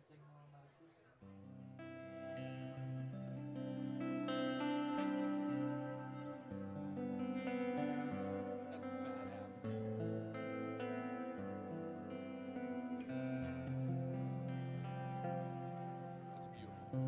signal on that acoustic. That's badass. That's beautiful.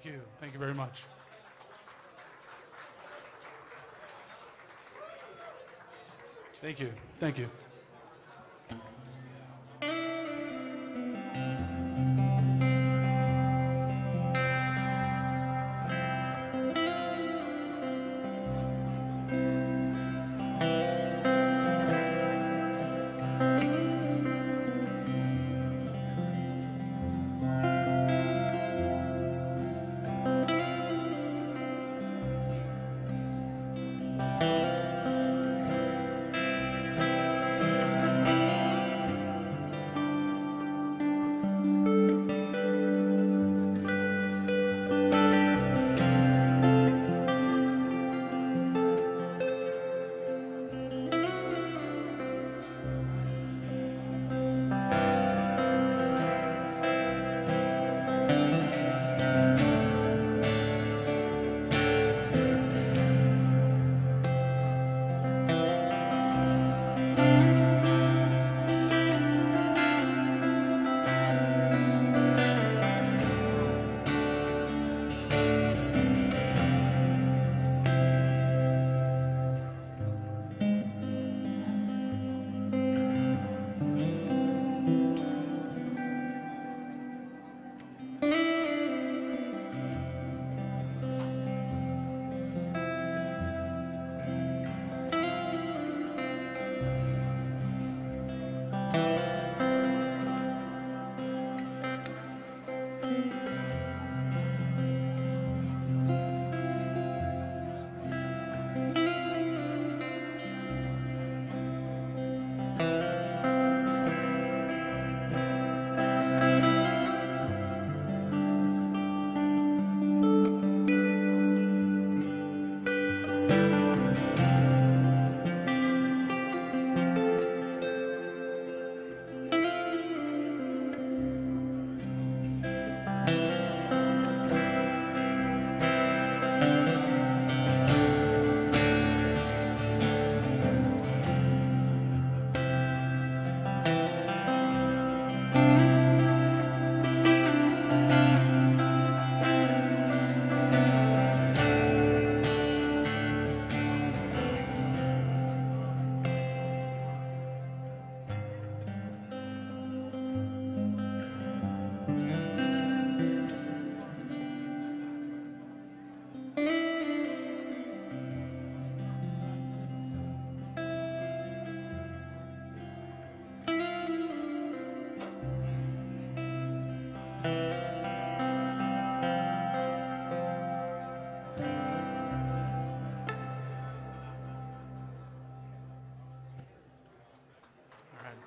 Thank you. Thank you very much. Thank you. Thank you.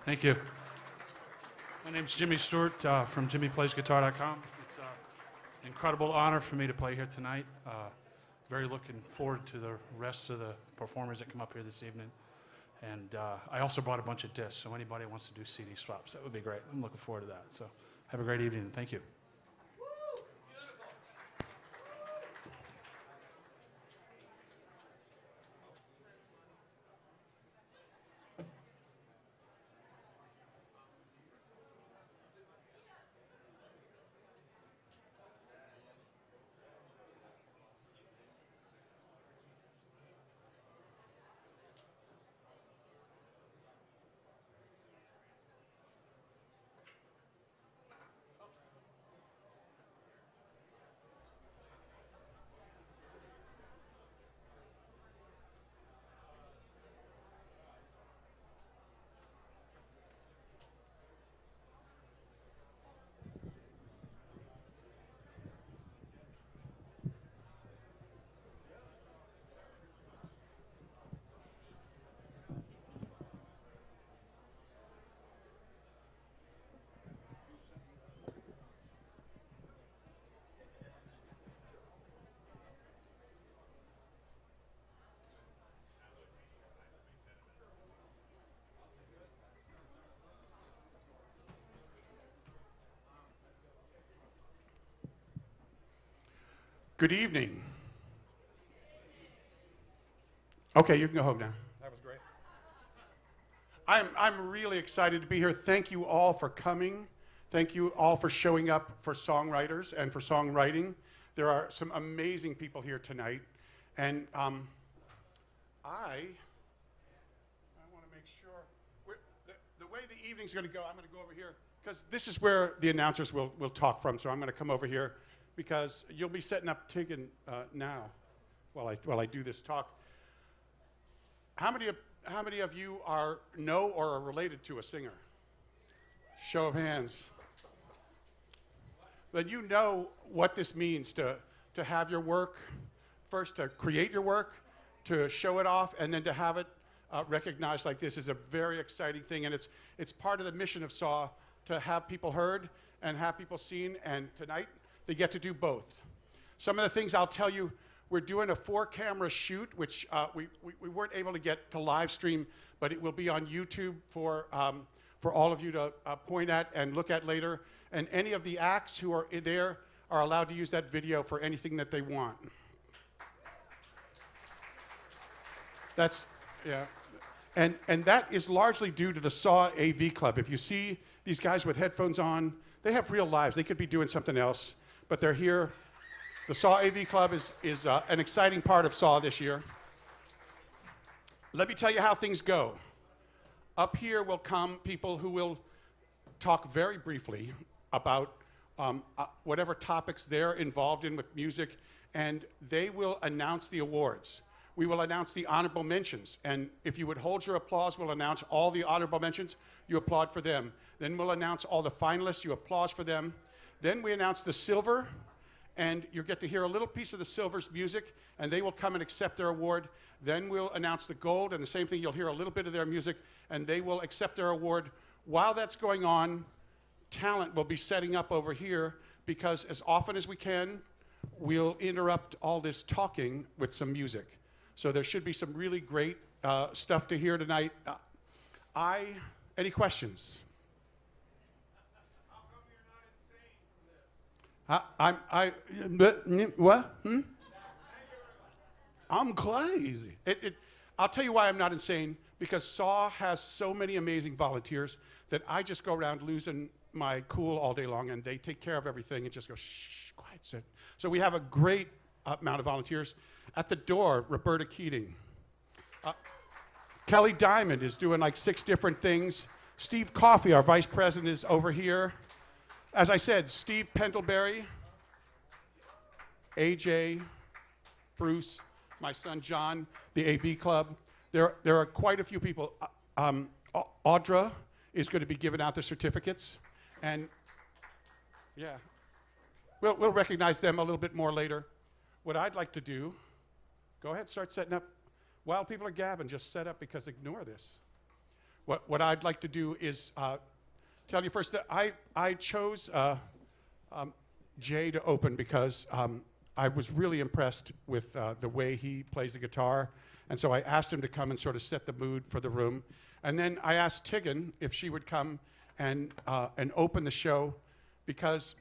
Thank you. My name's Jimmy Stewart from JimmyPlaysGuitar.com. It's an incredible honor for me to play here tonight. Very looking forward to the rest of the performers that come up here this evening. And I also brought a bunch of discs, so anybody who wants to do CD swaps, that would be great. I'm looking forward to that. So have a great evening, and thank you. Good evening. Okay, you can go home now. That was great. I'm really excited to be here. Thank you all for coming. Thank you all for showing up for Songwriters and for songwriting. There are some amazing people here tonight, and I want to make sure the way the evening's going to go. I'm going to go over here because this is where the announcers will talk from. So I'm going to come over here because you'll be setting up Tegan now while I do this talk. How many of you know or are related to a singer? Show of hands. Then you know what this means to have your work, first to create your work, to show it off, and then to have it recognized like this is a very exciting thing. And it's part of the mission of SAW to have people heard and have people seen. And tonight they get to do both. Some of the things I'll tell you. We're doing a 4-camera shoot, which we weren't able to get to live stream, but it will be on YouTube for all of you to point at and look at later. And any of the acts who are there are allowed to use that video for anything that they want. That's, yeah. And that is largely due to the SAW AV Club. If you see these guys with headphones on, they have real lives. They could be doing something else, but they're here. The SAW AV Club is an exciting part of SAW this year. Let me tell you how things go. Up here will come people who will talk very briefly about whatever topics they're involved in with music, and they will announce the awards. We will announce the honorable mentions, and if you would hold your applause, we'll announce all the honorable mentions. You applaud for them. Then we'll announce all the finalists. You applause for them. Then we announce the silver, and you get to hear a little piece of the silver's music, and they will come and accept their award. Then we'll announce the gold, and the same thing, you'll hear a little bit of their music, and they will accept their award. While that's going on, talent will be setting up over here, because as often as we can, we'll interrupt all this talking with some music. So there should be some really great stuff to hear tonight. Any questions? What? I'm crazy. I'll tell you why I'm not insane, because SAW has so many amazing volunteers that I just go around losing my cool all day long, and they take care of everything and just go, shh, quiet, sit. So we have a great amount of volunteers. At the door, Roberta Keating. Kelly Diamond is doing like 6 different things. Steve Coffey, our vice president, is over here. As I said, Steve Pendlebury, AJ, Bruce, my son John, the AV Club. There are quite a few people. Audra is going to be giving out the certificates. And yeah, we'll recognize them a little bit more later. What I'd like to do, go ahead, start setting up. While people are gabbing, just set up, because ignore this. What I'd like to do is tell you first that I chose Jay to open because I was really impressed with the way he plays the guitar. And so I asked him to come and sort of set the mood for the room. And then I asked Tegan if she would come and open the show, because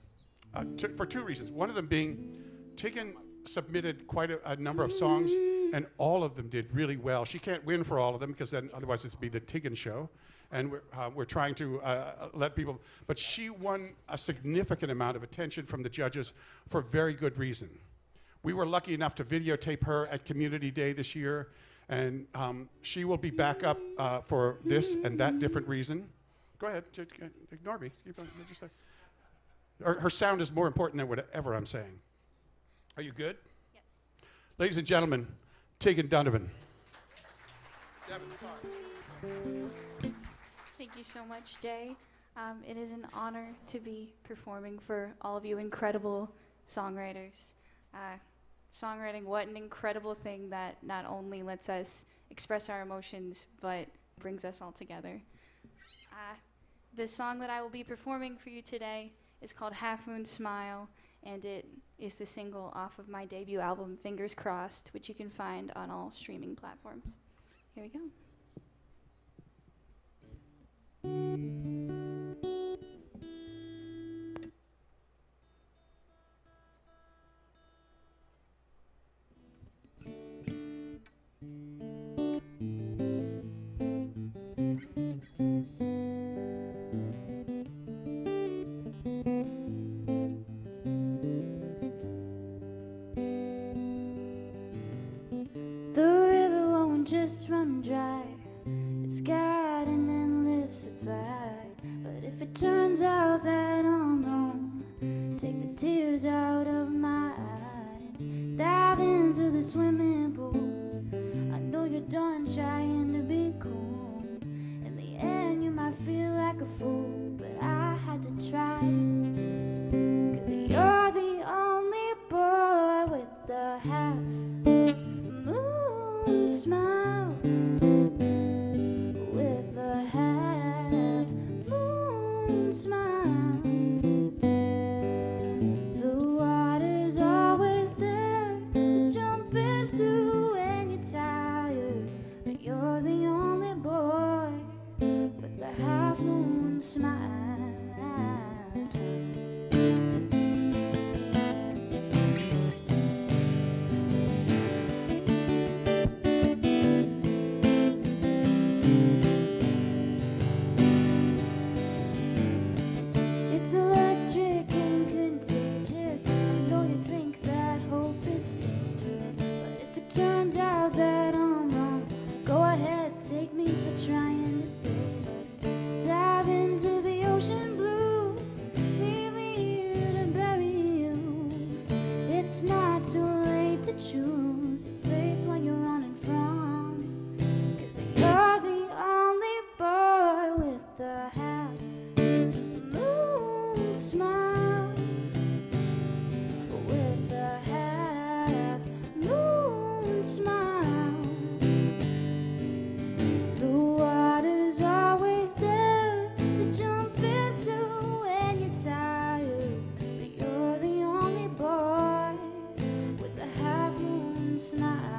for 2 reasons. One of them being Tegan submitted quite a number of songs, and all of them did really well. She can't win for all of them, because then otherwise it's be the Tegan show. And we're trying to let people, but she won a significant amount of attention from the judges for very good reason. We were lucky enough to videotape her at Community Day this year, and she will be back up for this and that different reason. Go ahead, ignore me. Her sound is more important than whatever I'm saying. Are you good? Yes. Ladies and gentlemen, Tegan Donovan. Thank you so much, Jay. It is an honor to be performing for all of you incredible songwriters. Songwriting, what an incredible thing that not only lets us express our emotions, but brings us all together. The song that I will be performing for you today is called Half Moon Smile, and it is the single off of my debut album, Fingers Crossed, which you can find on all streaming platforms. Here we go. take the tears out of my eyes, dive into the swimming pools. I know you're done trying to be cool. In the end you might feel like a fool, but I had to try. 'Cause you're the only boy with the half moon smile, with a half moon smile. The water's always there to jump into when you're tired, but you're the only boy with the half moon smile. It's electric and contagious. I know you think that hope is dangerous, but if it turns out that I'm wrong, go ahead, take me for trying to save us. Dive into the ocean blue, leave me here to bury you. It's not too late to choose and face what you're running from. 'Cause you're the only boy with the half moon smile, with the half moon smile. The water's always there to jump into when you're tired, but you're the only boy with the half moon smile.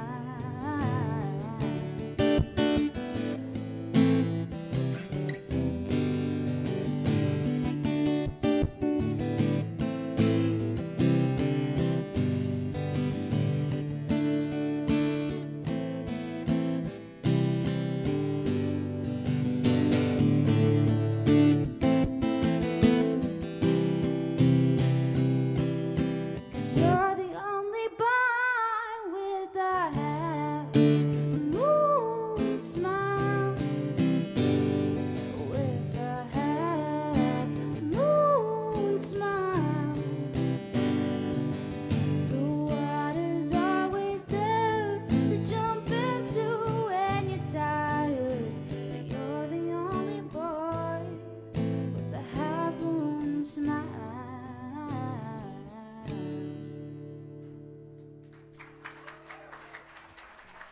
You're the only boy with a half moon smile, with a half moon smile. The water's always there to jump into when you're tired, but you're the only boy with a half moon smile.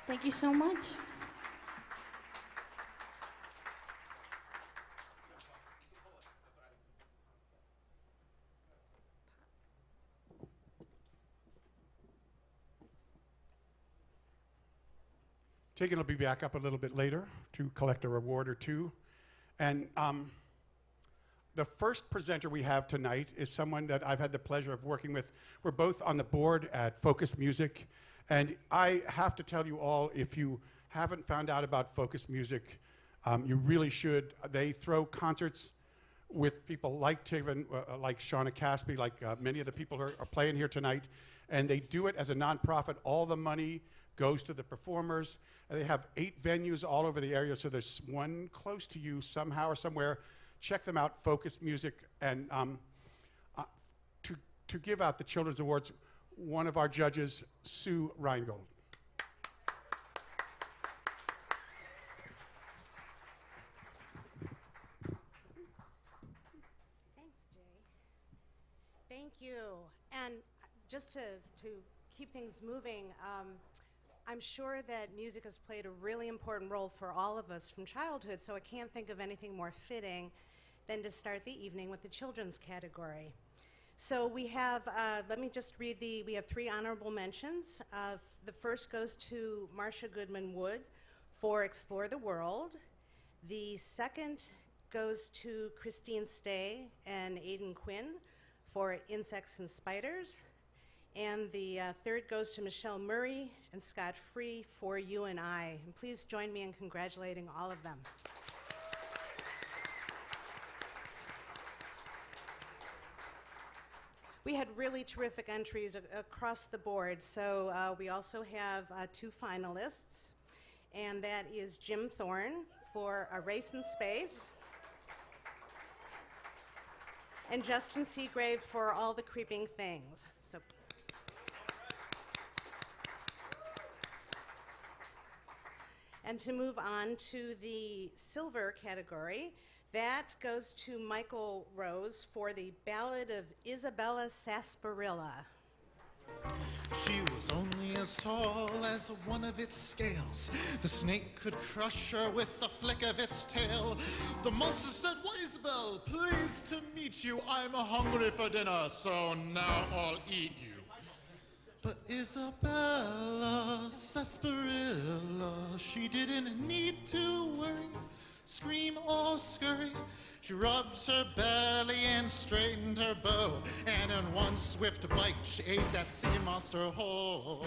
Thank you so much. Tegan will be back up a little bit later to collect a reward or two. And the first presenter we have tonight is someone that I've had the pleasure of working with. We're both on the board at Focus Music. And I have to tell you all, if you haven't found out about Focus Music, you really should. They throw concerts with people like Tegan, like Shauna Caspi, like many of the people who are playing here tonight. And they do it as a nonprofit. All the money goes to the performers. And they have 8 venues all over the area, so there's one close to you somehow or somewhere. Check them out, Focus Music. And to give out the Children's Awards, one of our judges, Sue Reingold. Thanks, Jay. Thank you. And just to keep things moving, I'm sure that music has played a really important role for all of us from childhood, so I can't think of anything more fitting than to start the evening with the children's category. So we have, let me just read we have 3 honorable mentions. The first goes to Marcia Goodman Wood for Explore the World. The second goes to Christine Stay and Aidan Quinn for Insects and Spiders. And the third goes to Michelle Murray and Scott Free for You and I. And please join me in congratulating all of them. We had really terrific entries across the board, so we also have 2 finalists, and that is Jim Thorne for A Race in Space, and Justin Seagrave for All the Creeping Things. So. And to move on to the silver category, that goes to Michael Rose for the Ballad of Isabella Sarsaparilla. She was only as tall as one of its scales. The snake could crush her with the flick of its tail. The monster said, "What, Isabel? Pleased to meet you. I'm hungry for dinner, so now I'll eat you." But Isabella Sarsaparilla, she didn't need to worry, scream or scurry. She rubbed her belly and straightened her bow, and in one swift bite she ate that sea monster whole.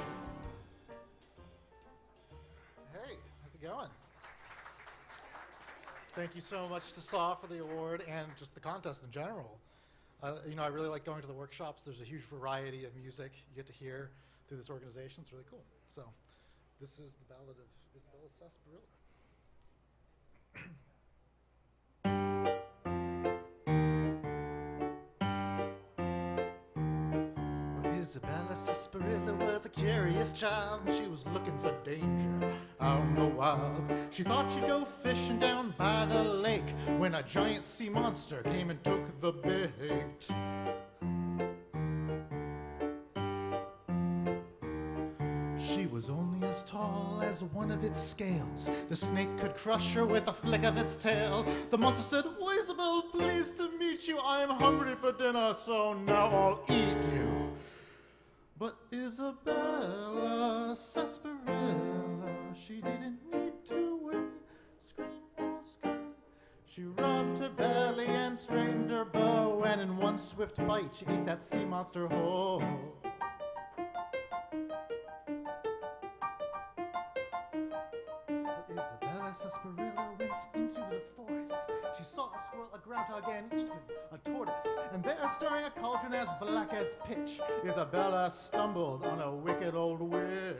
Hey, how's it going? Thank you so much to SAW for the award and just the contest in general. You know, I really like going to the workshops. There's a huge variety of music you get to hear through this organization. It's really cool. So this is the Ballad of Isabella Sarsaparilla. Isabella Sarsaparilla was a curious child, and she was looking for danger out in the wild. She thought she'd go fishing down by the lake when a giant sea monster came and took the bait. She was only as tall as one of its scales. The snake could crush her with a flick of its tail. The monster said, "Oh, Isabel, pleased to meet you. I'm hungry for dinner, so now I'll eat you." But Isabella Sarsaparilla, she didn't need to worry, scream or scurry. She rubbed her belly and straightened her bow, and in one swift bite she ate that sea monster whole. But Isabella Sarsaparilla went into the forest. She saw a squirrel, a groundhog, and even a tortoise, and there, stirring a cauldron as black as pitch, Isabella stumbled on a wicked old witch.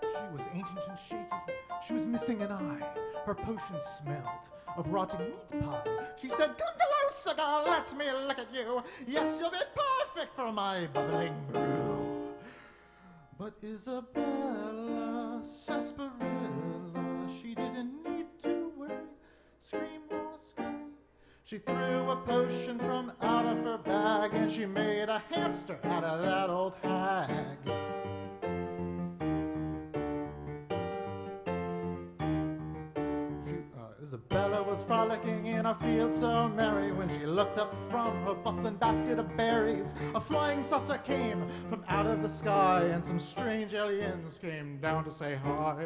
She was ancient and shaky. She was missing an eye. Her potion smelled of rotting meat pie. She said, "Come closer, girl, let me look at you. Yes, you'll be perfect for my bubbling brew." But Isabella Sarsaparilla, she didn't need to worry, scream or scurry. She threw a potion from out of her bag, and she made a hamster out of that old hag. Isabella was frolicking in a field so merry when she looked up from her bustling basket of berries. A flying saucer came from out of the sky, and some strange aliens came down to say hi.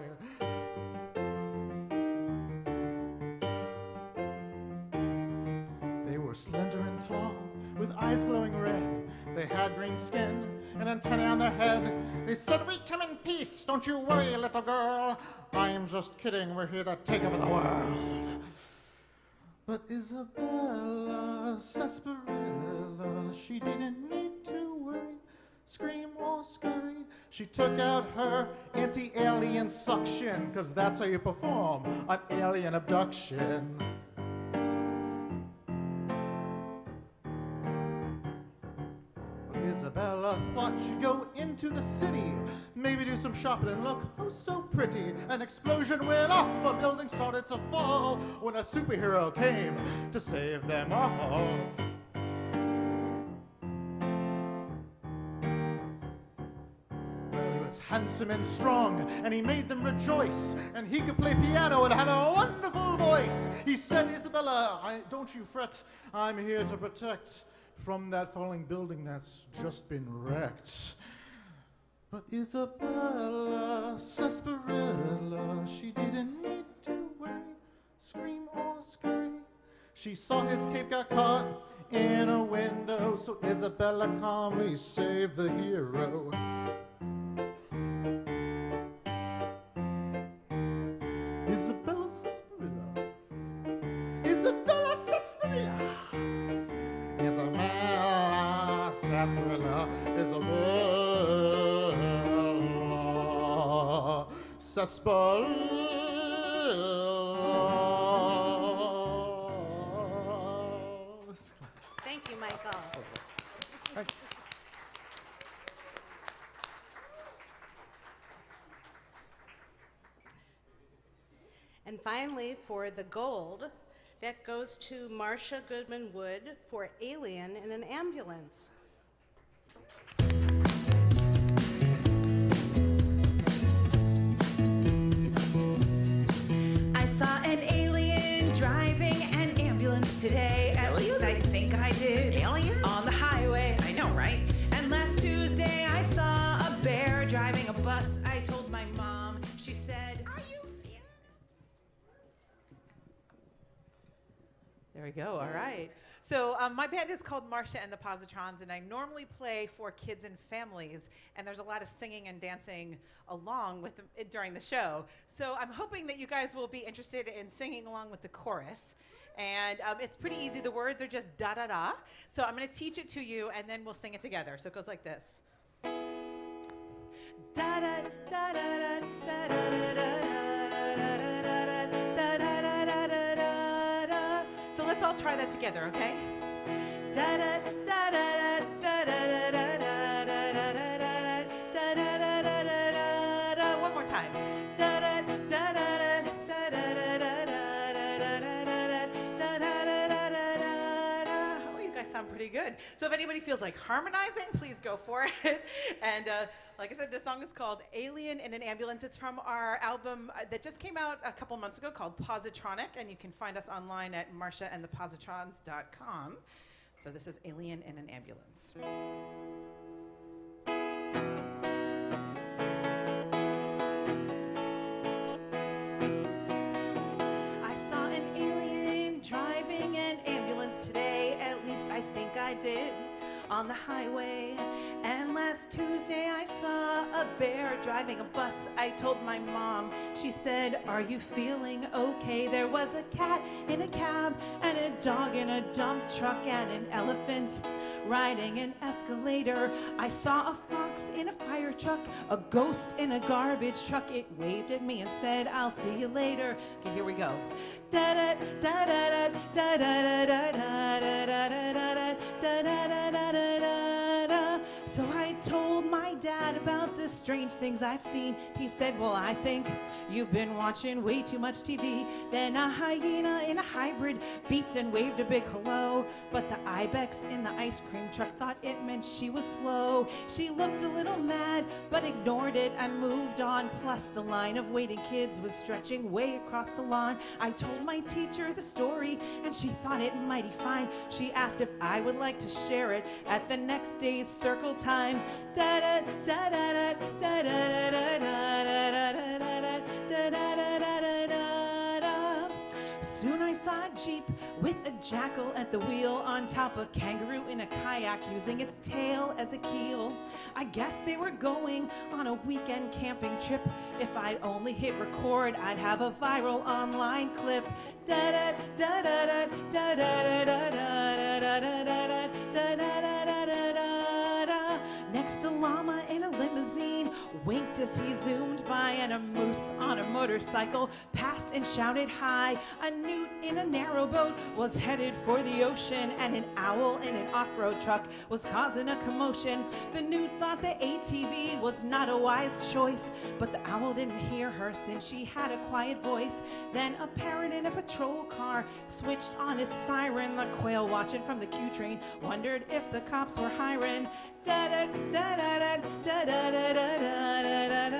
They were slender and tall, with eyes glowing red. They had green skin and antennae on their head. They said, "We come in peace, don't you worry, little girl. I'm just kidding, we're here to take over the world." But Isabella Sarsaparilla, she didn't need to worry, scream or scurry. She took out her anti-alien suction, 'cause that's how you perform an alien abduction. Isabella thought she'd go into the city, maybe do some shopping and look, oh, so pretty. An explosion went off, a building started to fall, when a superhero came to save them all. Well, he was handsome and strong, and he made them rejoice, and he could play piano and had a wonderful voice. He said, "Isabella, don't you fret, I'm here to protect from that falling building that's just been wrecked." But Isabella Sarsaparilla, she didn't need to worry, scream or scurry. She saw his cape got caught in a window, so Isabella calmly saved the hero. Isabella Sarsaparilla, Isabella Sarsaparilla, Isabella Sarsaparilla, Isabella Sarsaparilla. Michael. And finally, for the gold, that goes to Marcia Goodman Wood for Alien in an Ambulance. I saw an alien driving an ambulance today. At least I think I did. Alien? On the highway. I know, right? And last Tuesday I saw a bear driving a bus. I told my mom. She said, "Are you feeling?" There we go. All right. So my band is called Marcia and the Positrons, and I normally play for kids and families, and there's a lot of singing and dancing along with them during the show. So I'm hoping that you guys will be interested in singing along with the chorus. And it's pretty easy. The words are just da-da-da. So I'm going to teach it to you, and then we'll sing it together. So it goes like this. So let's all try that together, okay? One more time. Oh, you guys sound pretty good. So if anybody feels like harmonizing, please go for it. And like I said, this song is called Alien in an Ambulance. It's from our album that just came out a couple months ago called Positronic, and you can find us online at marciaandthepositrons.com. So this is Alien in an Ambulance. I saw an alien driving an ambulance today, at least I think I did, on the highway. And last Tuesday I saw a bear driving a bus. I told my mom. She said, "Are you feeling okay?" There was a cat in a cab and a dog in a dump truck and an elephant riding an escalator. I saw a fox in a fire truck, a ghost in a garbage truck. It waved at me and said, "I'll see you later." Okay, here we go. Da da da da da da da da da da da da da da da da. So I told my dad about the strange things I've seen. He said, "Well, I think you've been watching way too much TV." Then a hyena in a hybrid beeped and waved a big hello. But the ibex in the ice cream truck thought it meant she was slow. She looked a little mad, but ignored it and moved on. Plus, the line of waiting kids was stretching way across the lawn. I told my teacher the story, and she thought it mighty fine. She asked if I would like to share it at the next day's circle time. Da da da da da da da da da da da da da. Soon I saw a Jeep with a jackal at the wheel, on top a kangaroo in a kayak using its tail as a keel. I guess they were going on a weekend camping trip. If I'd only hit record, I'd have a viral online clip. Da da da da da da da da da da da da da. Next, a llama in a limousine winked as he zoomed by, and a moose on a motorcycle passed and shouted hi. A newt in a narrowboat was headed for the ocean, and an owl in an off-road truck was causing a commotion. The newt thought the ATV was not a wise choice, but the owl didn't hear her since she had a quiet voice. Then a parrot in a patrol car switched on its siren. The quail watching from the Q train wondered if the cops were hiring. Da da da da da da da da da da da da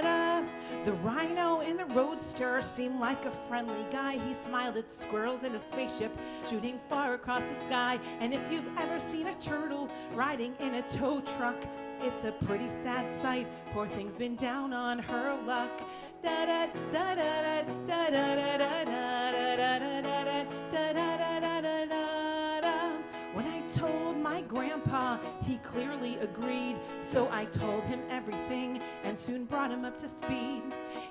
da. The rhino in the roadster seemed like a friendly guy. He smiled at squirrels in a spaceship shooting far across the sky. And if you've ever seen a turtle riding in a tow truck, it's a pretty sad sight. Poor thing's been down on her luck. Da da da da da da da da da da da da. When I told my grandpa, he clearly agreed. So I told him everything and soon brought him up to speed.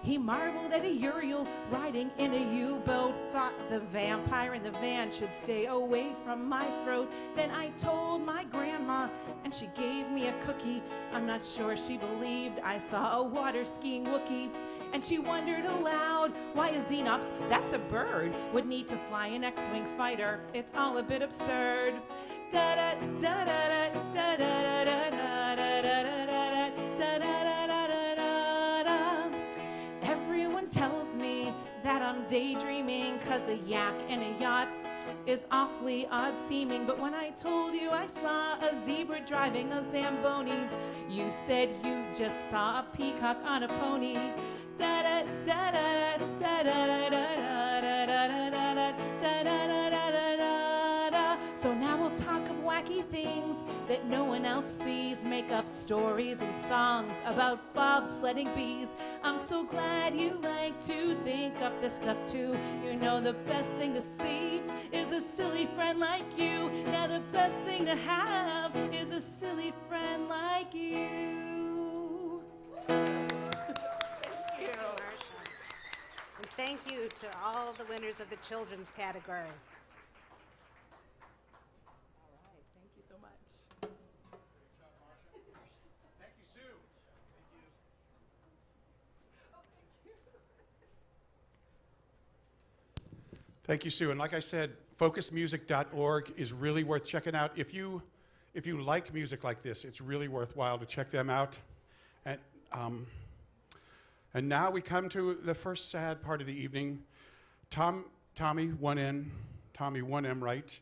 He marveled at a Uriel riding in a U-boat, thought the vampire in the van should stay away from my throat. Then I told my grandma, and she gave me a cookie. I'm not sure she believed I saw a water skiing Wookiee. And she wondered aloud why a xenops, that's a bird, would need to fly an X-wing fighter. It's all a bit absurd. Da da da da da da da da da da da da da da. Everyone tells me that I'm daydreaming, 'cause a yak and a yacht is awfully odd seeming. But when I told you I saw a zebra driving a Zamboni, you said you just saw a peacock on a pony. Da da da da da da da da da da da da da. So now we'll talk of wacky things that no one else sees, make up stories and songs about bobsledding bees. I'm so glad you like to think up this stuff too. You know the best thing to see is a silly friend like you. Yeah, the best thing to have is a silly friend like you. Thank you, Marsha. And thank you to all the winners of the children's category. All right, thank you so much. Thank you, Sue. Thank you, Sue. And like I said, focusmusic.org is really worth checking out. If you like music like this, it's really worthwhile to check them out. And now we come to the first sad part of the evening. Tommy 1M Wright,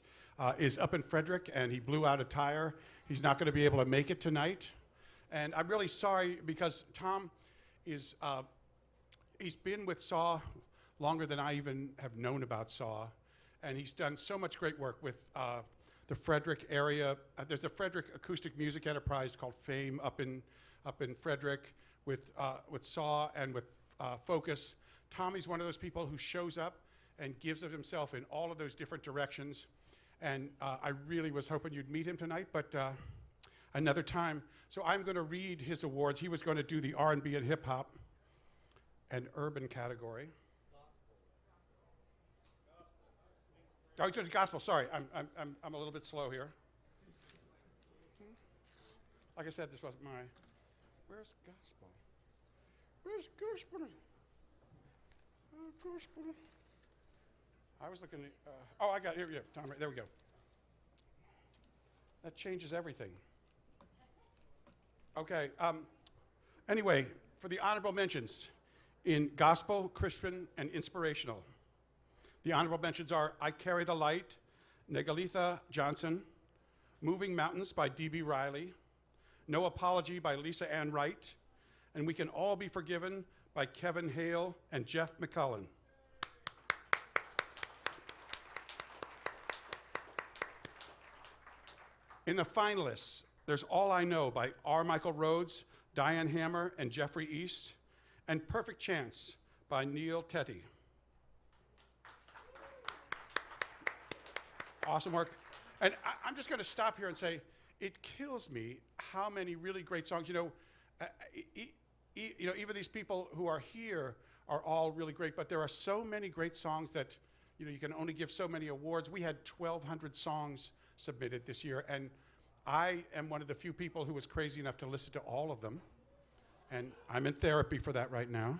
is up in Frederick, and he blew out a tire. He's not going to be able to make it tonight. And I'm really sorry, because Tom is, he's been with SAW longer than I even have known about SAW. And he's done so much great work with the Frederick area. There's a Frederick acoustic music enterprise called Fame up in Frederick with SAW and with Focus. Tommy's one of those people who shows up and gives of himself in all of those different directions. And I really was hoping you'd meet him tonight, but another time. So I'm going to read his awards. He was going to do the R&B and hip hop and urban category. Oh, he did the gospel. Sorry, I'm a little bit slow here. Like I said, this wasn't my. Where's gospel? Where's gospel? Gospel. I was looking at. Oh, I got it. Here. Yeah, Tom. There we go. That changes everything. Okay. Anyway, for the honorable mentions in gospel, Christian, and inspirational. The honorable mentions are I Carry the Light, Negalitha Johnson, Moving Mountains by D.B. Riley, No Apology by Lisa Ann Wright, and We Can All Be Forgiven by Kevin Hale and Jeff McCullen. In the finalists, there's All I Know by R. Michael Rhodes, Diane Hammer, and Jeffrey East, and Perfect Chance by Neil Tetty. Awesome work. And I'm just going to stop here and say, it kills me how many really great songs. You know, even these people who are here are all really great, but there are so many great songs that, you can only give so many awards. We had 1,200 songs submitted this year, and I am one of the few people who was crazy enough to listen to all of them, and I'm in therapy for that right now.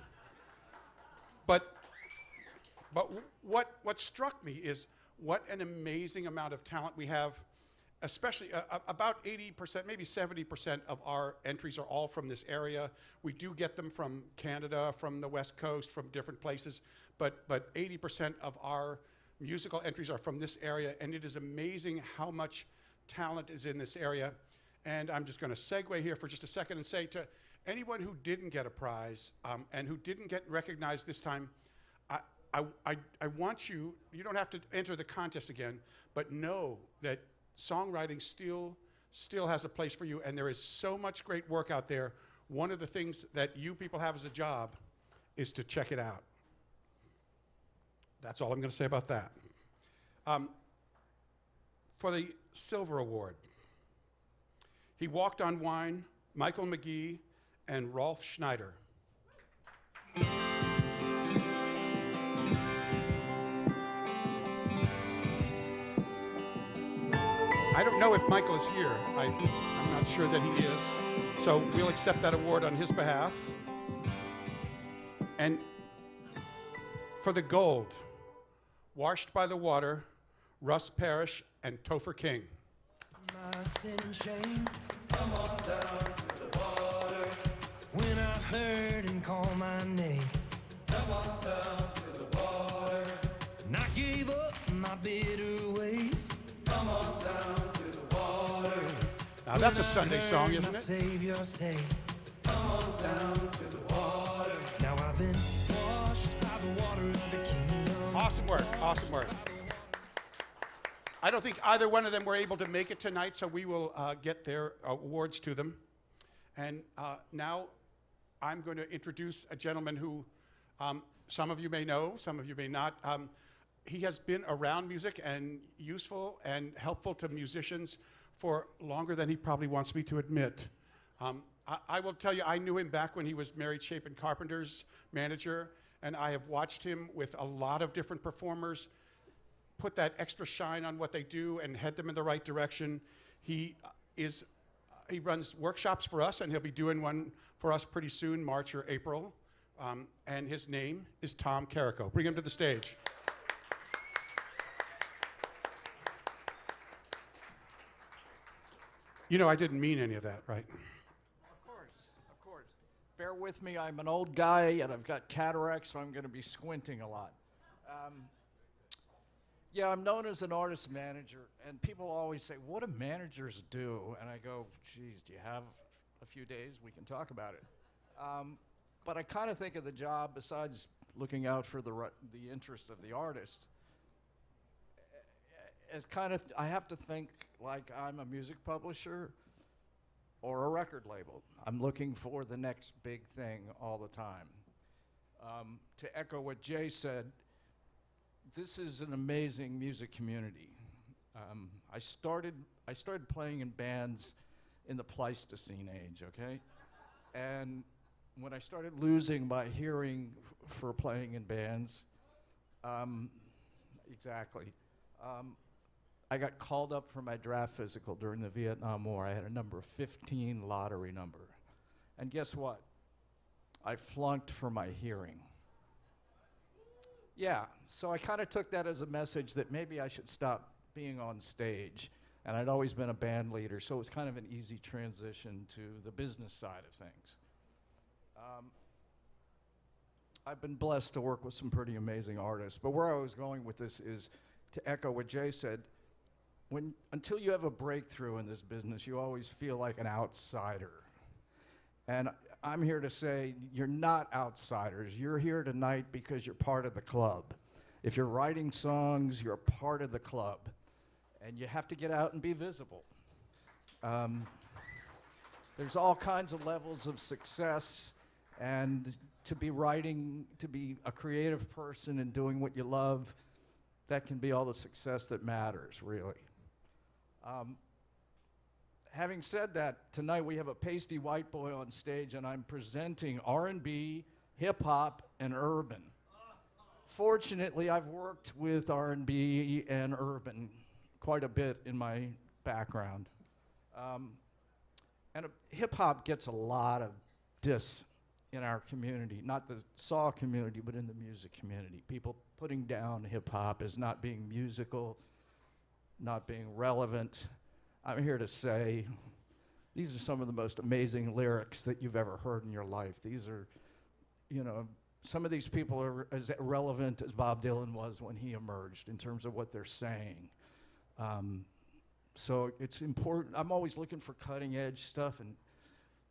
But what struck me is what an amazing amount of talent we have, especially about 80%, maybe 70% of our entries are all from this area. We do get them from Canada, from the West Coast, from different places, but 80% of our musical entries are from this area, and it is amazing how much talent is in this area. And I'm just going to segue here for just a second and say to anyone who didn't get a prize and who didn't get recognized this time, I want you don't have to enter the contest again, but know that songwriting still has a place for you, and there is so much great work out there. One of the things that you people have as a job is to check it out. That's all I'm going to say about that. For the Silver Award, He Walked on Wine, Michael McGee, and Rolf Schneider. I don't know if Michael is here. I'm not sure that he is. So we'll accept that award on his behalf. And for the gold, Washed by the Water, Russ Parrish and Topher King. My sin and shame, come on down to the water. When I heard him call my name, come on down to the water. And I gave up my bitter ways, come on down to the water. Now that's a Sunday song, isn't it? Savior say, come on down to the water. Now I've been washed by the water of the kingdom. Awesome work, awesome work. I don't think either one of them were able to make it tonight, so we will get their awards to them. And now I'm going to introduce a gentleman who some of you may know, some of you may not. He has been around music and useful and helpful to musicians for longer than he probably wants me to admit. I will tell you, I knew him back when he was Mary Chapin Carpenter's manager, and I have watched him with a lot of different performers put that extra shine on what they do and head them in the right direction. He runs workshops for us, and he'll be doing one for us pretty soon, March or April. And his name is Tom Carrico. Bring him to the stage. You know, I didn't mean any of that, right? Of course. Bear with me, I'm an old guy and I've got cataracts, so I'm going to be squinting a lot. Yeah, I'm known as an artist manager, and people always say, what do managers do? And I go, geez, do you have a few days? We can talk about it. But I kind of think of the job, besides looking out for the interest of the artist, as kind of, I have to think like I'm a music publisher or a record label. I'm looking for the next big thing all the time. To echo what Jay said, this is an amazing music community. I started playing in bands in the Pleistocene age, okay? And when I started losing my hearing for playing in bands, I got called up for my draft physical during the Vietnam War. I had a number 15 lottery number. And guess what? I flunked for my hearing. Yeah, so I kind of took that as a message that maybe I should stop being on stage. And I'd always been a band leader, so it was kind of an easy transition to the business side of things. I've been blessed to work with some pretty amazing artists, but where I was going with this is to echo what Jay said. Until you have a breakthrough in this business, you always feel like an outsider. And I'm here to say you're not outsiders. You're here tonight because you're part of the club. If you're writing songs, you're a part of the club. And you have to get out and be visible. There's all kinds of levels of success, and to be writing, to be a creative person and doing what you love, that can be all the success that matters, really. Having said that, tonight we have a pasty white boy on stage, and I'm presenting R&B, hip-hop, and urban. Fortunately, I've worked with R&B and urban quite a bit in my background. And hip-hop gets a lot of diss in our community, not the SAW community, but in the music community. People putting down hip-hop as not being musical, not being relevant. I'm here to say these are some of the most amazing lyrics that you've ever heard in your life. These are, you know, some of these people are as relevant as Bob Dylan was when he emerged in terms of what they're saying. So it's important. I'm always looking for cutting edge stuff, and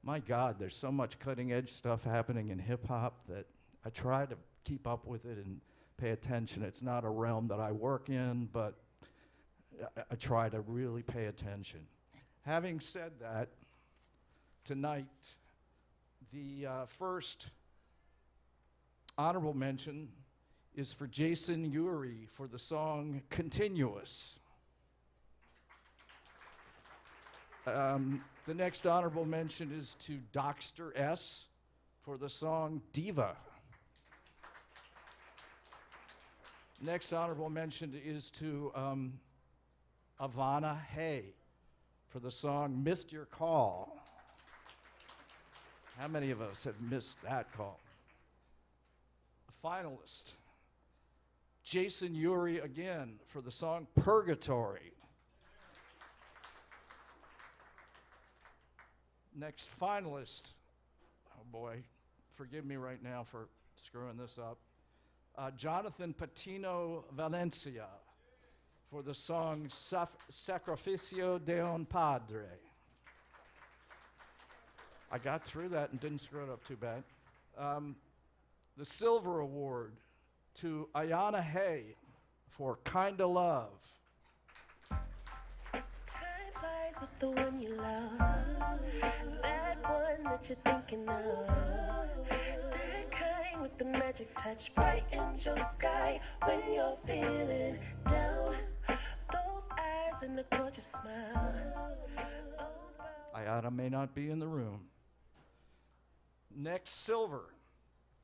my God, there's so much cutting edge stuff happening in hip hop that I try to keep up with it and pay attention. It's not a realm that I work in, but I try to really pay attention. Having said that, tonight, the first honorable mention is for Jason Urie for the song Continuous. The next honorable mention is to Doxter S. for the song Diva. Next honorable mention is to Ivana Hay for the song Missed Your Call. How many of us have missed that call? finalist, Jason Urey again for the song Purgatory. Next finalist, oh boy, forgive me right now for screwing this up, Jonathan Patino Valencia for the song Sacrificio de un Padre. I got through that and didn't screw it up too bad. The Silver Award to Ayana Hay for Kinda Love. Time flies with the one you love, that one that you're thinking of, that kind with the magic touch, brightens your sky when you're feeling down. Those eyes and the gorgeous smile. Ayana may not be in the room. Next silver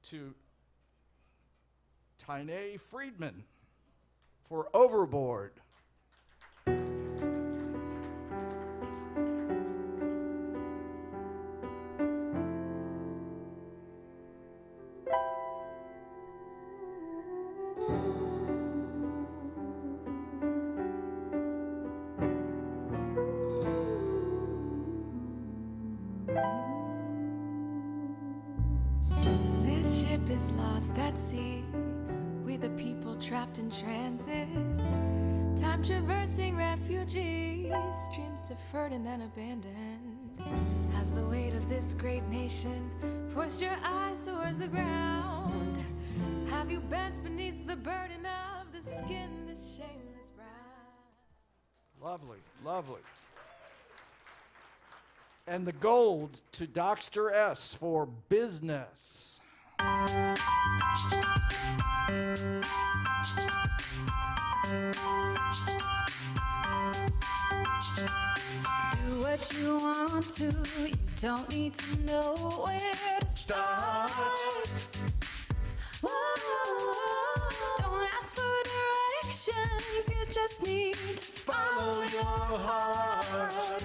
to Tyne Friedman for Overboard. This ship is lost at sea. We the people trapped in transit. Time traversing refugees. Dreams deferred and then abandoned. Has the weight of this great nation forced your eyes towards the ground? Have you bent beneath the burden of the skin, this shameless brown? Lovely, lovely. And the gold to Dr. S for Business. Do what you want to, you don't need to know where to start. Whoa, don't ask for directions, you just need to follow your heart.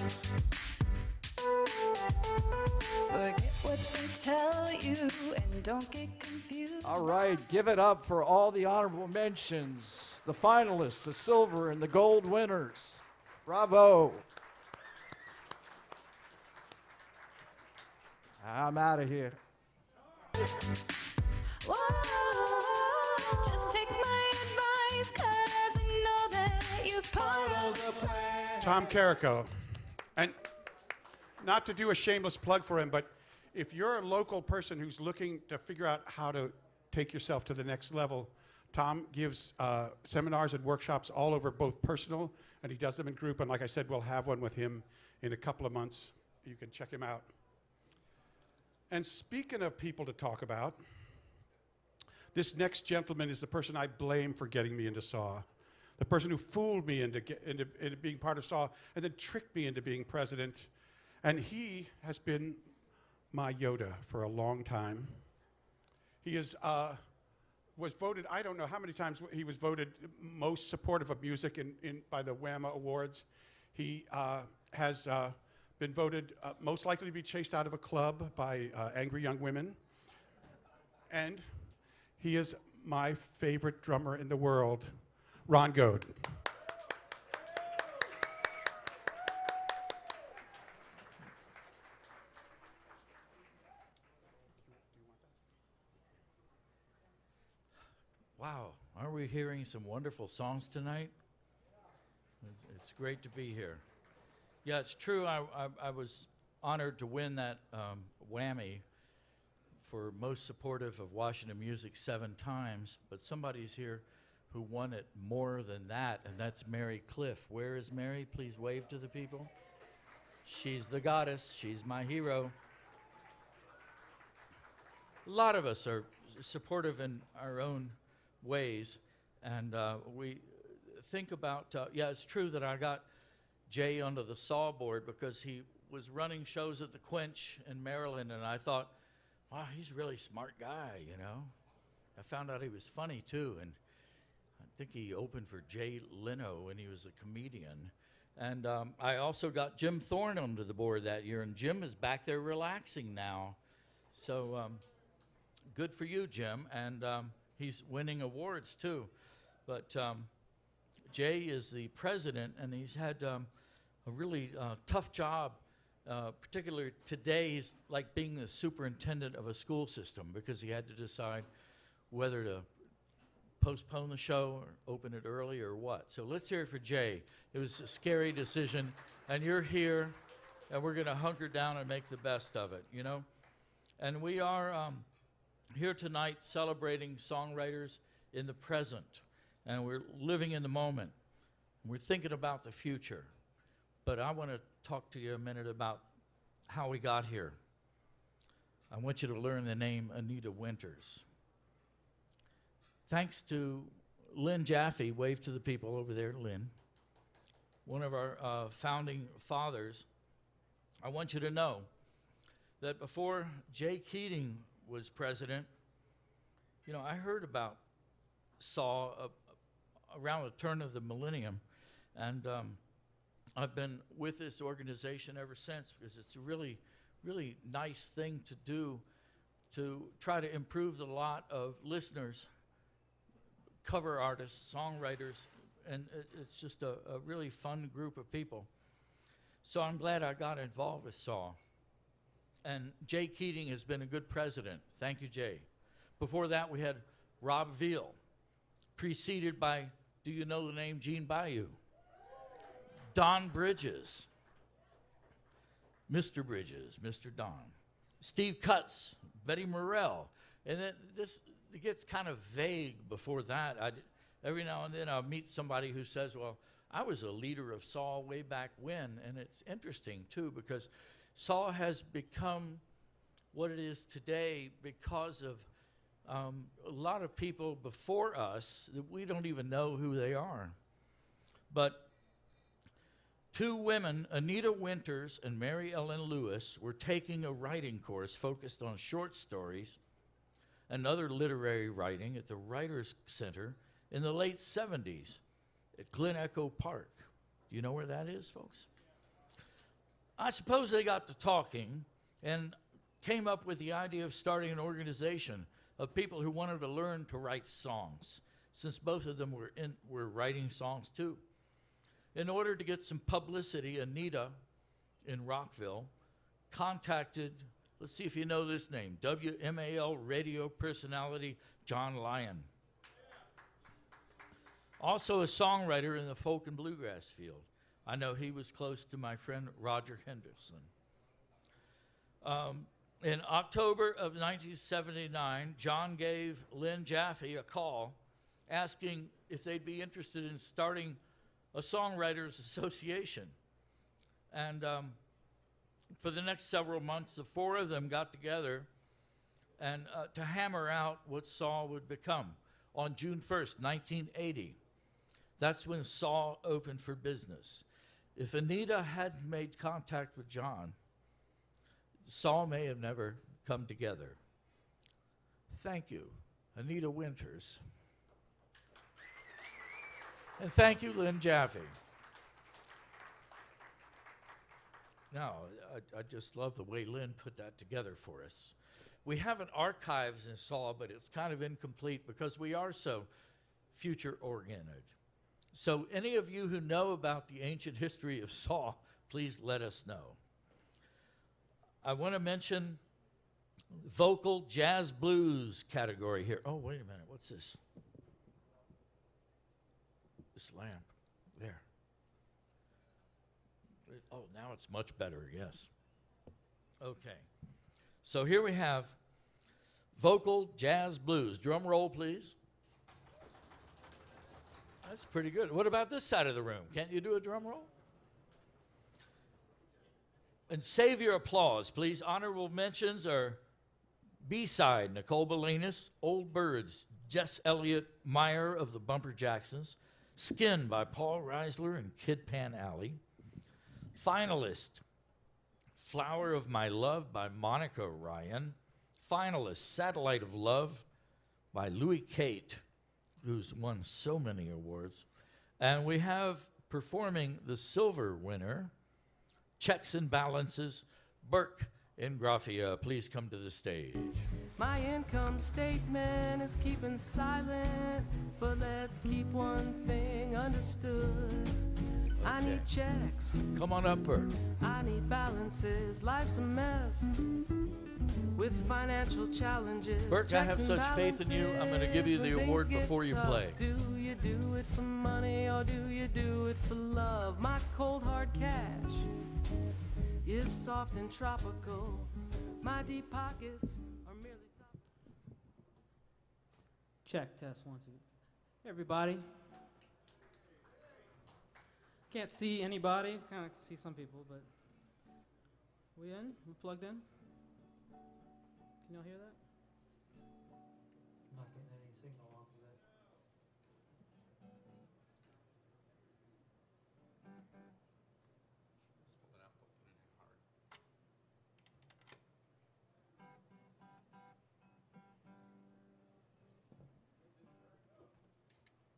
Forget what they tell you and don't get confused. All right, give it up for all the honorable mentions, the finalists, the silver and the gold winners. Bravo. I'm out of here. Whoa, just take my advice, 'cause I know that you're part of the plan. Tom Carrico. And not to do a shameless plug for him, but if you're a local person who's looking to figure out how to take yourself to the next level, Tom gives seminars and workshops all over, both personal, and he does them in group. And like I said, we'll have one with him in a couple of months. You can check him out. And speaking of people to talk about, this next gentleman is the person I blame for getting me into SAW. The person who fooled me into being part of SAW and then tricked me into being president. And he has been my Yoda for a long time. He is, was voted, I don't know how many times he was voted most supportive of music by the Whammies Awards. He has been voted most likely to be chased out of a club by angry young women. And he is my favorite drummer in the world, Ron Goad. Wow, aren't we hearing some wonderful songs tonight? It's great to be here. Yeah, it's true. I was honored to win that Whammy for most supportive of Washington music 7 times, but somebody's here who won it more than that, and that's Mary Cliff. Where is Mary? Please wave to the people. She's the goddess. She's my hero. A lot of us are supportive in our own ways, and we think about, yeah, it's true that I got Jay onto the SAW board because he was running shows at the Quench in Maryland, and I thought, wow, he's a really smart guy, you know. I found out he was funny too, and I think he opened for Jay Leno when he was a comedian. And I also got Jim Thorne onto the board that year, and Jim is back there relaxing now. So good for you, Jim. And he's winning awards, too. But Jay is the president, and he's had a really tough job. Particularly today, he's like being the superintendent of a school system because he had to decide whether to postpone the show or open it early or what. So let's hear it for Jay. It was a scary decision, and you're here, and we're going to hunker down and make the best of it, you know? And we are here tonight celebrating songwriters in the present, and we're living in the moment. We're thinking about the future. But I want to talk to you a minute about how we got here. I want you to learn the name Anita Winters. Thanks to Lynn Jaffe, wave to the people over there, Lynn, one of our founding fathers. I want you to know that before Jay Keating was president, you know, I heard about SAW around the turn of the millennium, and I've been with this organization ever since because it's a really, really nice thing to do to try to improve the lot of listeners, cover artists, songwriters, and it's just a really fun group of people. So I'm glad I got involved with SAW. And Jay Keating has been a good president. Thank you, Jay. Before that, we had Rob Veal, preceded by, do you know the name Gene Bayou? Don Bridges, Mr. Bridges, Mr. Don, Steve Cutts, Betty Morrell, and then this it gets kind of vague before that. Every now and then I'll meet somebody who says, well, I was a leader of SAW way back when, and it's interesting too because SAW has become what it is today because of a lot of people before us that we don't even know who they are. But two women, Anita Winters and Mary Ellen Lewis, were taking a writing course focused on short stories and other literary writing at the Writers Center in the late 70s at Glen Echo Park. Do you know where that is, folks? I suppose they got to talking and came up with the idea of starting an organization of people who wanted to learn to write songs, since both of them were writing songs too. In order to get some publicity, Anita in Rockville contacted, let's see if you know this name, WMAL radio personality John Lyon. Also a songwriter in the folk and bluegrass field. I know he was close to my friend Roger Henderson. In October of 1979, John gave Lynn Jaffe a call asking if they'd be interested in starting a Songwriters Association. And for the next several months, the four of them got together and to hammer out what SAW would become. On June 1st, 1980, that's when SAW opened for business. If Anita hadn't made contact with John, SAW may have never come together. Thank you, Anita Winters. And thank you, Lynn Jaffe. Now, I just love the way Lynn put that together for us. We have an archives in SAW, but it's kind of incomplete because we are so future-oriented. So any of you who know about the ancient history of SAW, please let us know. I want to mention vocal jazz blues category here. Oh, wait a minute, what's this? This lamp, there. Oh, now it's much better, yes. Okay, so here we have vocal jazz blues. Drum roll, please. That's pretty good. What about this side of the room? Can't you do a drum roll? And save your applause, please. Honorable mentions are B-side, Nicole Belinas, Old Birds, Jess Elliott Meyer of the Bumper Jacksons, Skin by Paul Reisler and Kid Pan Alley. Finalist, Flower of My Love by Monica Ryan. Finalist, Satellite of Love by Louis Kate, who's won so many awards. And we have performing the silver winner, Checks and Balances, Burke in Graphia. Please come to the stage. My income statement is keeping silent, but let's keep one thing understood. I need checks. Come on up, Bert. I need balances. Life's a mess with financial challenges. Bert, I have such faith in you. I'm going to give you the award before you play. Do you do it for money or do you do it for love? My cold hard cash is soft and tropical. My deep pockets are merely top. Check, test, 1, 2. Hey, everybody. Can't see anybody. Kind of see some people, but we in? We plugged in? Can y'all hear that? Not getting any signal off of it.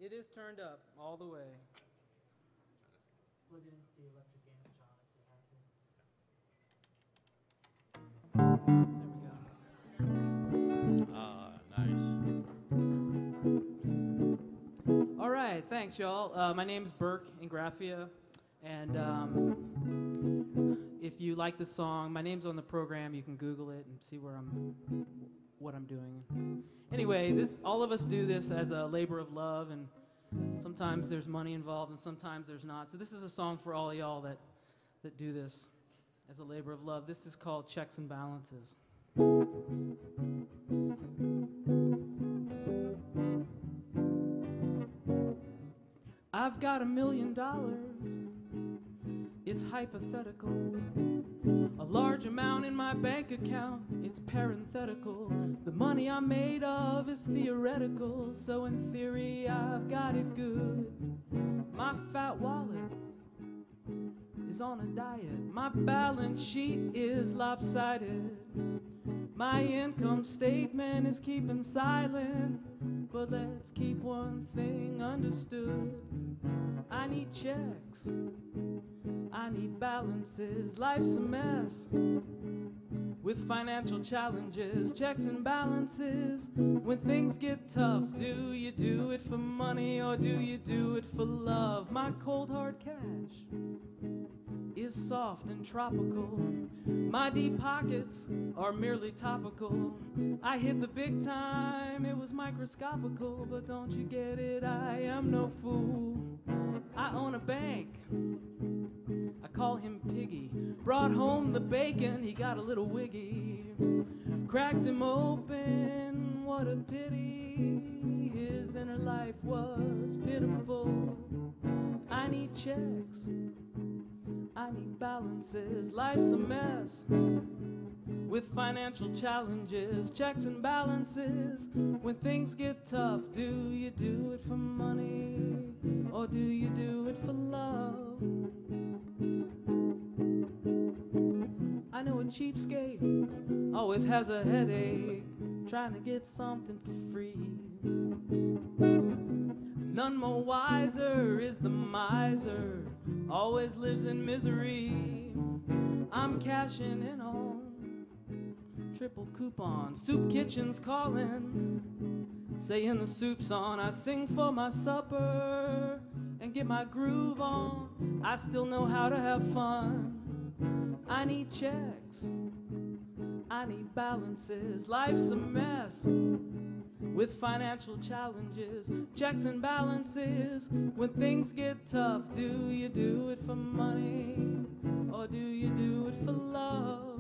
It is turned up all the way. Plug it into the electric amp, John, if you have to. Nice. All right, thanks, y'all. My name's Burke Ingraffia, and if you like the song, my name's on the program. You can Google it and see what I'm doing. Anyway, all of us do this as a labor of love, and sometimes there's money involved, and sometimes there's not. So this is a song for all of y'all that do this as a labor of love. This is called Checks and Balances. I've got $1 million. It's hypothetical. A large amount in my bank account, it's parenthetical. The money I'm made of is theoretical, so in theory I've got it good. My fat wallet is on a diet. My balance sheet is lopsided. My income statement is keeping silent, but let's keep one thing understood. I need checks, I need balances. Life's a mess with financial challenges, checks and balances. When things get tough, do you do it for money or do you do it for love? My cold hard cash is soft and tropical. My deep pockets are merely topical. I hit the big time, it was microscopical, but don't you get it, I am no fool. I own a bank, I call him Piggy. Brought home the bacon, he got a little wiggy. Cracked him open, what a pity. His inner life was pitiful. I need checks, I need balances. Life's a mess with financial challenges, checks and balances. When things get tough, do you do it for money or do you do it for love? I know a cheapskate always has a headache trying to get something for free. None more wiser is the miser, always lives in misery. I'm cashing in on triple coupon. Soup kitchen's calling, saying the soup's on. I sing for my supper and get my groove on. I still know how to have fun. I need checks, I need balances. Life's a mess with financial challenges, checks and balances. When things get tough, do you do it for money or do you do it for love?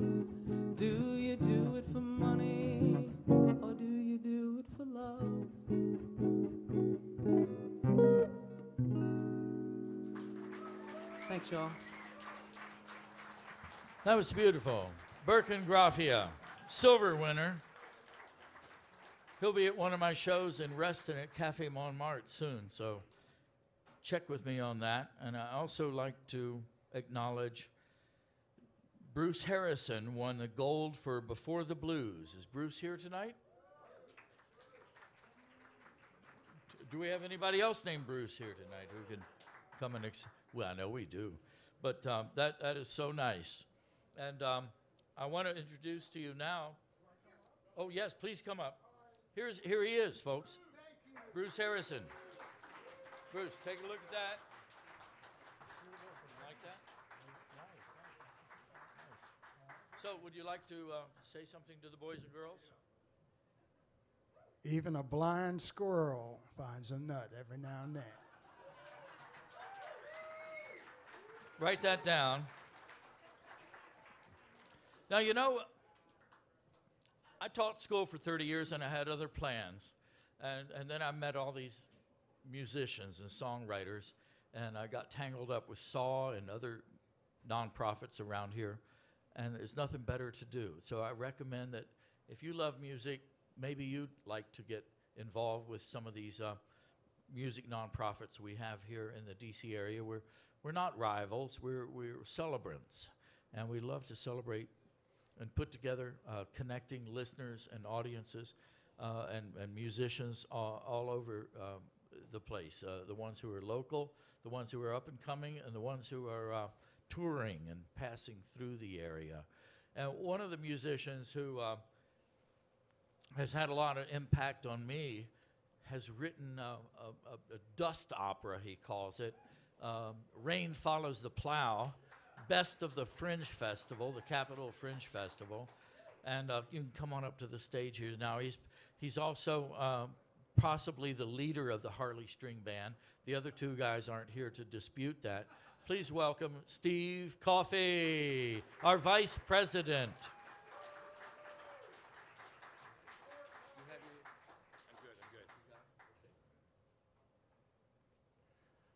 Do you do it for money or do you do it for love? Thanks, y'all. That was beautiful. Birkin Graffia, silver winner. He'll be at one of my shows in Reston at Cafe Montmartre soon, so check with me on that. And I also like to acknowledge Bruce Harrison won the gold for Before the Blues. Is Bruce here tonight? Do we have anybody else named Bruce here tonight who can come and well, I know we do, but that is so nice. And I want to introduce to you now. Oh, yes, please come up. Here he is, folks. Bruce Harrison. Bruce, take a look at that. Like that? Nice. So, would you like to say something to the boys and girls? Even a blind squirrel finds a nut every now and then. Write that down. Now, you know, I taught school for 30 years and I had other plans. And then I met all these musicians and songwriters, and I got tangled up with SAW and other nonprofits around here, and there's nothing better to do. So I recommend that if you love music, maybe you'd like to get involved with some of these music nonprofits we have here in the DC area. We're not rivals, we're celebrants, and we love to celebrate and put together connecting listeners and audiences and musicians all over the place, the ones who are local, the ones who are up and coming, and the ones who are touring and passing through the area. And one of the musicians who has had a lot of impact on me has written a dust opera, he calls it, Rain Follows the Plow, best of the Fringe Festival, the Capitol Fringe Festival. And you can come on up to the stage here now. He's also possibly the leader of the Harley String Band. The other two guys aren't here to dispute that. Please welcome Steve Coffey, our Vice President.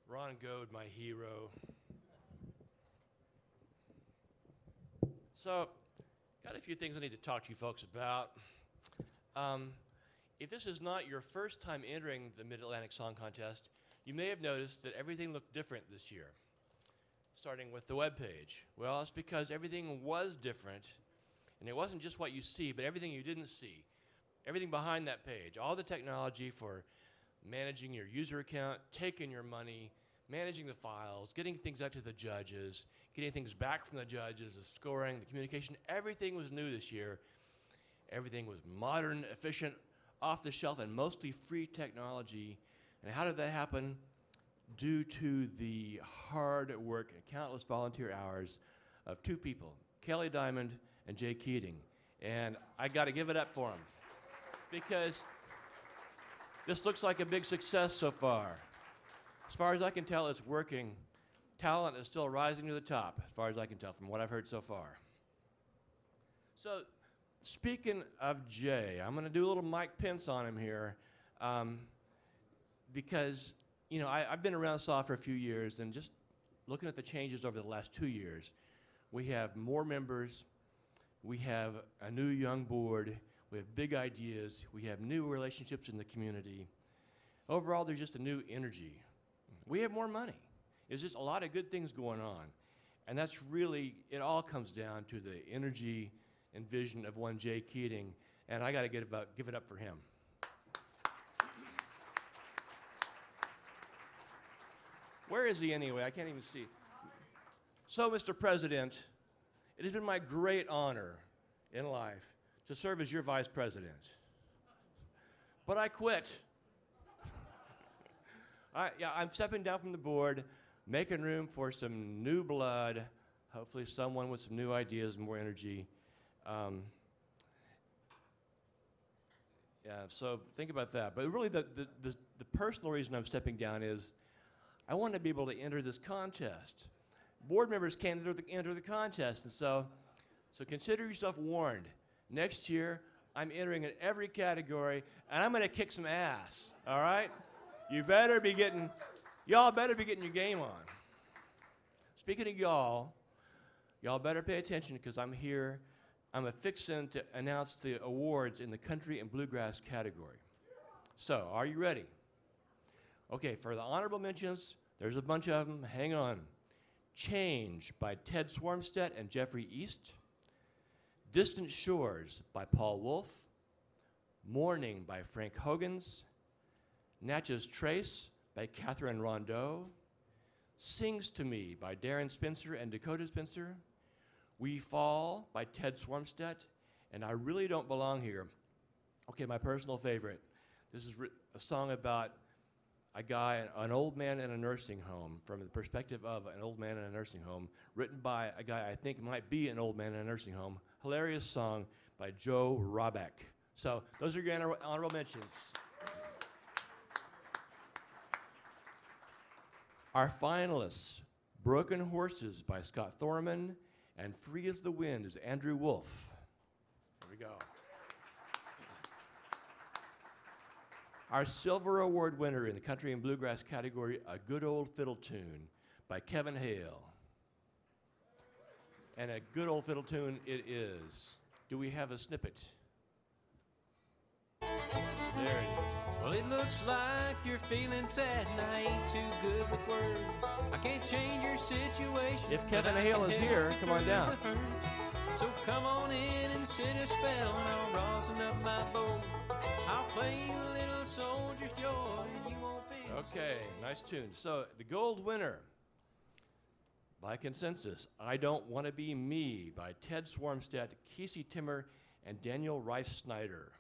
Ron Goad, my hero. So, got a few things I need to talk to you folks about. If this is not your first time entering the Mid-Atlantic Song Contest, you may have noticed that everything looked different this year, starting with the webpage. Well, it's because everything was different, and it wasn't just what you see, but everything you didn't see. Everything behind that page, all the technology for managing your user account, taking your money, managing the files, getting things out to the judges, getting things back from the judges, the scoring, the communication, everything was new this year. Everything was modern, efficient, off the shelf, and mostly free technology. And how did that happen? Due to the hard work and countless volunteer hours of two people, Kelly Diamond and Jay Keating. And I got to give it up for them, because this looks like a big success so far. As far as I can tell, it's working. Talent is still rising to the top, as far as I can tell from what I've heard so far. So, speaking of Jay, I'm going to do a little Mike Pence on him here, because, you know, I've been around SAW for a few years, and just looking at the changes over the last 2 years, we have more members, we have a new young board, we have big ideas, we have new relationships in the community. Overall, there's just a new energy. We have more money. There's just a lot of good things going on. And that's really, it all comes down to the energy and vision of one Jay Keating, and I got to give it up for him. Where is he anyway? I can't even see. So, Mr. President, it has been my great honor in life to serve as your vice president. But I quit. I'm stepping down from the board, making room for some new blood, hopefully someone with some new ideas and more energy. So think about that. But really the personal reason I'm stepping down is I want to be able to enter this contest. Board members can't enter the contest, and so consider yourself warned. Next year, I'm entering in every category, and I'm going to kick some ass, all right? Y'all better be getting your game on. Speaking of y'all better pay attention, because I'm here. I'm fixing to announce the awards in the country and bluegrass category. So, are you ready? Okay, for the honorable mentions, there's a bunch of them. Hang on. Change by Ted Swarmstedt and Jeffrey East. Distant Shores by Paul Wolf. Morning by Frank Hogans. Natchez Trace by Catherine Rondeau. Sings to Me by Darren Spencer and Dakota Spencer. We Fall by Ted Swarmstedt. And I Really Don't Belong Here Okay, my personal favorite. This is a song about a guy, an old man in a nursing home, from the perspective of an old man in a nursing home, written by a guy I think might be an old man in a nursing home. Hilarious song by Joe Robeck. So those are your honorable mentions. Our finalists, Broken Horses by Scott Thorman and Free as the Wind is Andrew Wolf. There we go. Our Silver Award winner in the Country and Bluegrass category, A Good Old Fiddle Tune by Kevin Hale. And a good old fiddle tune it is. Do we have a snippet? There it is. Well, it looks like you're feeling sad and I ain't too good with words. I can't change your situation. If Kevin Hale is here, come on down. So come on in and sit a spell and I'll rosin up my bow. I'll play you a little soldier's joy and you won't feel. Okay, nice tune. So the gold winner, by consensus, I Don't Want to Be Me by Ted Swarmstedt, Casey Timmer, and Daniel Rice Snyder.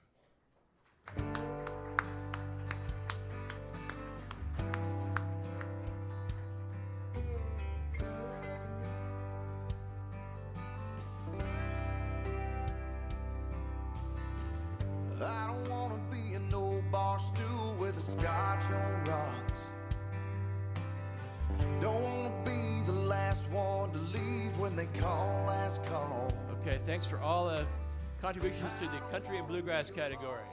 I don't wanna be an old bar stool with a scotch on rocks. Don't wanna be the last one to leave when they call last call. Okay, thanks for all the contributions to the country and bluegrass category.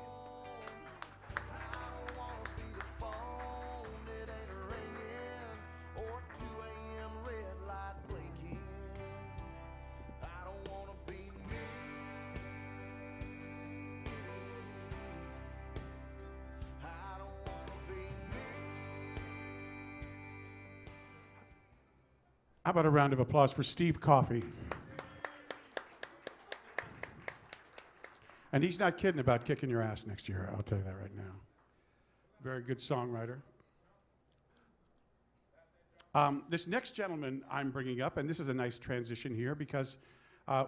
How about a round of applause for Steve Coffey? And he's not kidding about kicking your ass next year, I'll tell you that right now. Very good songwriter. This next gentleman I'm bringing up, and this is a nice transition here because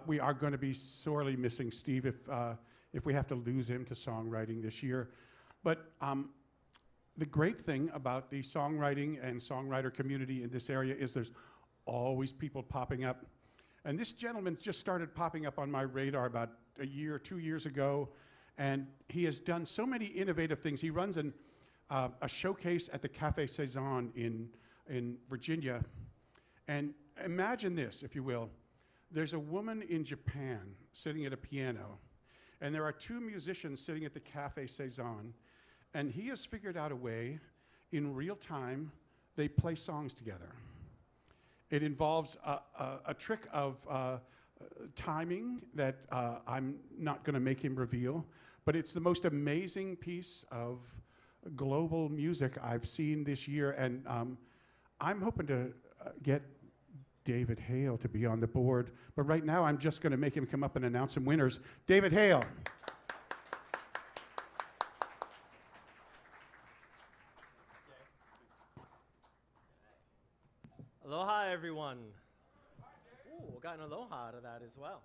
we are going to be sorely missing Steve if we have to lose him to songwriting this year. But the great thing about the songwriting and songwriter community in this area is there's always people popping up. And this gentleman just started popping up on my radar about a year, 2 years ago, and he has done so many innovative things. He runs a showcase at the Cafe Cezanne in Virginia. And imagine this, if you will. There's a woman in Japan sitting at a piano, and there are two musicians sitting at the Cafe Cezanne, and he has figured out a way, in real time, they play songs together. It involves a trick of timing that I'm not going to make him reveal, but it's the most amazing piece of global music I've seen this year, and I'm hoping to get David Hale to be on the board, but right now I'm just going to make him come up and announce some winners. David Hale. Aloha, everyone. Ooh, got an aloha out of that as well.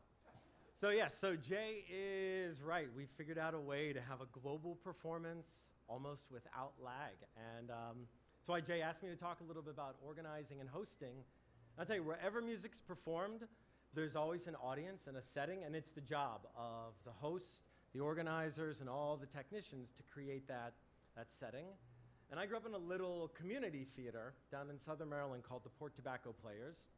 So yes, so Jay is right. We figured out a way to have a global performance almost without lag. And that's why Jay asked me to talk a little bit about organizing and hosting. I'll tell you, wherever music's performed, there's always an audience and a setting, and it's the job of the host, the organizers, and all the technicians to create that setting. And I grew up in a little community theater down in Southern Maryland called the Port Tobacco Players.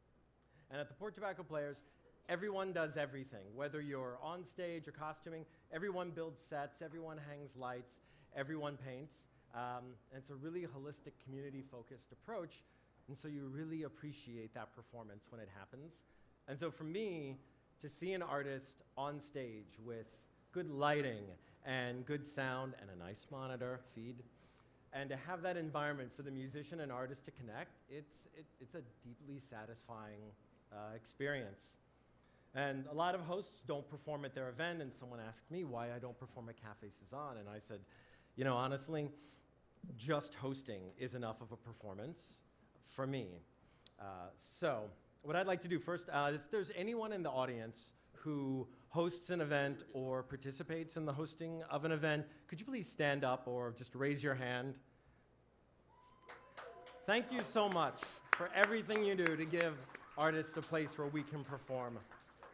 And at the Port Tobacco Players, everyone does everything. Whether you're on stage or costuming, everyone builds sets, everyone hangs lights, everyone paints. And it's a really holistic, community-focused approach. And so you really appreciate that performance when it happens. And so for me, to see an artist on stage with good lighting and good sound and a nice monitor feed, and to have that environment for the musician and artist to connect, it's a deeply satisfying experience. And a lot of hosts don't perform at their event, and someone asked me why I don't perform at Cafe Cezanne, and I said, you know, honestly, just hosting is enough of a performance for me. So what I'd like to do first, if there's anyone in the audience who hosts an event or participates in the hosting of an event, could you please stand up or just raise your hand? Thank you so much for everything you do to give artists a place where we can perform.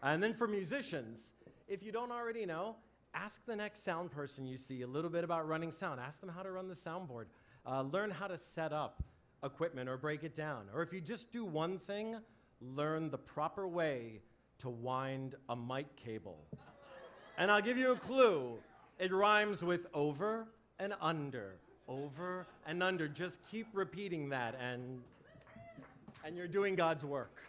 And then for musicians, if you don't already know, ask the next sound person you see a little bit about running sound. Ask them how to run the soundboard. Learn how to set up equipment or break it down. Or if you just do one thing, learn the proper way to wind a mic cable. And I'll give you a clue. It rhymes with over and under, over and under. Just keep repeating that, and you're doing God's work.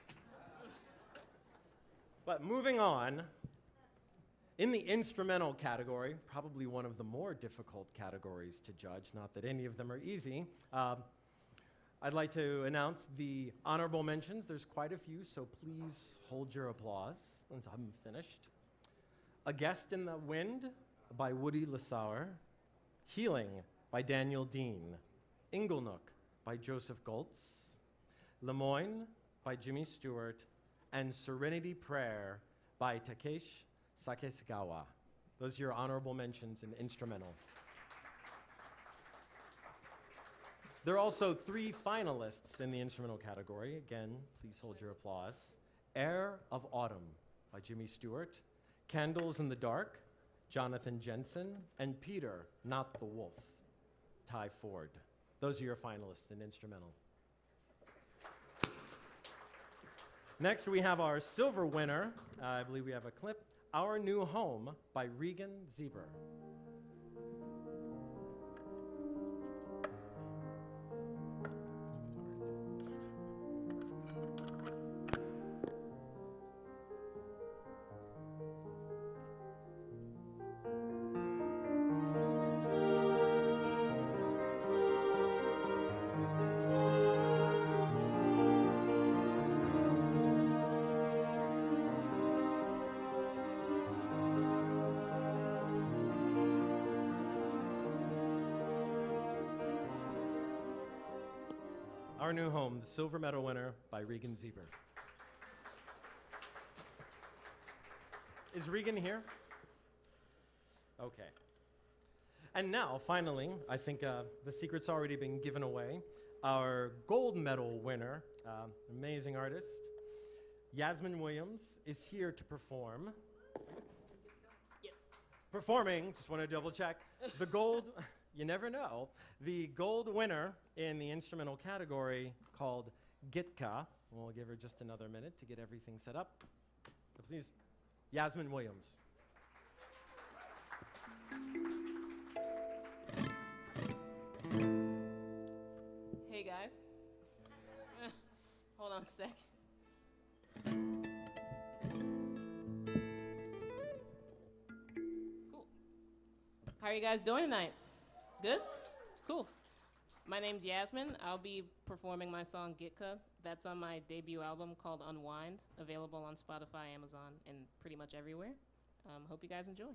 But moving on, in the instrumental category, probably one of the more difficult categories to judge, not that any of them are easy, I'd like to announce the honorable mentions. There's quite a few, so please hold your applause until I'm finished. A Guest in the Wind by Woody Lasauer. Healing by Daniel Dean. Inglenook by Joseph Goltz. Lemoyne by Jimmy Stewart. And Serenity Prayer by Takeshi Sakegawa. Those are your honorable mentions in instrumental. There are also 3 finalists in the instrumental category. Again, please hold your applause. Air of Autumn by Jimmy Stewart. Candles in the Dark, Jonathan Jensen. And Peter, Not the Wolf, Ty Ford. Those are your finalists in instrumental. Next, we have our silver winner. I believe we have a clip. Our New Home by Regan Zieber. Our New Home, the silver medal winner by Regan Zieber. Is Regan here? Okay. And now, finally, I think the secret's already been given away. Our gold medal winner, amazing artist, Yasmin Williams, is here to perform. Yes. Performing, just want to double check, the gold, you never know, the gold winner in the instrumental category called Gitka. We'll give her just another minute to get everything set up. So please, Yasmin Williams. Hey guys. Hold on a sec. Cool. How are you guys doing tonight? Good? Cool. My name's Yasmin. I'll be performing my song Gitka. That's on my debut album called Unwind, available on Spotify, Amazon, and pretty much everywhere. Hope you guys enjoy.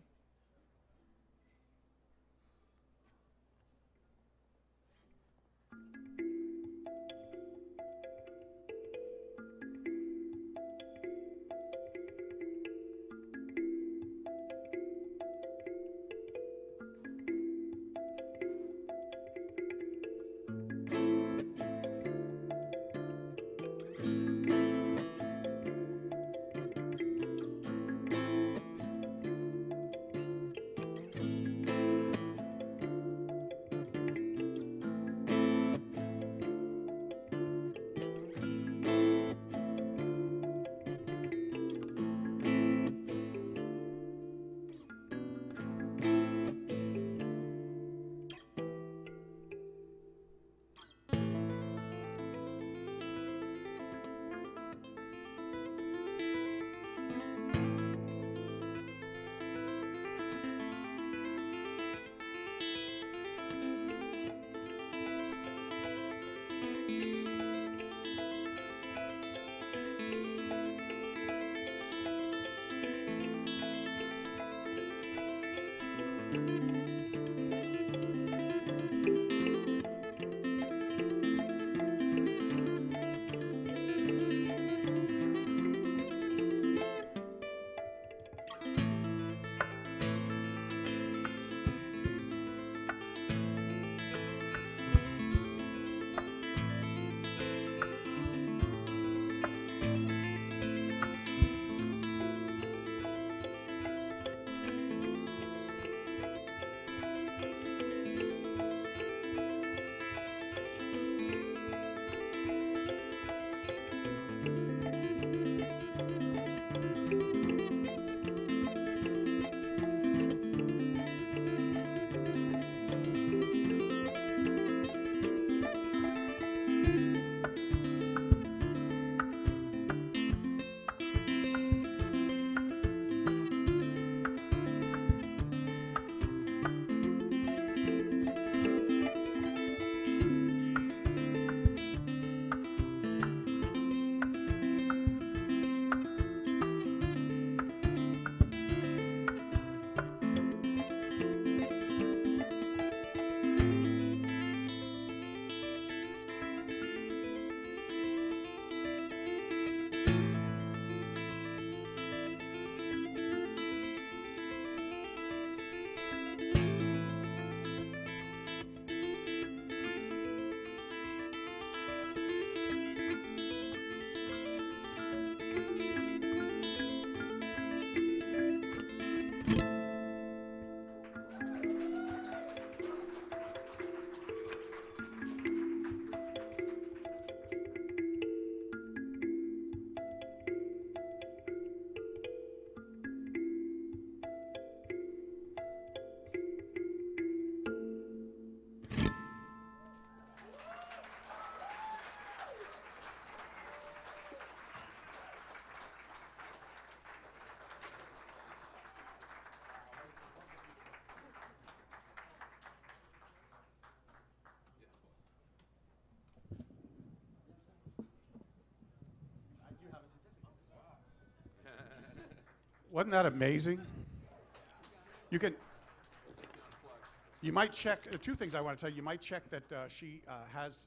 Wasn't that amazing? You might check, two things I want to tell you. You might check that she has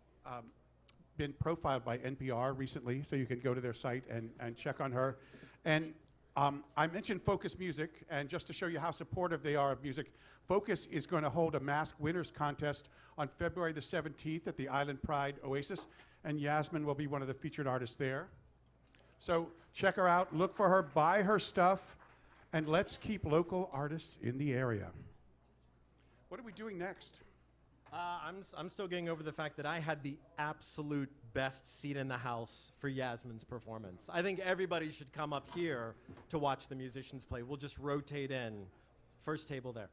been profiled by NPR recently, so you can go to their site and check on her. And I mentioned Focus Music, and just to show you how supportive they are of music, Focus is going to hold a Mask Winners Contest on February the 17th at the Island Pride Oasis, and Yasmin will be one of the featured artists there. So check her out, look for her, buy her stuff, and let's keep local artists in the area. What are we doing next? I'm still getting over the fact that I had the absolute best seat in the house for Yasmin's performance. I think everybody should come up here to watch the musicians play. We'll just rotate in. First table there.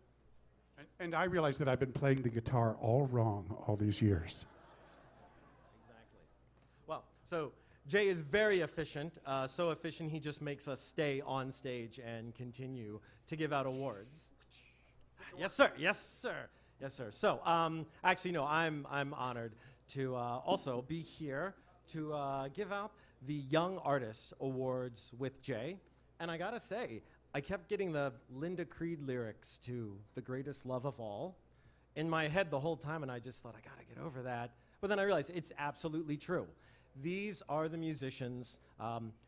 And I realize that I've been playing the guitar all wrong all these years. Exactly. Well, so Jay is very efficient, so efficient he just makes us stay on stage and continue to give out awards. Yes, sir. Yes, sir. Yes, sir. So, actually, no, I'm honored to also be here to give out the Young Artist Awards with Jay. And I gotta say, I kept getting the Linda Creed lyrics to The Greatest Love of All in my head the whole time, and I just thought, I gotta get over that. But then I realized it's absolutely true. These are the musicians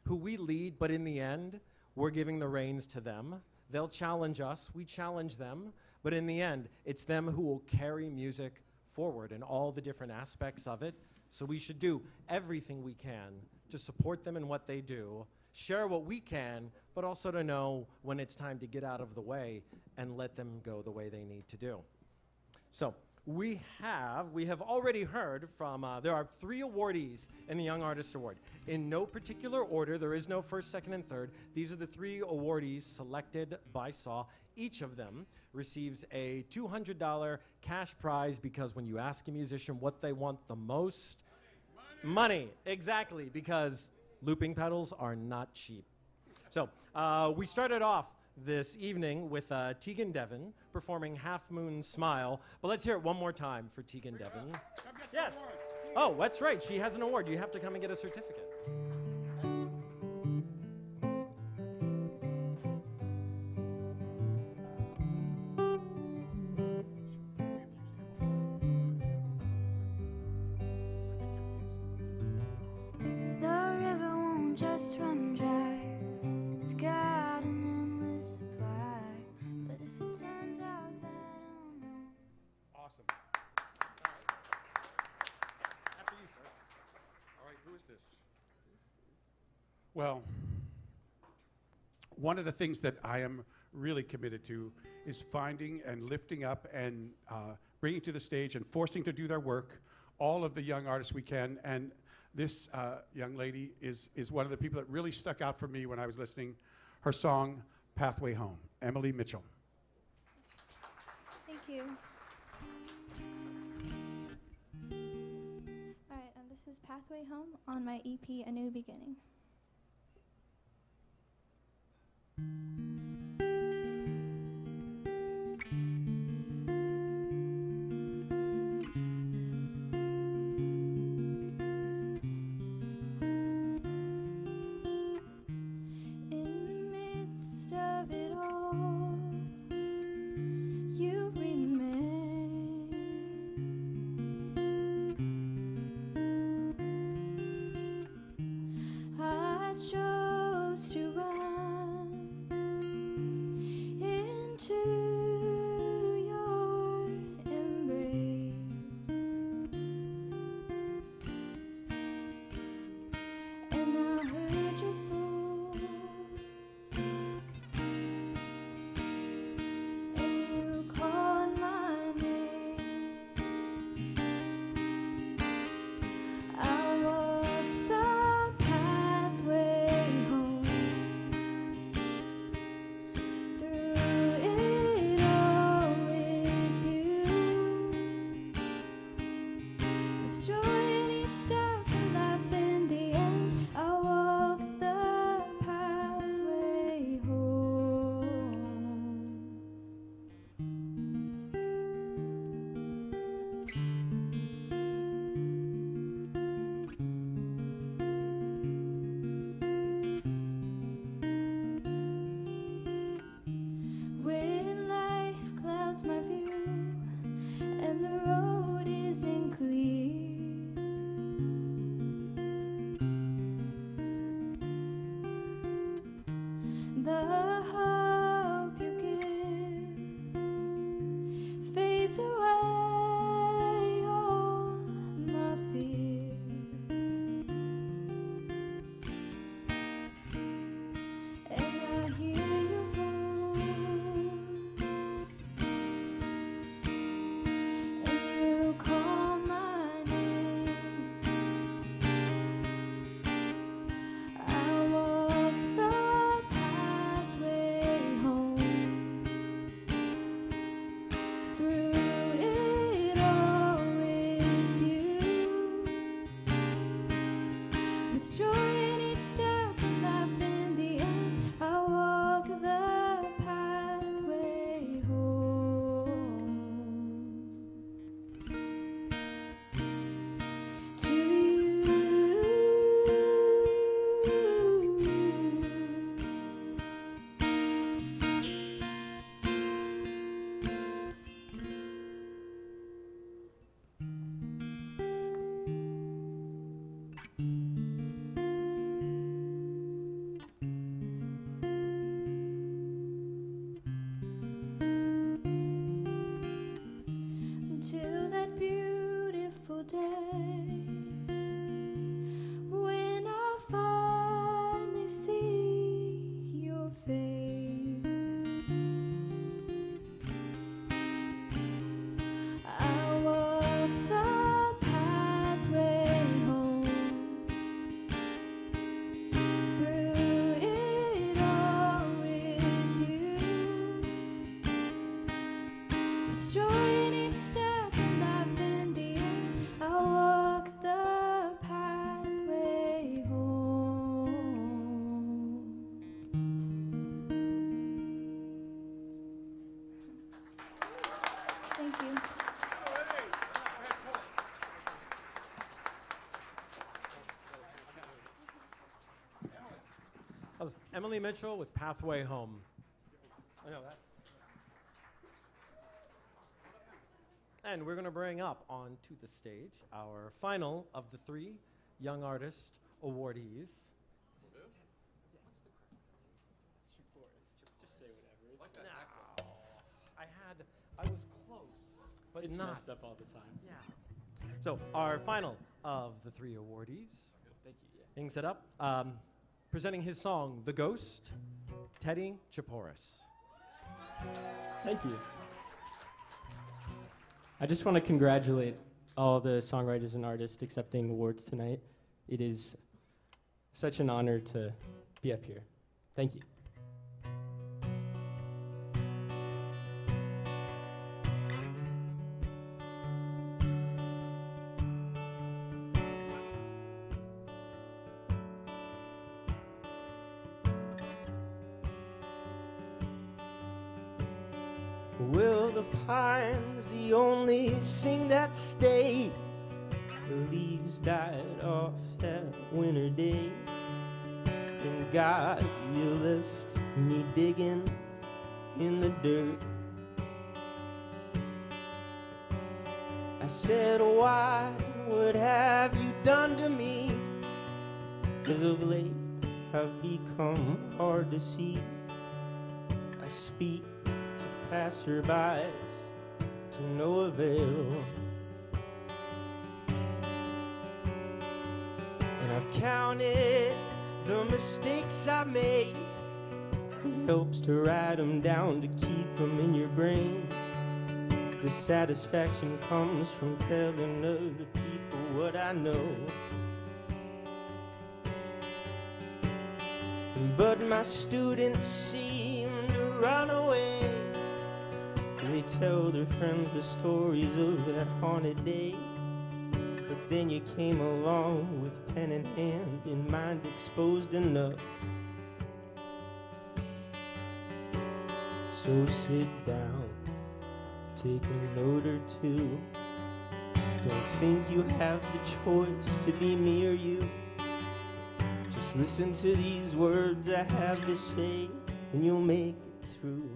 who we lead, but in the end, we're giving the reins to them. They'll challenge us, we challenge them, but in the end, it's them who will carry music forward in all the different aspects of it. So we should do everything we can to support them in what they do, share what we can, but also to know when it's time to get out of the way and let them go the way they need to do. So we have already heard from, there are 3 awardees in the Young Artist Award. In no particular order, there is no first, second, and third. These are the 3 awardees selected by SAW. Each of them receives a $200 cash prize because when you ask a musician what they want the most, money. Exactly, because looping pedals are not cheap. So we started off this evening with Tegan Devon performing Half Moon Smile. But let's hear it one more time for Tegan Devon. Yes. Oh, that's right. She has an award. You have to come and get a certificate. The river won't just run dry. It's got an endless supply. But if it turns out that I'm wrong. Awesome. After you, sir. All right, who is this? Well, one of the things that I am really committed to is finding and lifting up and bringing to the stage and forcing to do their work all of the young artists we can. And this young lady is one of the people that really stuck out for me when I was listening. Her song, Pathway Home, Emily Mitchell. Thank you. All right, this is Pathway Home on my EP, A New Beginning. Chose to run into your embrace, and I heard your voice, and you called my name. I walked the pathway home, through it all with you, with joy in each step and life in the end. I walked was Emily Mitchell with Pathway Home. I know that. And we're going to bring up onto the stage our final of the 3 Young Artist awardees. Just say whatever. No. I was close, but it's not. messed up all the time. Yeah. So our final of the 3 awardees. Thank you. Being set up, presenting his song "The Ghost," Teddy Chaporis. Thank you. I just want to congratulate all the songwriters and artists accepting awards tonight. It is such an honor to be up here. Thank you. Well, the pine's the only thing that stayed. The leaves died off that winter day. And God, you left me digging in the dirt. I said, why, what have you done to me? 'Cause of late I've become hard to see. I speak to passerbys to no avail. And I've counted the mistakes I made. It helps to write them down to keep them in your brain. The satisfaction comes from telling other people what I know. But my students seem to run away. They tell their friends the stories of that haunted day. But then you came along with pen in hand and mind exposed enough. So sit down, take a note or two. Don't think you have the choice to be me or you. Just listen to these words I have to say, and you'll make it through.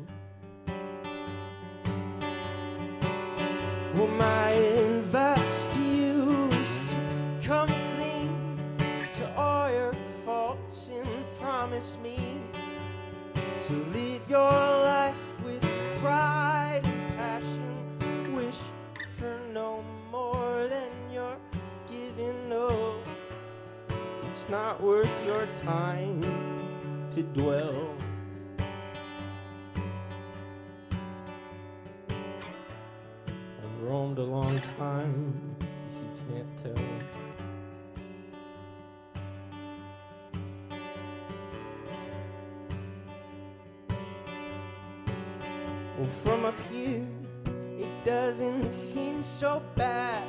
Well, my advice to you is come clean to all your faults and promise me to live your life with pride and passion. Wish for no more than you're giving. No, it's not worth your time to dwell. I've roamed a long time, if you can't tell. Well, from up here, it doesn't seem so bad.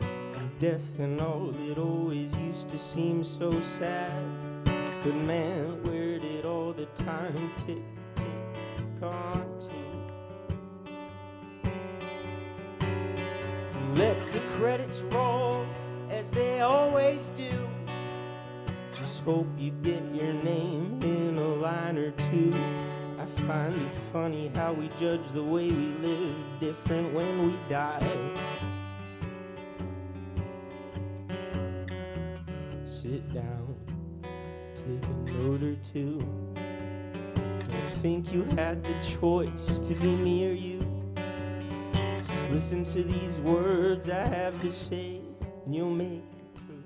And death and all, it always used to seem so sad. But man, where did all the time tick, tick, tick on to? Let the credits roll as they always do. Just hope you get your name in a line or two. I find it funny how we judge the way we live different when we die. Sit down, take a note or two. Don't think you had the choice to be me or you. Just listen to these words I have to say, and you'll make it through.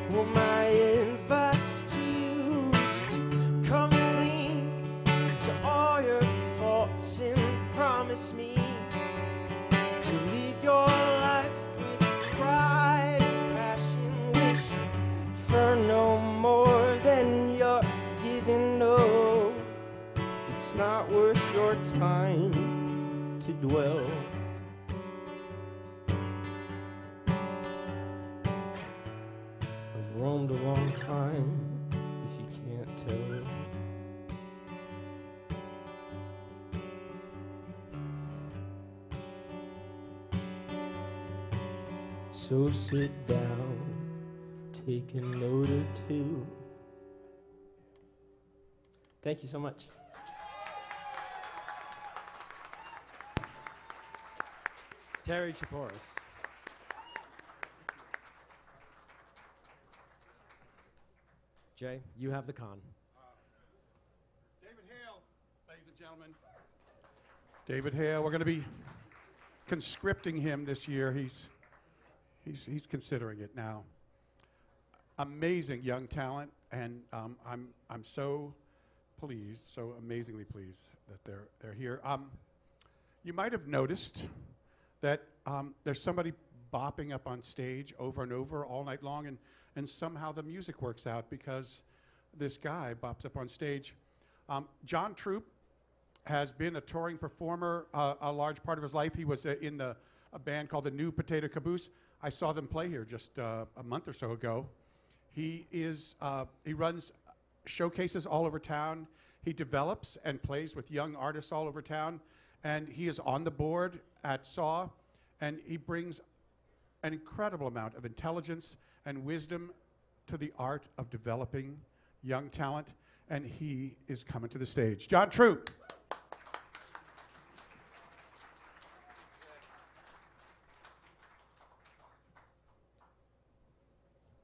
Well, my advice to you is to come clean to all your faults and promise me to live your life with pride and passion. Wish for no more than you're giving. No, it's not worth your time to dwell. I've roamed a long time, if you can't tell. So sit down, take a note or two. Thank you so much. Terry Chaporis. Jay, you have the con. David Hale, ladies and gentlemen. David Hale, we're going to be conscripting him this year. He's considering it now. Amazing young talent, and I'm so pleased, so amazingly pleased that they're here. You might have noticed that there's somebody bopping up on stage over and over all night long, and somehow the music works out because this guy bops up on stage. John Troop has been a touring performer a large part of his life. He was in a band called the New Potato Caboose. I saw them play here just a month or so ago. He runs showcases all over town. He develops and plays with young artists all over town, and he is on the board at SAW, and he brings an incredible amount of intelligence and wisdom to the art of developing young talent, and he is coming to the stage. John Troop.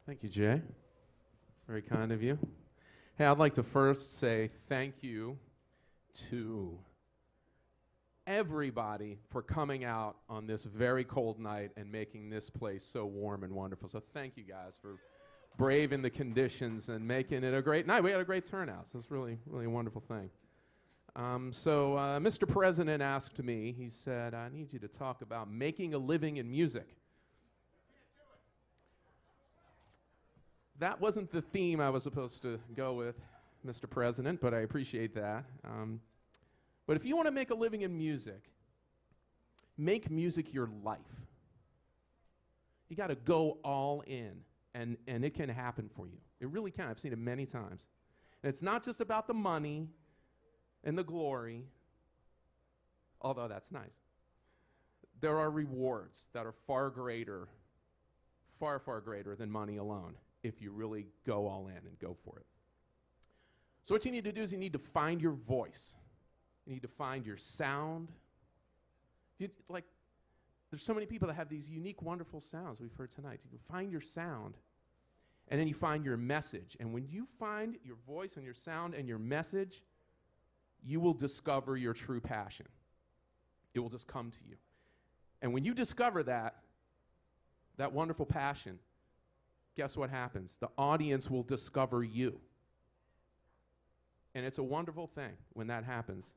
Thank you, Jay. Very kind of you. Hey, I'd like to first say thank you to everybody for coming out on this very cold night and making this place so warm and wonderful. So thank you guys for braving the conditions and making it a great night. We had a great turnout, so it's really, really a wonderful thing. Mr. President asked me, he said, I need you to talk about making a living in music. That wasn't the theme I was supposed to go with, Mr. President, but I appreciate that. But if you want to make a living in music, make music your life. You got to go all in, and it can happen for you. It really can. I've seen it many times. And it's not just about the money and the glory, although that's nice. There are rewards that are far greater, far, far greater than money alone if you really go all in and go for it. So what you need to do is you need to find your voice. You need to find your sound. There's so many people that have these unique, wonderful sounds we've heard tonight. You find your sound, and then you find your message. And when you find your voice and your sound and your message, you will discover your true passion. It will just come to you. And when you discover that wonderful passion, guess what happens? The audience will discover you. And it's a wonderful thing when that happens.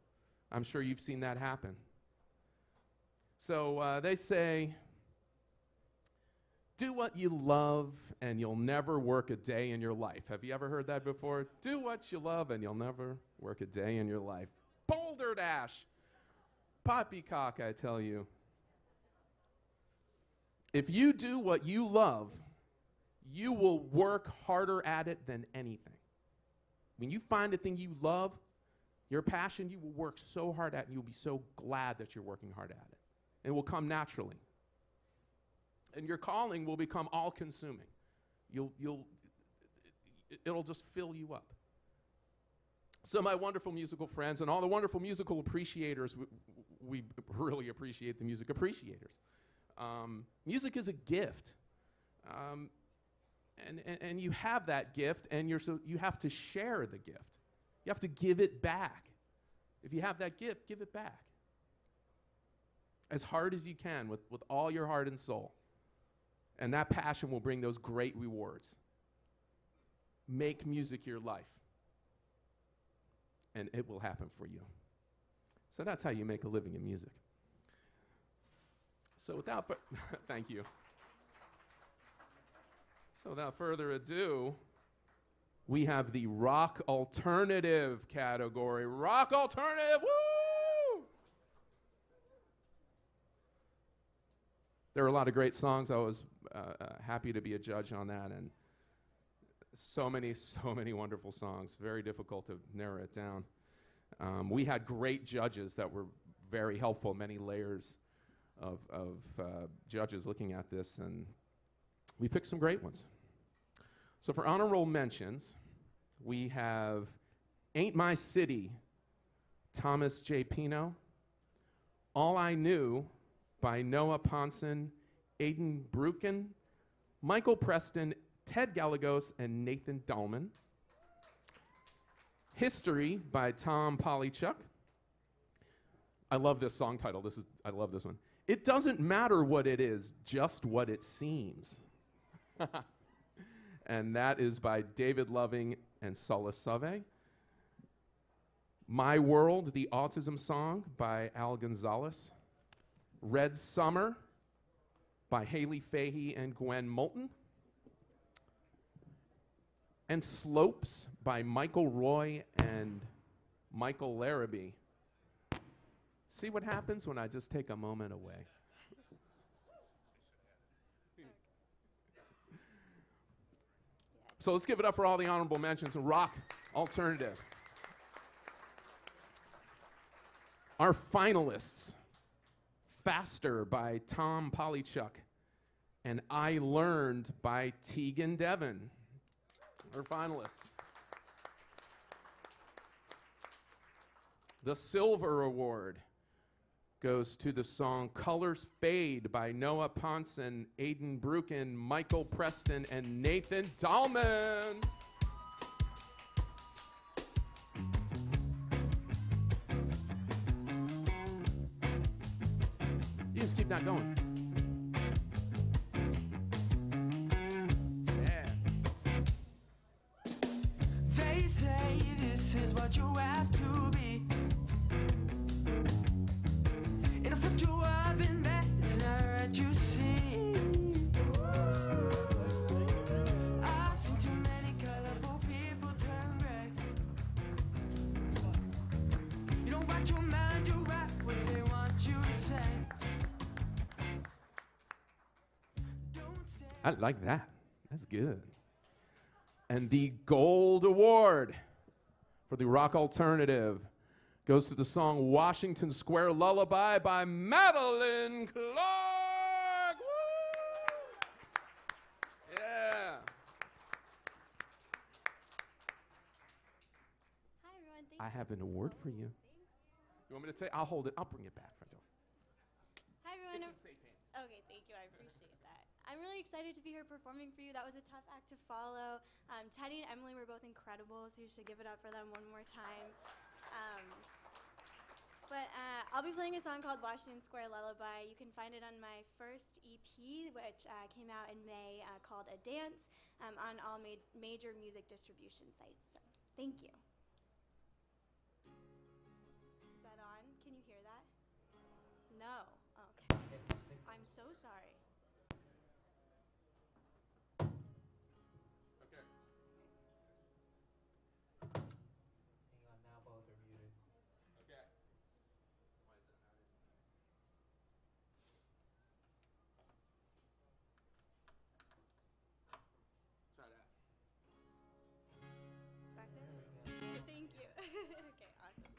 I'm sure you've seen that happen. So they say, do what you love and you'll never work a day in your life. Have you ever heard that before? Do what you love and you'll never work a day in your life. Boulder Dash. Poppycock, I tell you. If you do what you love, you will work harder at it than anything. When you find a thing you love, your passion, you will work so hard at it, and you'll be so glad that you're working hard at it. It will come naturally. And your calling will become all-consuming. It'll just fill you up. So my wonderful musical friends and all the wonderful musical appreciators, we really appreciate the music appreciators. Music is a gift. And you have that gift, and you have to share the gift. You have to give it back. If you have that gift, give it back. As hard as you can, with all your heart and soul. And that passion will bring those great rewards. Make music your life. And it will happen for you. So that's how you make a living in music. So without thank you. So without further ado, we have the rock alternative category. Rock alternative, woo! There are a lot of great songs. I was happy to be a judge on that, and so many wonderful songs. Very difficult to narrow it down. We had great judges that were very helpful, many layers of judges looking at this, and we picked some great ones. So for honorable mentions, we have Ain't My City, Thomas J. Pino. All I Knew by Noah Ponson, Aidan Brukin, Michael Preston, Ted Gallegos, and Nathan Dahlman. History by Tom Polychuk. I love this song title. I love this one. It doesn't matter what it is, just what it seems. And that is by David Loving and Solace Save. My World, the Autism Song by Al Gonzalez. Red Summer by Haley Fahey and Gwen Moulton. And Slopes by Michael Roy and Michael Larrabee. See what happens when I just take a moment away. So let's give it up for all the honorable mentions in rock alternative. Our finalists: Faster by Tom Polychuk and I Learned by Tegan Devon. Our finalists. The Silver Award goes to the song Colors Fade by Noah Ponson, Aidan Brukin, Michael Preston, and Nathan Dahlman. You just keep that going. Yeah. They say this is what you have to be. In a future world, then that is not what you see. I've seen too many colorful people turn gray. You don't watch your mind, you write what they want you to say. I like that. That's good. And the Gold Award for the rock alternative goes to the song Washington Square Lullaby by Madeline Clark. Woo! Yeah. Hi, everyone. Thank I have an award for you. You want me to take? I'll hold it. I'll bring it back. Hi, everyone. Okay, thank you. I appreciate that. I'm really excited to be here performing for you. That was a tough act to follow. Teddy and Emily were both incredible, so you should give it up for them one more time. But I'll be playing a song called Washington Square Lullaby. You can find it on my first EP, which came out in May, called A Dance, on all major music distribution sites. So, thank you. Is that on? Can you hear that? No. Okay. I'm so sorry. Okay. Hang on, now both are muted. Okay. Why is that not in? Try that. Is that good? Thank you. Okay, awesome.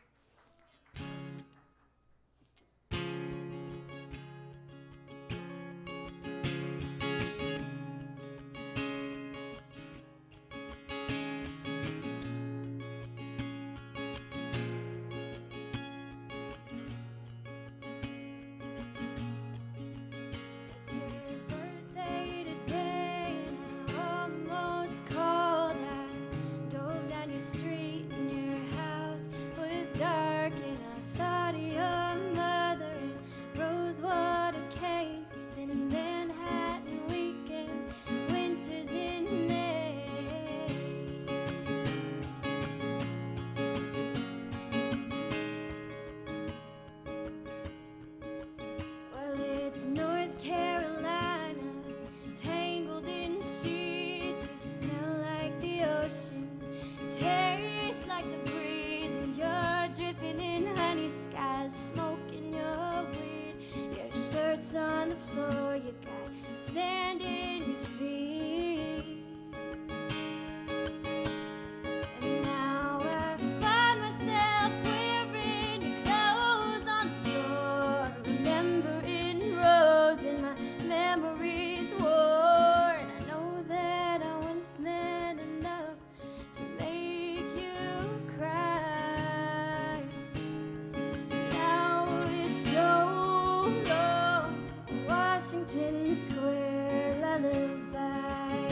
lullaby.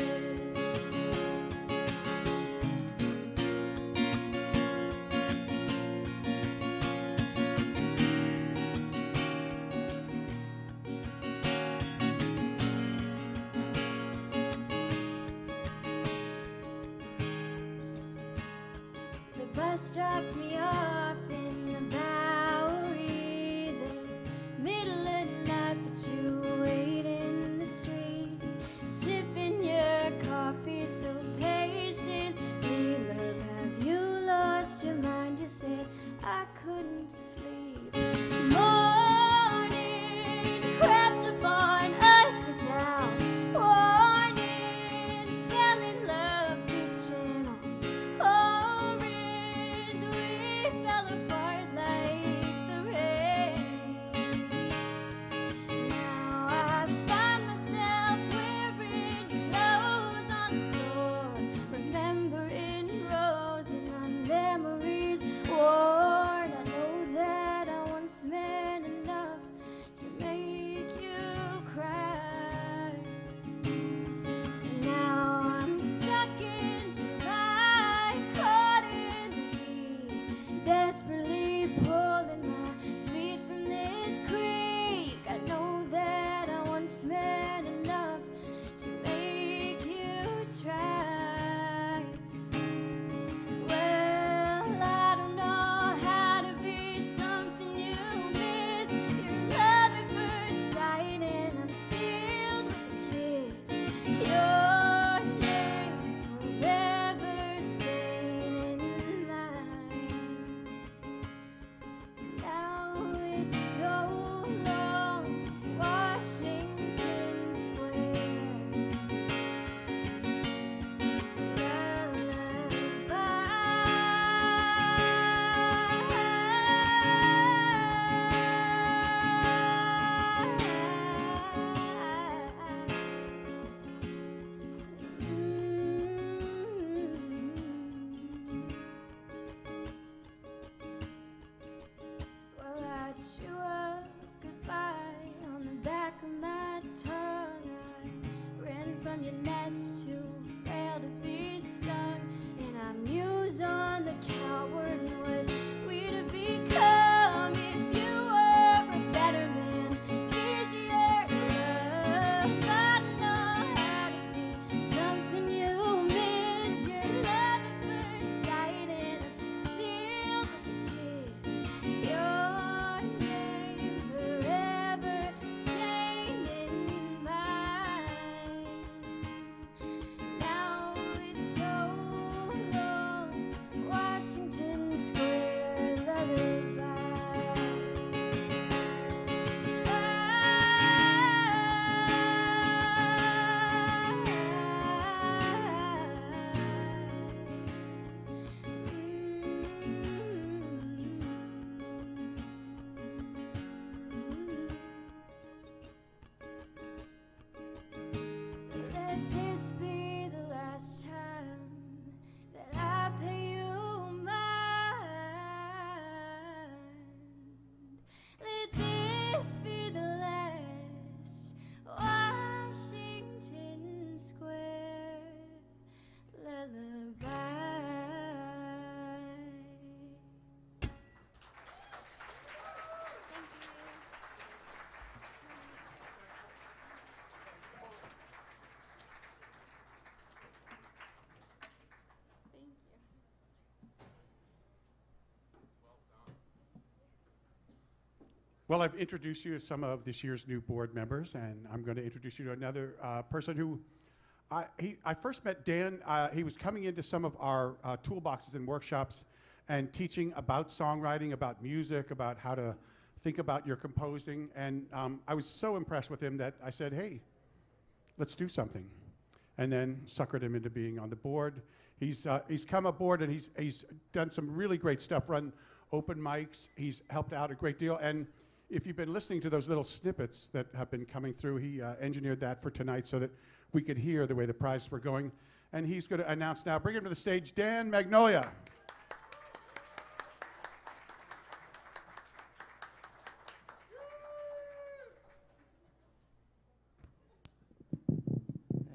The bus drops me off in the Bowery, the middle of the night, but you wait in the street, sipping your coffee so patiently. Love, have you lost your mind? You said I couldn't sleep. Morning crept upon us without warning, fell in love to channel orange. We fell apart like the rain. Now I find myself wearing clothes on the floor, remembering rows and my memories worn. I know that I once meant enough to make you cry. And now I'm stuck in July, caught in the heat, desperately pulling my feet from this creek. I know that I once meant enough to make you try. Well, I don't know how to be something you miss. Your love at first sight, and I'm sealed with a kiss. Your name forever staying in mine. Now it's so long, Washington Square. Well, I chew up goodbye on the back of my tongue. I ran from your nest, too frail to be stung, and I muse on the coward and what we'd have become if you were a better man, easier to love. I don't know how to be something you miss. Your love at first sight, and I'm sealed with a kiss. Your name forever staying in mine. Now it's so long, Washington Square lullaby. Let this be the last time that I pay you mind. Let this be the last Washington Square lullaby. Well, I've introduced you to some of this year's new board members, and I'm going to introduce you to another person who I first met Dan. He was coming into some of our toolboxes and workshops and teaching about songwriting, about music, about how to think about your composing. And I was so impressed with him that I said, hey, let's do something. And then suckered him into being on the board. He's come aboard and he's done some really great stuff, run open mics. He's helped out a great deal. And if you've been listening to those little snippets that have been coming through, he engineered that for tonight so that we could hear the way the prizes were going. And he's going to announce now, bring him to the stage, Dan Magnolia.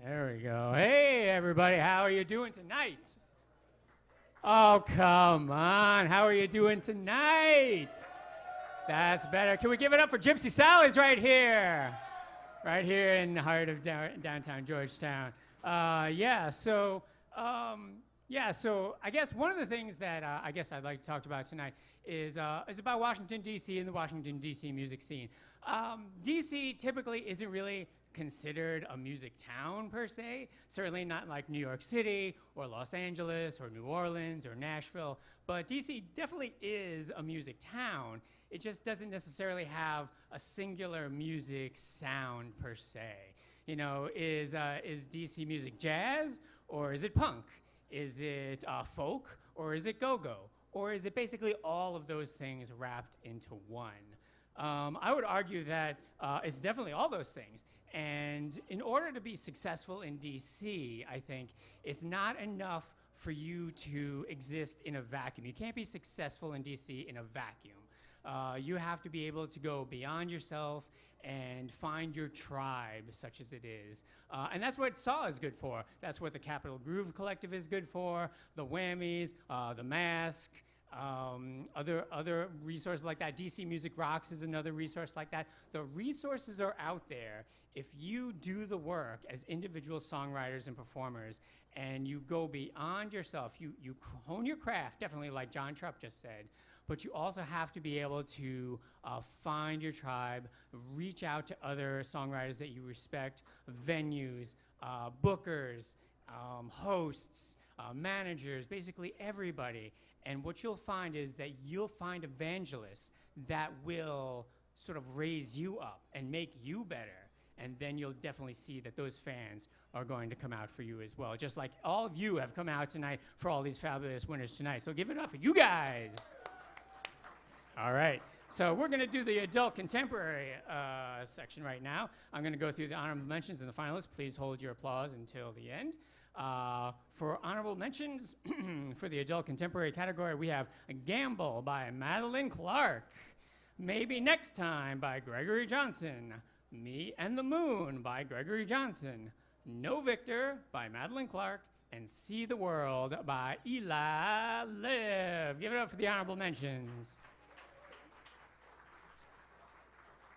There we go. Hey, everybody, how are you doing tonight? Oh, come on. How are you doing tonight? That's better. Can we give it up for Gypsy Sally's right here? Right here in the heart of downtown Georgetown. So I guess one of the things that I guess I'd like to talk about tonight is about Washington, D.C. and the Washington, D.C. music scene. D.C. typically isn't really considered a music town per se, certainly not like New York City or Los Angeles or New Orleans or Nashville, but DC definitely is a music town. It just doesn't necessarily have a singular music sound per se. You know, is DC music jazz or is it punk? Is it folk or is it go-go? Or is it basically all of those things wrapped into one? I would argue that it's definitely all those things. And in order to be successful in DC, I think it's not enough for you to exist in a vacuum. You can't be successful in DC in a vacuum. You have to be able to go beyond yourself and find your tribe, such as it is. And that's what SAW is good for. That's what the Capitol Groove Collective is good for, the Whammies, the MASC, other resources like that. DC Music Rocks is another resource like that. The resources are out there if you do the work as individual songwriters and performers and you go beyond yourself. You hone your craft, definitely like John Trupp just said, but you also have to be able to find your tribe, reach out to other songwriters that you respect, venues, bookers, hosts, managers, basically everybody. And what you'll find is that you'll find evangelists that will sort of raise you up and make you better. And then you'll definitely see that those fans are going to come out for you as well, just like all of you have come out tonight for all these fabulous winners tonight. So give it up for you guys. All right. So we're going to do the adult contemporary section right now. I'm going to go through the honorable mentions and the finalists. Please hold your applause until the end. For honorable mentions, for the adult contemporary category, we have Gamble by Madeline Clark, Maybe Next Time by Gregory Johnson, Me and the Moon by Gregory Johnson, No Victor by Madeline Clark, and See the World by Eli Liv. Give it up for the honorable mentions.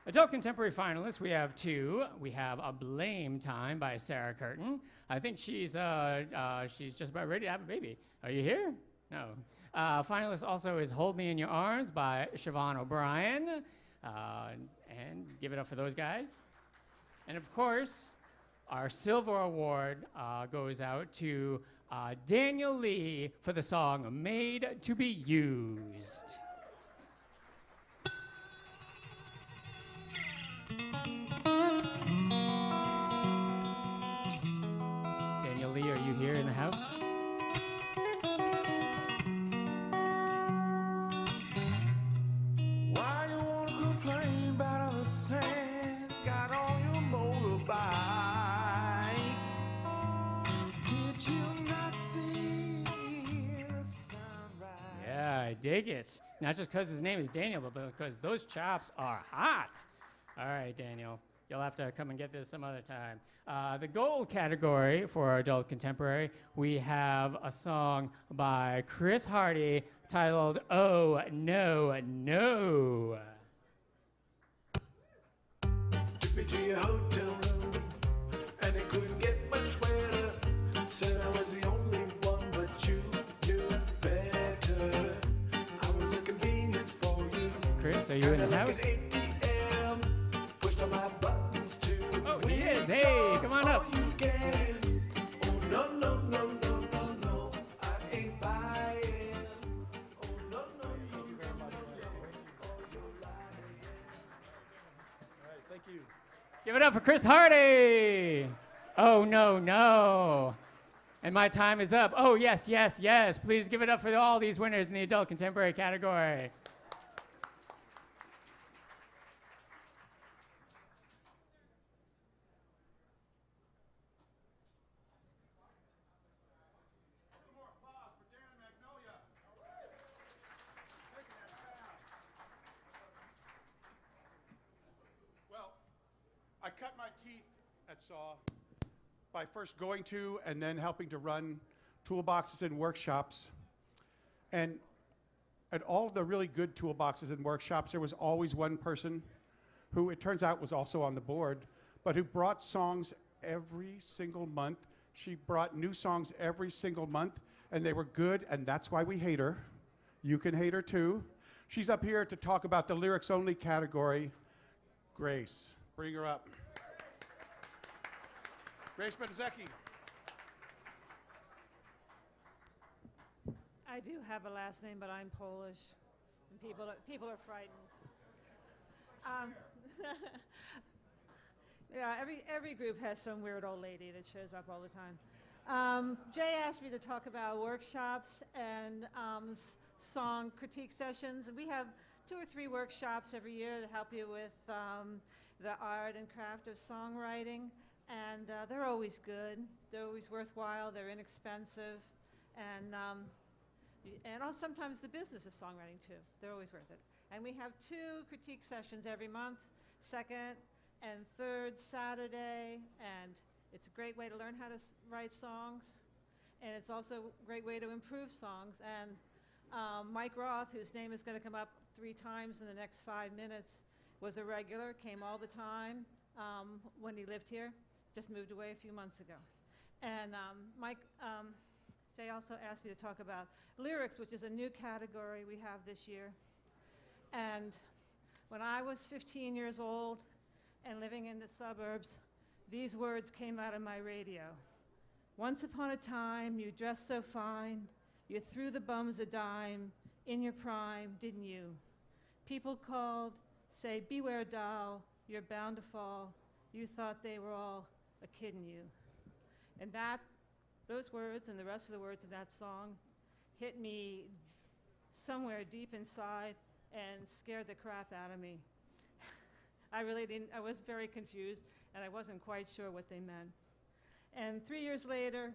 Adult contemporary finalists, we have two. We have A Blame Time by Sarah Curtin. I think she's just about ready to have a baby. Are you here? No. Finalist also is Hold Me in Your Arms by Siobhan O'Brien. And give it up for those guys. And of course, our silver award goes out to Daniel Lee for the song Made to Be Used. Daniel Lee, are you here in the house? Why you wanna complain about all the sand got on your motorbike? Did you not see the sunrise? Yeah, I dig it. Not just because his name is Daniel, but because those chops are hot. All right, Daniel. You'll have to come and get this some other time. The gold category for adult contemporary, we have a song by Chris Hardy titled Oh No No. Took me to your hotel room, and it couldn't get much wetter. Said I was the only one, but you knew better. I was a convenience for you. Chris, are you in the house? Pushed on my buttons too. Oh, he is. Hey, come on up. Oh, no, no, no, no, no, no. I ain't buying. Oh, no, no, no, no, no, no. Oh, you're lying. All right, thank you. Give it up for Chris Hardy. Oh, no, no. And my time is up. Oh, yes, yes, yes. Please give it up for all these winners in the adult contemporary category. I cut my teeth at SAW by first going to and then helping to run toolboxes and workshops. And at all of the really good toolboxes and workshops, there was always one person who, it turns out, was also on the board, but who brought songs every single month. She brought new songs every single month, and they were good, and that's why we hate her. You can hate her too. She's up here to talk about the lyrics only category. Grace, bring her up. Grace Benzecki. I do have a last name, but I'm Polish, and people are frightened. Yeah, every group has some weird old lady that shows up all the time. Jay asked me to talk about workshops and song critique sessions, and we have 2 or 3 workshops every year to help you with the art and craft of songwriting, and they're always good. They're always worthwhile. They're inexpensive, and also sometimes the business of songwriting too. They're always worth it. And we have 2 critique sessions every month, second and third Saturday, and it's a great way to learn how to write songs, and it's also a great way to improve songs. And Mike Roth, whose name is going to come up 3 times in the next 5 minutes, was a regular, came all the time when he lived here, just moved away a few months ago. And Jay also asked me to talk about lyrics, which is a new category we have this year. And when I was 15 years old and living in the suburbs, these words came out of my radio. Once upon a time, you dressed so fine, you threw the bums a dime, in your prime, didn't you? People called, say, beware doll, you're bound to fall, you thought they were all a kidding you. And those words and the rest of the words of that song hit me somewhere deep inside and scared the crap out of me. I was very confused, and I wasn't quite sure what they meant. And 3 years later,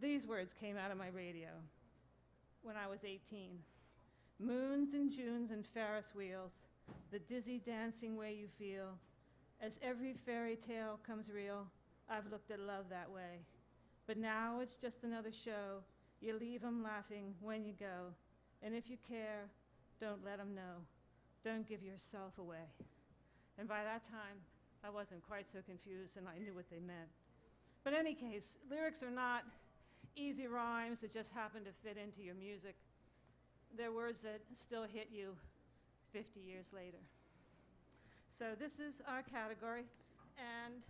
these words came out of my radio when I was 18. Moons and Junes and Ferris wheels, the dizzy dancing way you feel. As every fairy tale comes real, I've looked at love that way. But now it's just another show. You leave 'em laughing when you go. And if you care, don't let 'em know. Don't give yourself away. And by that time, I wasn't quite so confused, and I knew what they meant. But in any case, lyrics are not easy rhymes that just happen to fit into your music. They're words that still hit you 50 years later. So this is our category, and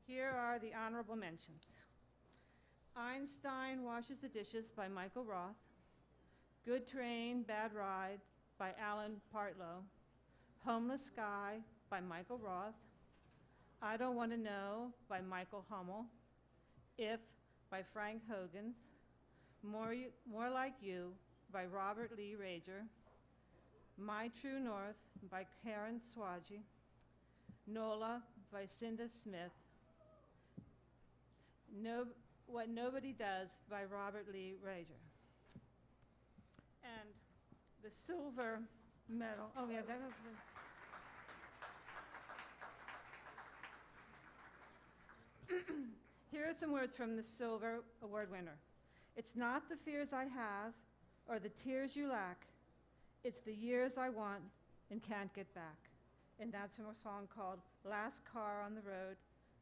here are the honorable mentions. Einstein Washes the Dishes by Michael Roth. Good Train, Bad Ride by Alan Partlow. Homeless Sky by Michael Roth. I Don't Want to Know by Michael Hummel. If by Frank Hogans. More Like You by Robert Lee Rager. My True North by Karen Swaji. Nola by Cinda Smith. What Nobody Does by Robert Lee Rager. And the silver medal, oh yeah, that was Here are some words from the Silver Award winner. It's not the fears I have or the tears you lack. It's the years I want and can't get back. And that's from a song called Last Car on the Road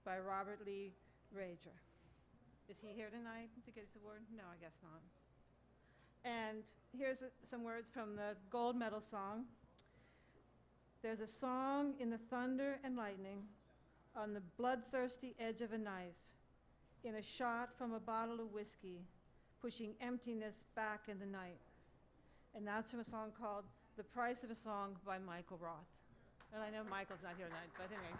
by Robert Lee Rager. Is he here tonight to get his award? No, I guess not. And here's some words from the gold medal song. There's a song in the thunder and lightning, on the bloodthirsty edge of a knife, in a shot from a bottle of whiskey, pushing emptiness back in the night. And that's from a song called The Price of a Song by Michael Roth. And I know Michael's not here tonight, but anyway.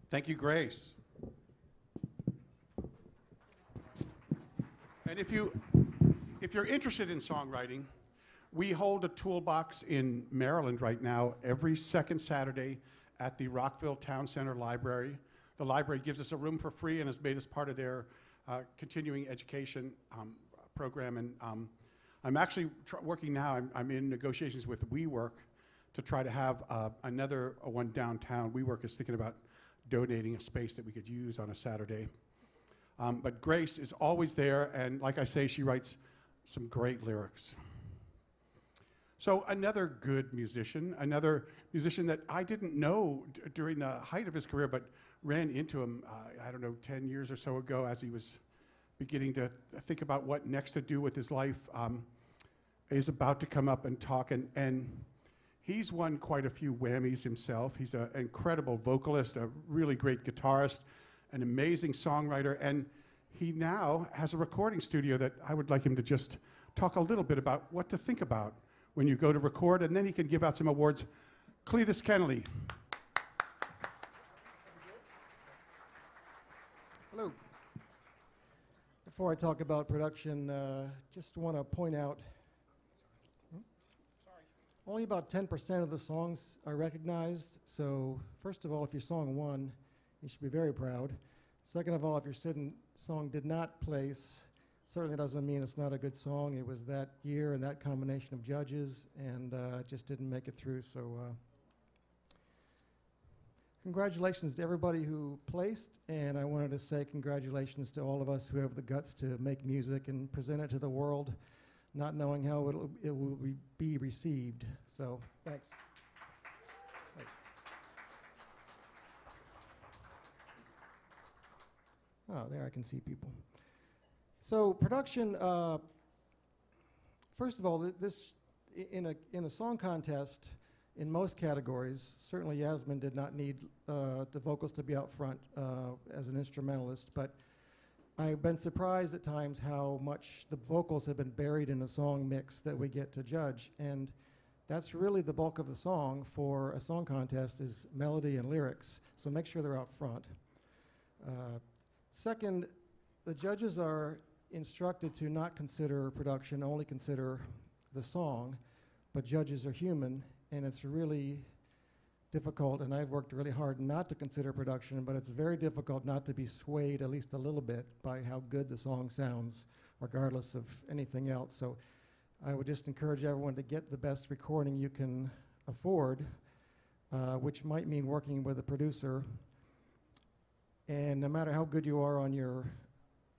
Thank you, Grace. And if you're interested in songwriting, We hold a toolbox in Maryland right now every second Saturday at the Rockville Town Center Library. The library gives us a room for free and has made us part of their continuing education program. And I'm actually working now, I'm in negotiations with WeWork to try to have another one downtown. WeWork is thinking about donating a space that we could use on a Saturday. But Grace is always there, and like I say, she writes some great lyrics. So another good musician, another musician that I didn't know during the height of his career, but ran into him, I don't know, 10 years or so ago as he was beginning to think about what next to do with his life, is about to come up and talk. And he's won quite a few Whammies himself. He's an incredible vocalist, a really great guitarist, an amazing songwriter, and he now has a recording studio that I would like him to just talk a little bit about what to think about when you go to record, and then he can give out some awards. Cletus Kennelly. Hello. Before I talk about production, just want to point out only about 10% of the songs are recognized. So first of all, if your song won, you should be very proud. Second of all, if your song did not place, certainly doesn't mean it's not a good song. It was that year and that combination of judges, and just didn't make it through. So congratulations to everybody who placed, and I wanted to say congratulations to all of us who have the guts to make music and present it to the world, not knowing how it will be received. So thanks. Oh, there I can see people. So production, first of all, in a song contest, in most categories, certainly Yasmin did not need the vocals to be out front as an instrumentalist, but I've been surprised at times how much the vocals have been buried in a song mix that we get to judge, and that's really the bulk of the song for a song contest is melody and lyrics, so make sure they're out front. Second, the judges are instructed to not consider production, only consider the song, but judges are human, and it's really difficult, and I've worked really hard not to consider production, but it's very difficult not to be swayed at least a little bit by how good the song sounds, regardless of anything else. So I would just encourage everyone to get the best recording you can afford, which might mean working with a producer. And no matter how good you are on your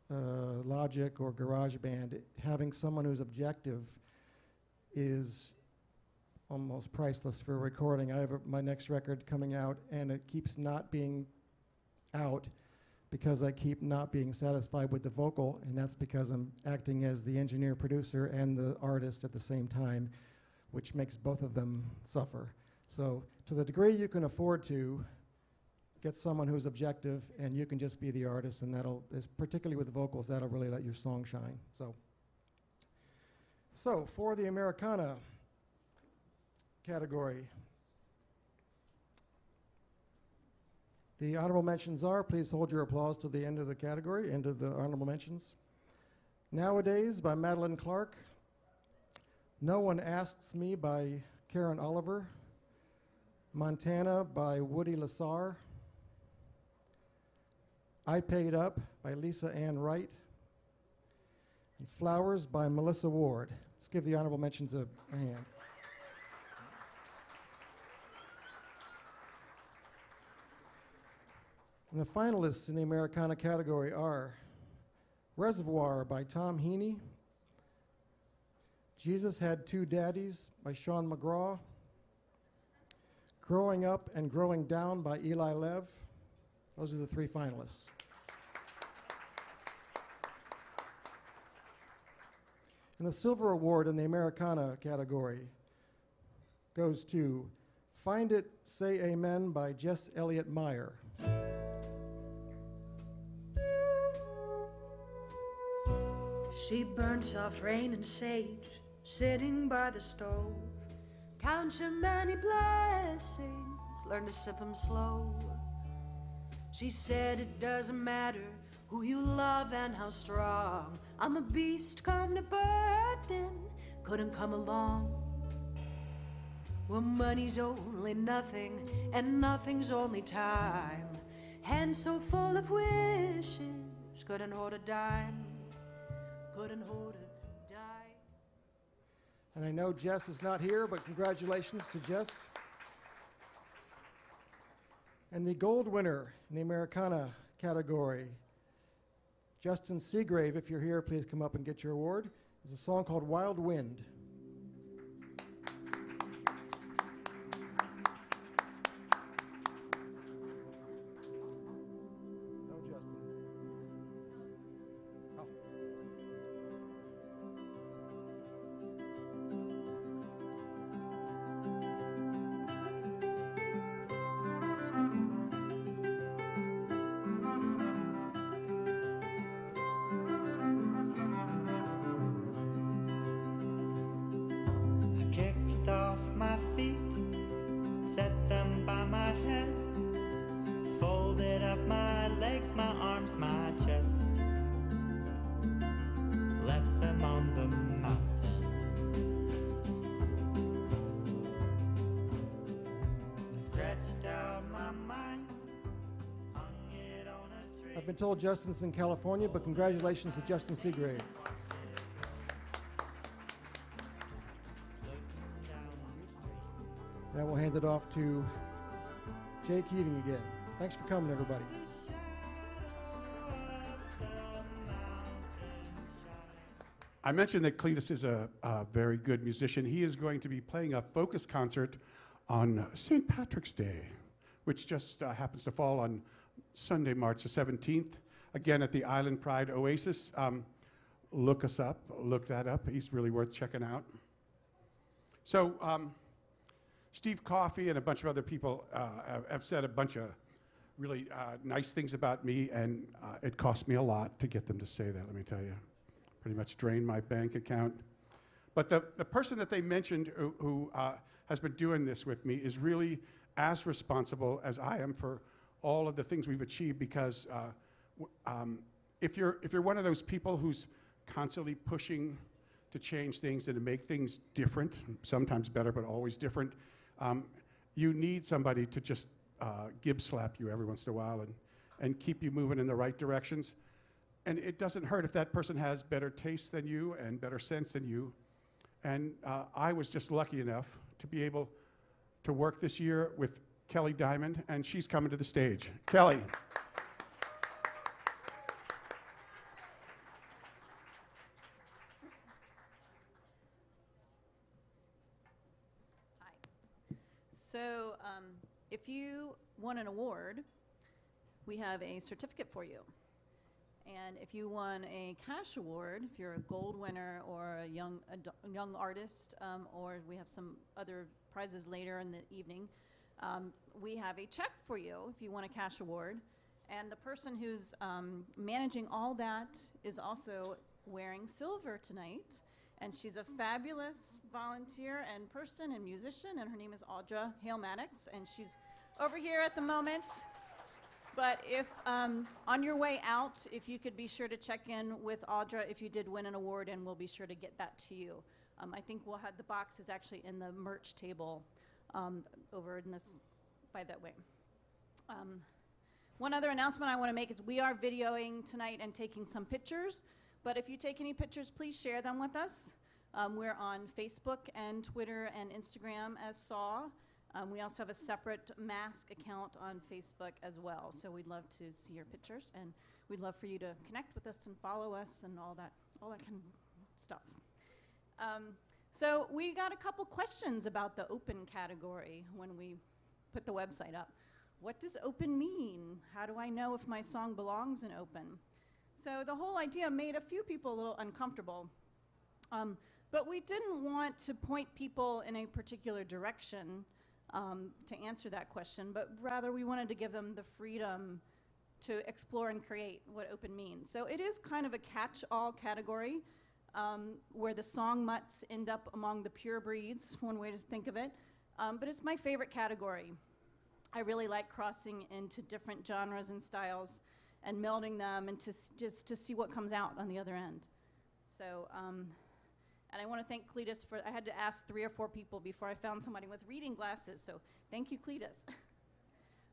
Logic or GarageBand, having someone who's objective is almost priceless for a recording. I have my next record coming out, and it keeps not being out because I keep not being satisfied with the vocal, and that's because I'm acting as the engineer, producer, and the artist at the same time, which makes both of them suffer. So to the degree you can afford to, get someone who's objective, and you can just be the artist, and that'll, particularly with the vocals, that'll really let your song shine. So for the Americana category, the honorable mentions are, please hold your applause to the end of the category, end of the honorable mentions. Nowadays by Madeline Clark, No One Asks Me by Karen Oliver, Montana by Woody Lasar, I Paid Up by Lisa Ann Wright, and Flowers by Melissa Ward. Let's give the honorable mentions a hand. And the finalists in the Americana category are Reservoir by Tom Heaney, Jesus Had Two Daddies by Sean McGraw, Growing Up and Growing Down by Eli Lev. Those are the three finalists. And the silver award in the Americana category goes to Find It, Say Amen by Jess Elliott Meyer. She burnt soft rain and sage, sitting by the stove. Count your many blessings, learn to sip them slow. She said it doesn't matter who you love and how strong. I'm a beast come to burden, couldn't come along. Well, money's only nothing, and nothing's only time. Hands so full of wishes, couldn't hold a dime, couldn't hold a dime. And I know Jess is not here, but congratulations to Jess. And the gold winner in the Americana category, Justin Seagrave, if you're here, please come up and get your award. It's a song called Wild Wind. No, Justin. Oh. Kicked off my feet, set them by my head, folded up my legs, my arms, my chest, left them on the mountain. Stretched out my mind, hung it on a tree. I've been told Justin's in California, but congratulations to Justin Seagrave. Now we'll hand it off to Jay Keating again. Thanks for coming, everybody. I mentioned that Cletus is a very good musician. He is going to be playing a focus concert on St. Patrick's Day, which just happens to fall on Sunday, March the 17th, again at the Island Pride Oasis. Look us up, look that up. He's really worth checking out. So Steve Coffey and a bunch of other people have said a bunch of really nice things about me, and it cost me a lot to get them to say that, let me tell you. Pretty much drained my bank account. But the person that they mentioned who has been doing this with me is really as responsible as I am for all of the things we've achieved, because if you're one of those people who's constantly pushing to change things and to make things different, sometimes better, but always different, you need somebody to just gib slap you every once in a while and keep you moving in the right directions. And it doesn't hurt if that person has better taste than you and better sense than you. And I was just lucky enough to be able to work this year with Kelly Diamond, and she's coming to the stage. Kelly. So if you won an award, we have a certificate for you. And if you won a cash award, if you're a gold winner or a young artist, or we have some other prizes later in the evening, we have a check for you if you won a cash award. And the person who's managing all that is also wearing silver tonight. And she's a fabulous volunteer and person and musician, and her name is Audra Hale-Maddox, and she's over here at the moment. But if, on your way out, if you could be sure to check in with Audra if you did win an award, and we'll be sure to get that to you. I think we'll have the box is actually in the merch table over in this, by that way. One other announcement I want to make is we are videoing tonight and taking some pictures. But if you take any pictures, please share them with us. We're on Facebook and Twitter and Instagram as SAW. We also have a separate MASC account on Facebook as well. So we'd love to see your pictures, and we'd love for you to connect with us and follow us and all that kind of stuff. So we got a couple questions about the open category when we put the website up. What does open mean? How do I know if my song belongs in open? So the whole idea made a few people a little uncomfortable. But we didn't want to point people in a particular direction to answer that question, but rather we wanted to give them the freedom to explore and create what open means. So it is kind of a catch-all category where the song mutts end up among the pure breeds, one way to think of it. But it's my favorite category. I really like crossing into different genres and styles and melding them and just to see what comes out on the other end. So And I want to thank Cletus for, I had to ask 3 or 4 people before I found somebody with reading glasses, so thank you, Cletus.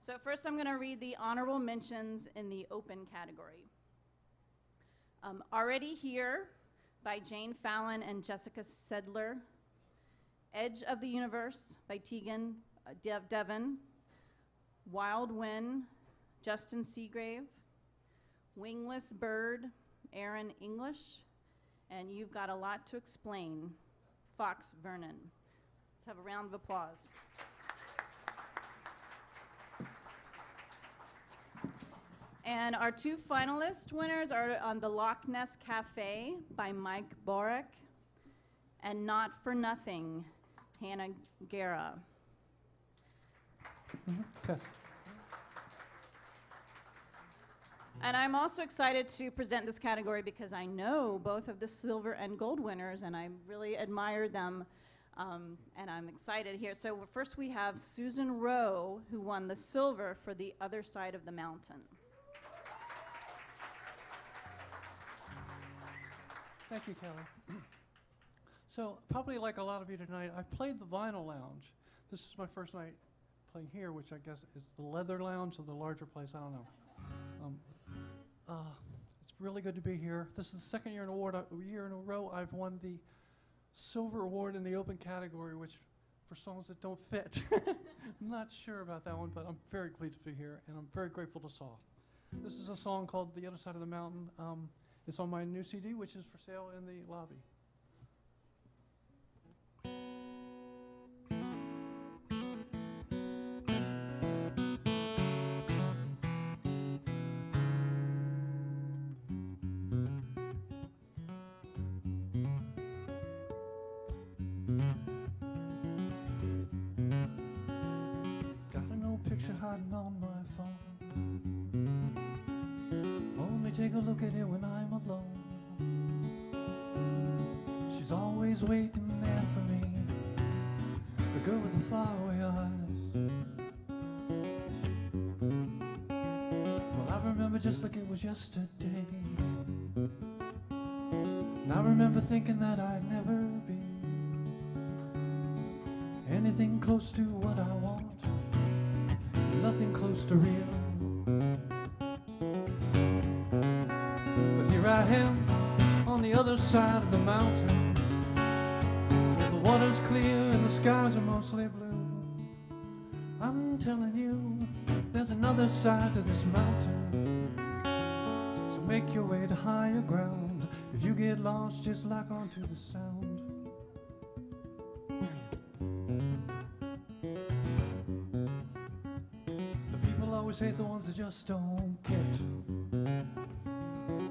So first I'm going to read the honorable mentions in the open category. Already Here by Jane Fallon and Jessica Sedler. Edge of the Universe by Tegan Devon. Wild Wind, Justin Seagrave. Wingless Bird, Aaron English. And You've Got a Lot to Explain, Fox Vernon. Let's have a round of applause. And our 2 finalist winners are on The Loch Ness Cafe by Mike Borick and Not for Nothing, Hannah Guerra. Yes. And I'm also excited to present this category because I know both of the silver and gold winners, and I really admire them, and I'm excited here. So first we have Susan Rowe, who won the silver for The Other Side of the Mountain. Thank you, Kelly. So probably like a lot of you tonight, I've played the Vinyl Lounge. This is my first night playing here, which I guess is the Leather Lounge or the larger place, I don't know. It's really good to be here. This is the second year in a row I've won the Silver Award in the open category, which for songs that don't fit. I'm not sure about that one, but I'm very pleased to be here, and I'm very grateful to SAW. This is a song called The Other Side of the Mountain. It's on my new CD, which is for sale in the lobby. Hiding on my phone. Only take a look at it when I'm alone. She's always waiting there for me, the girl with the faraway eyes. Well, I remember just like it was yesterday, and I remember thinking that I'd never be anything close to what I want. Nothing close to real. But here I am on the other side of the mountain, where the water's clear and the skies are mostly blue. I'm telling you, there's another side to this mountain. So make your way to higher ground. If you get lost, just lock onto the sound. Always hate the ones that just don't get.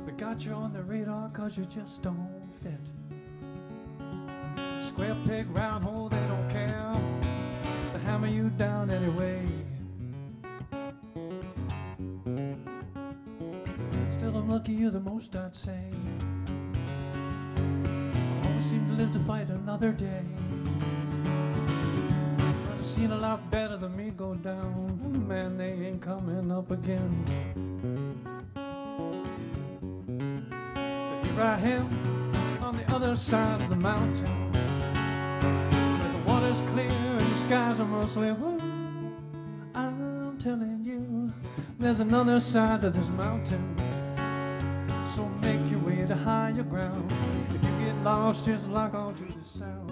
They got you on their radar cause you just don't fit. Square peg, round hole, they don't care. They hammer you down anyway. Still I'm lucky you're the most, I'd say. I always seem to live to fight another day. Seen a lot better than me go down. Man, they ain't coming up again. But here I am on the other side of the mountain, where the water's clear and the skies are mostly blue. I'm telling you, there's another side to this mountain. So make your way to higher ground. If you get lost, just lock onto the sound.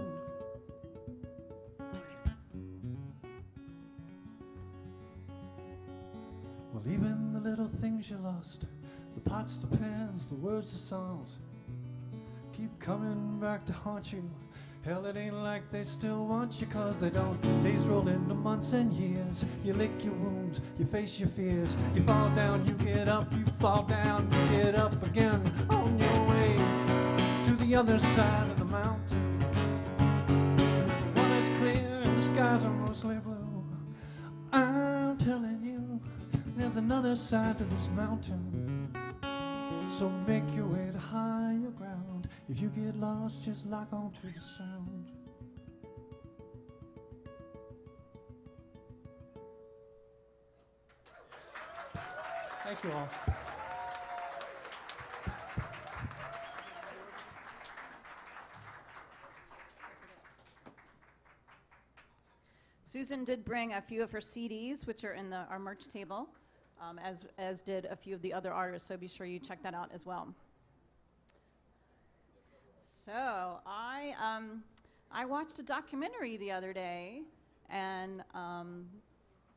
Well, even the little things you lost, the pots, the pans, the words, the songs, keep coming back to haunt you. Hell, it ain't like they still want you, cause they don't. Days roll into months and years. You lick your wounds, you face your fears. You fall down, you get up, you fall down, you get up again. On your way to the other side of the mountain, the water's clear and the skies are mostly blue. I'm telling you, there's another side to this mountain. So make your way to higher ground. If you get lost, just lock onto the sound. Thank you all. Susan did bring a few of her CDs, which are in our merch table, as did a few of the other artists, so be sure you check that out as well. So I watched a documentary the other day, and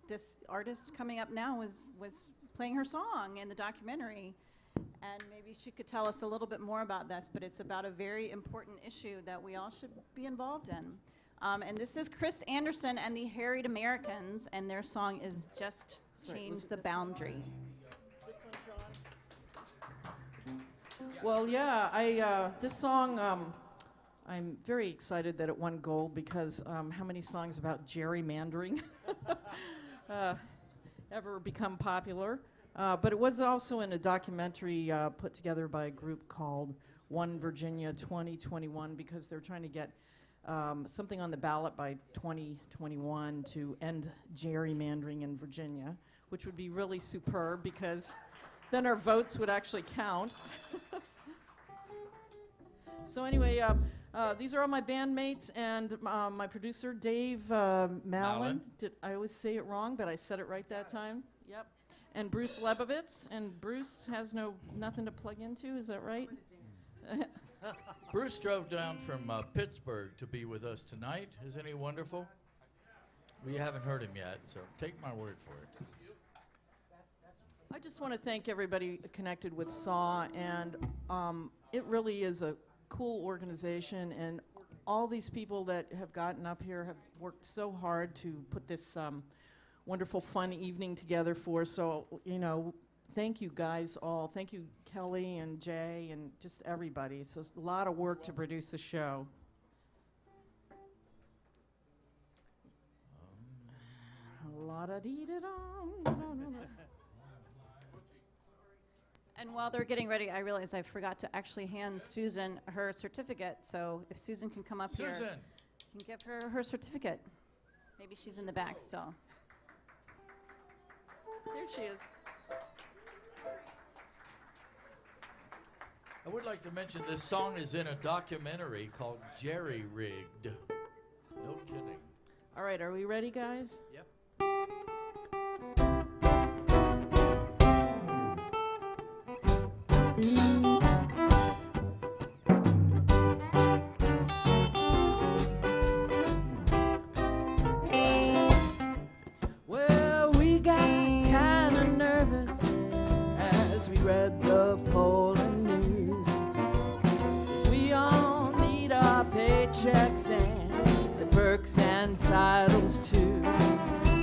this artist coming up now was playing her song in the documentary, and maybe she could tell us a little bit more about this, but it's about a very important issue that we all should be involved in. And this is Chris Anderson and the Harried Americans, and their song is Just Change the Boundary. Well, yeah, this song, I'm very excited that it won gold because how many songs about gerrymandering ever become popular? But it was also in a documentary put together by a group called One Virginia 2021 because they're trying to get something on the ballot by 2021 to end gerrymandering in Virginia, which would be really superb because then our votes would actually count. So anyway, these are all my bandmates and my producer, Dave Mallon. I always say it wrong, but I said it right that time. Yep. And Bruce Lebovitz. And Bruce has nothing to plug into, is that right? Bruce drove down from Pittsburgh to be with us tonight. Isn't he wonderful? We haven't heard him yet, so take my word for it. I just want to thank everybody connected with SAW, and it really is a cool organization, and all these people that have gotten up here have worked so hard to put this wonderful, fun evening together for us. So, you know, thank you guys all. Thank you, Kelly and Jay and just everybody. It's a lot of work to produce a show. And while they're getting ready, I realize I forgot to actually hand Susan her certificate. So if Susan can come up here, you can give her her certificate. Maybe she's in the back still. There she is. I would like to mention this song is in a documentary called Jerry Rigged. No kidding. All right, are we ready, guys? Yep. Well, we got kind of nervous as we read the polling news, 'cause we all need our paychecks and the perks and titles too.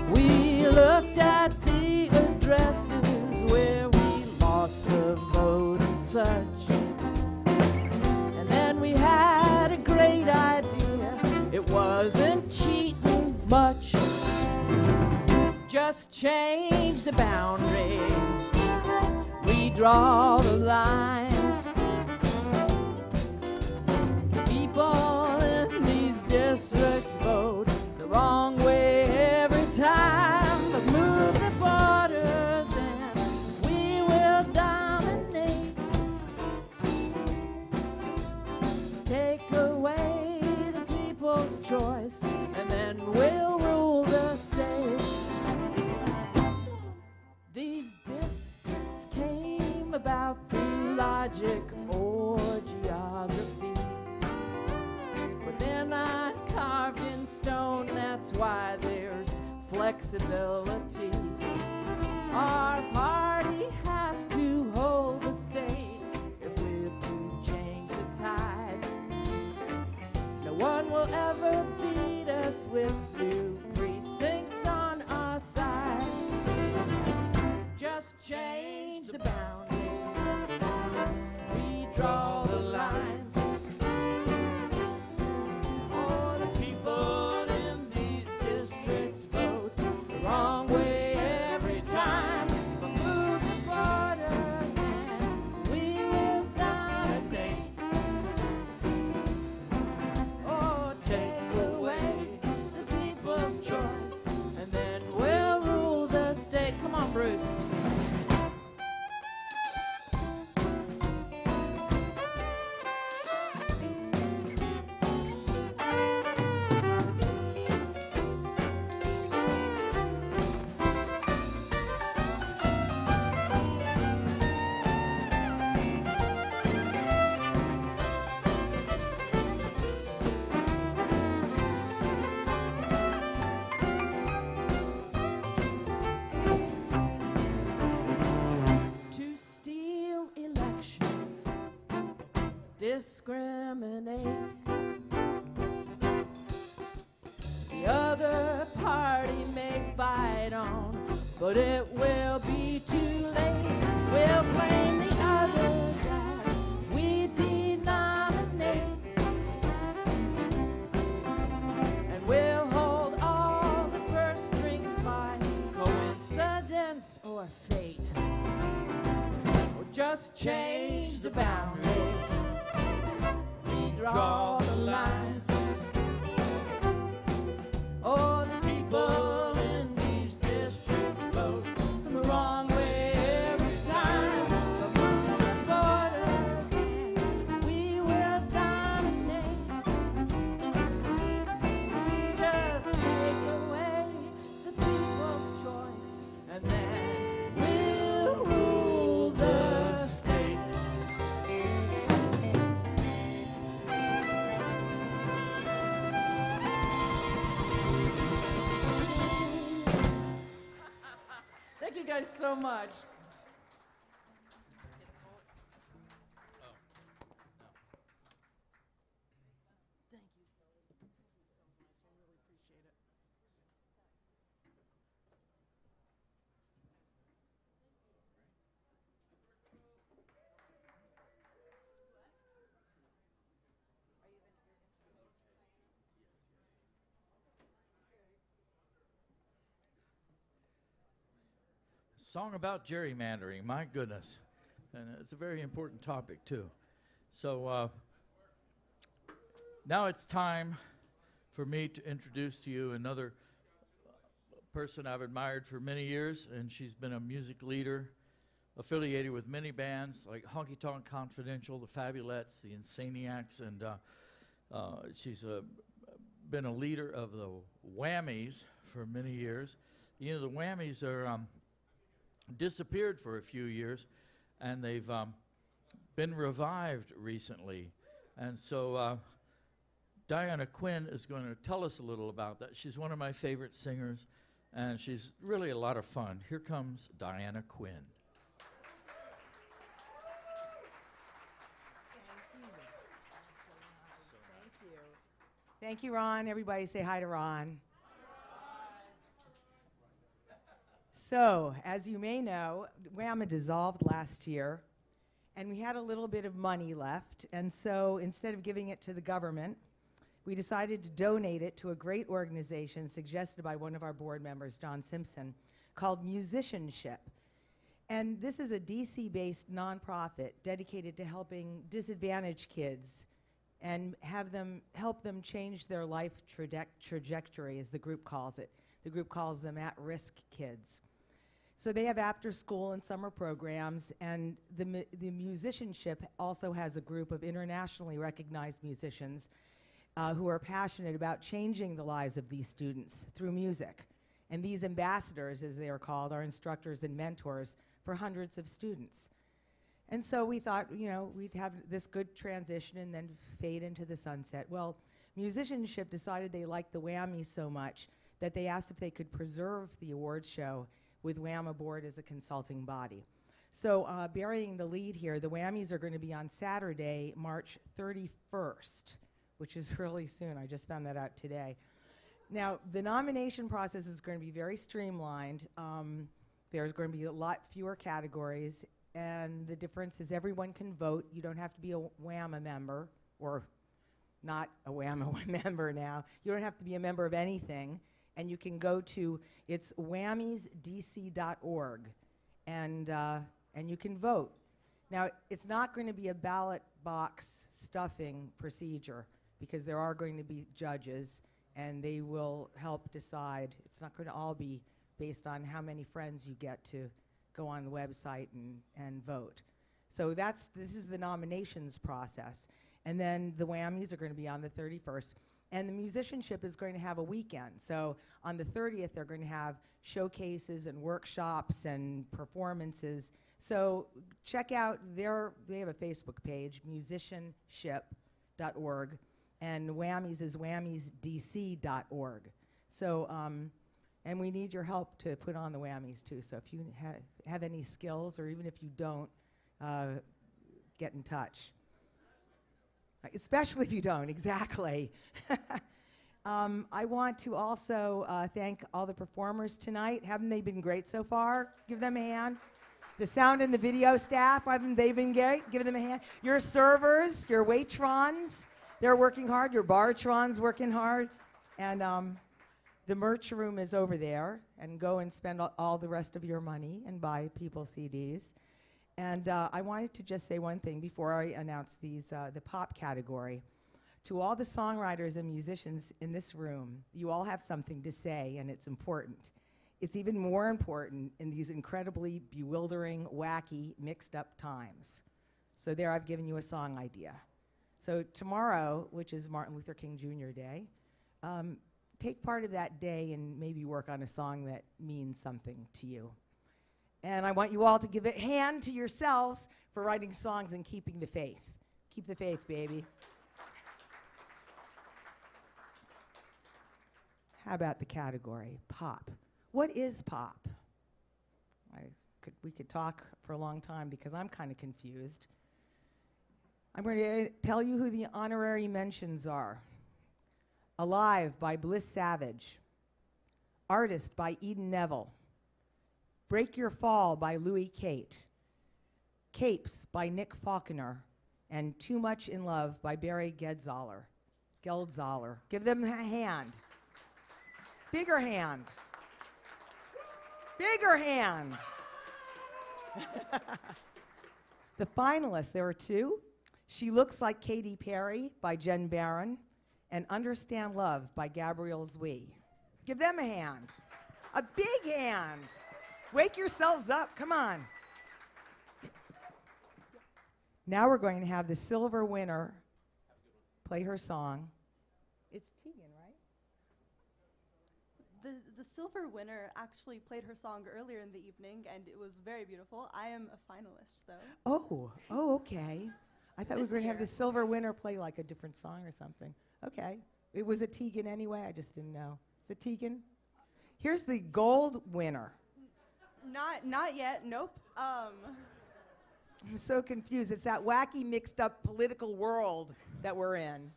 We looked at the addresses where we lost a vote and such, and then we had a great idea. It wasn't cheating much. Just change the boundary. We draw the lines. People in these districts vote the wrong way every time. But move the borders and we will dominate. Take away the people's choice and then we'll rule the state. These districts came about through logic or geography, but they're not carved in stone. That's why there's flexibility. Our party has to hold the state if we're to change the tide. No one will ever beat us with new precincts on our side. Just change the boundary. We draw the lines. Oh, the people in these districts vote the wrong way every time. But discriminate. The other party may fight on, but it will be too late. We'll blame the others as we denominate, and we'll hold all the purse strings by coincidence or fate, or just change the boundary. We draw the lines. Oh, the people in these districts vote the wrong way every time. But move the borders and we will dominate. Just take away the people's choice and then we'll rule the state. Thank you guys so much. Thank you. Thank you so much. I really appreciate it. Song about gerrymandering, my goodness. And it's a very important topic, too. So now it's time for me to introduce to you another person I've admired for many years, and she's been a music leader affiliated with many bands like Honky Tonk Confidential, the Fabulettes, the Insaniacs, and she's been a leader of the Whammies for many years. You know, the Whammies are disappeared for a few years, and they've been revived recently. And so Diana Quinn is going to tell us a little about that. She's one of my favorite singers, and she's really a lot of fun. Here comes Diana Quinn. Thank you, Ron. Everybody say hi to Ron. So, as you may know, WAMA dissolved last year, and we had a little bit of money left, and so instead of giving it to the government, we decided to donate it to a great organization suggested by one of our board members, John Simpson, called Musicianship. And this is a DC-based nonprofit dedicated to helping disadvantaged kids and help them change their life trajectory, as the group calls it. The group calls them at-risk kids. So they have after-school and summer programs, and the Musicianship also has a group of internationally recognized musicians who are passionate about changing the lives of these students through music. And these ambassadors, as they are called, are instructors and mentors for hundreds of students. And so we thought, you know, we'd have this good transition and then fade into the sunset. Well, Musicianship decided they liked the Whammies so much that they asked if they could preserve the awards show with WAMA board as a consulting body. So burying the lead here, the Whammies are going to be on Saturday, March 31st, which is really soon. I just found that out today. Now, the nomination process is going to be very streamlined. There's going to be a lot fewer categories, and the difference is everyone can vote. You don't have to be a WAMA member, or not a WAMA member now. You don't have to be a member of anything. And you can go to, it's whammiesdc.org, and you can vote. Now, it's not going to be a ballot box stuffing procedure, because there are going to be judges, and they will help decide. It's not going to all be based on how many friends you get to go on the website and vote. So this is the nominations process. And then the Whammies are going to be on the 31st. And the Musicianship is going to have a weekend. So on the 30th, they're going to have showcases and workshops and performances. So check out they have a Facebook page, musicianship.org, and Whammies is whammiesdc.org. So, and we need your help to put on the Whammies too. So if you have any skills, or even if you don't, get in touch. Especially if you don't, exactly. I want to also thank all the performers tonight. Haven't they been great so far? Give them a hand. The sound and the video staff, haven't they been great? Give them a hand. Your servers, your waitrons, they're working hard. Your bartrons working hard. And the merch room is over there. And go and spend all the rest of your money and buy people CDs. And I wanted to just say one thing before I announce these, the pop category. To all the songwriters and musicians in this room, you all have something to say, and it's important. It's even more important in these incredibly bewildering, wacky, mixed-up times. So there, I've given you a song idea. So tomorrow, which is Martin Luther King Jr. Day, take part of that day and maybe work on a song that means something to you. And I want you all to give a hand to yourselves for writing songs and keeping the faith. Keep the faith, baby. How about the category, pop? What is pop? We could talk for a long time because I'm kind of confused. I'm going to tell you who the honorary mentions are. Alive by Bliss Savage. Artist by Eden Neville. Break Your Fall by Louis Kate. Capes by Nick Faulkner. And Too Much in Love by Barry Geldzaler. Give them a hand. Bigger hand. Bigger hand. The finalists, there were two. She Looks Like Katy Perry by Jen Barron and Understand Love by Gabrielle Zwie. Give them a hand. A big hand. Wake yourselves up. Come on. Now we're going to have the silver winner play her song. It's Tegan, right? The silver winner actually played her song earlier in the evening, and it was very beautiful. I am a finalist, though. Oh, okay. I thought we were going to have the silver winner play like a different song or something. Okay. It was a Tegan anyway. I just didn't know. Is it Tegan? Here's the gold winner. Not yet. Nope. I'm so confused. It's that wacky, mixed-up political world that we're in.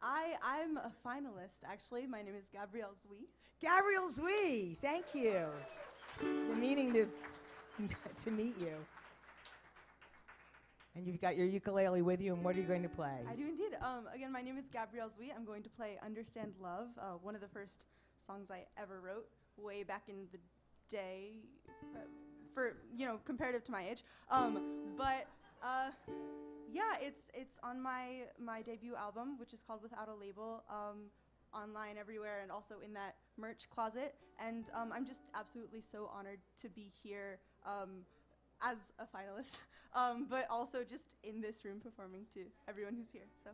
I'm a finalist, actually. My name is Gabrielle Zwie. Gabrielle Zwie, thank you. The meaning to meet you. And you've got your ukulele with you, and what are you going to play? I do indeed. Again, my name is Gabrielle Zwie. I'm going to play Understand Love, one of the first songs I ever wrote way back in the day, for, comparative to my age. Yeah, it's on my debut album, which is called Without a Label, online everywhere and also in that merch closet. And I'm just absolutely so honored to be here as a finalist, but also just in this room performing to everyone who's here. So.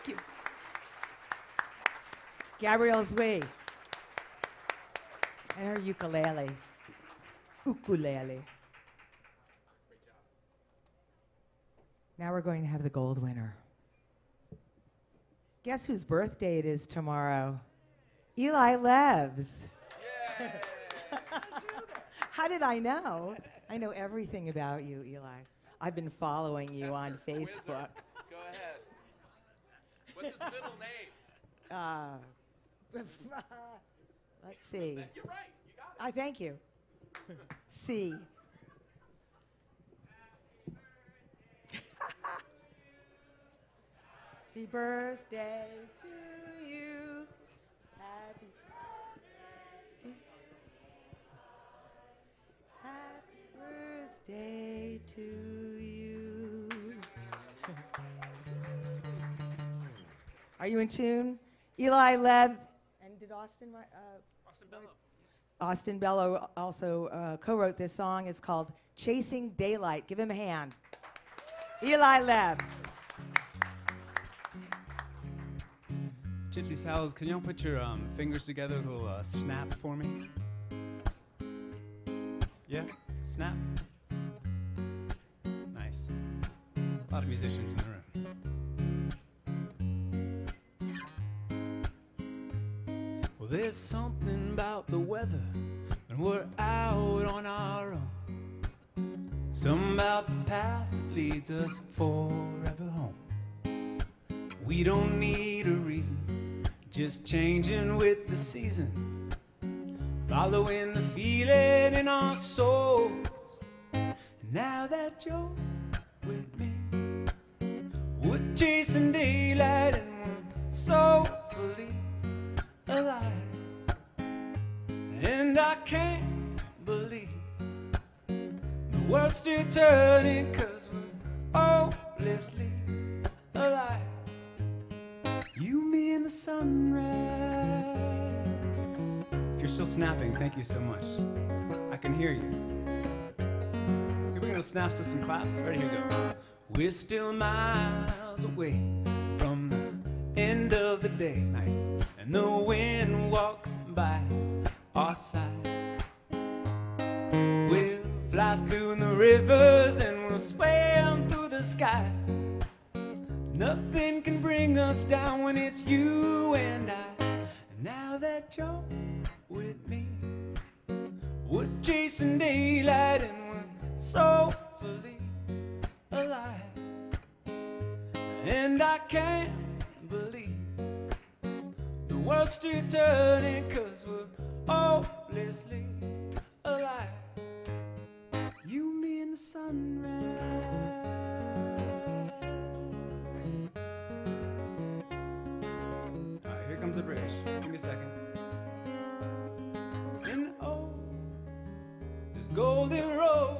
you. Gabrielle Zwee. And her ukulele. Ukulele. Now we're going to have the gold winner. Guess whose birthday it is tomorrow? Eli Levs. How did I know? I know everything about you, Eli. I've been following you on Facebook. Go ahead. What's his middle name? Let's see. You're right. You got it. I thank you. C. Happy birthday to you. Happy birthday. Happy birthday to you. Are you in tune? Eli Lev. And did Austin write? Austin Bello. Austin Bello also co-wrote this song. It's called Chasing Daylight. Give him a hand. Eli Lev. Gypsy Sal's, can y'all put your fingers together with a little snap for me? Yeah? Snap? Nice. A lot of musicians in the room. Well, there's something about the weather when we're out on our own. Something about the path that leads us forever home. We don't need a reason, just changing with the seasons, following the feeling in our souls. Now that you're with me, we're chasing daylight and we're so fully alive. And I can't believe the world's still turning, 'cause we're hopelessly alive. You, me, and the sunrise. If you're still snapping, thank you so much. I can hear you. Here we go, snaps to some claps. Ready, here we go. We're still miles away from the end of the day. Nice. And the wind walks by our side. We'll fly through the rivers and we'll swim through the sky. Nothing can bring us down when it's you and I. And now that you're with me, we're chasing daylight and we're so fully alive. And I can't believe the world's still turning, 'cause we're hopelessly alive. You, me, and the sunrise. Here comes the bridge. Give me a second. And oh, this golden road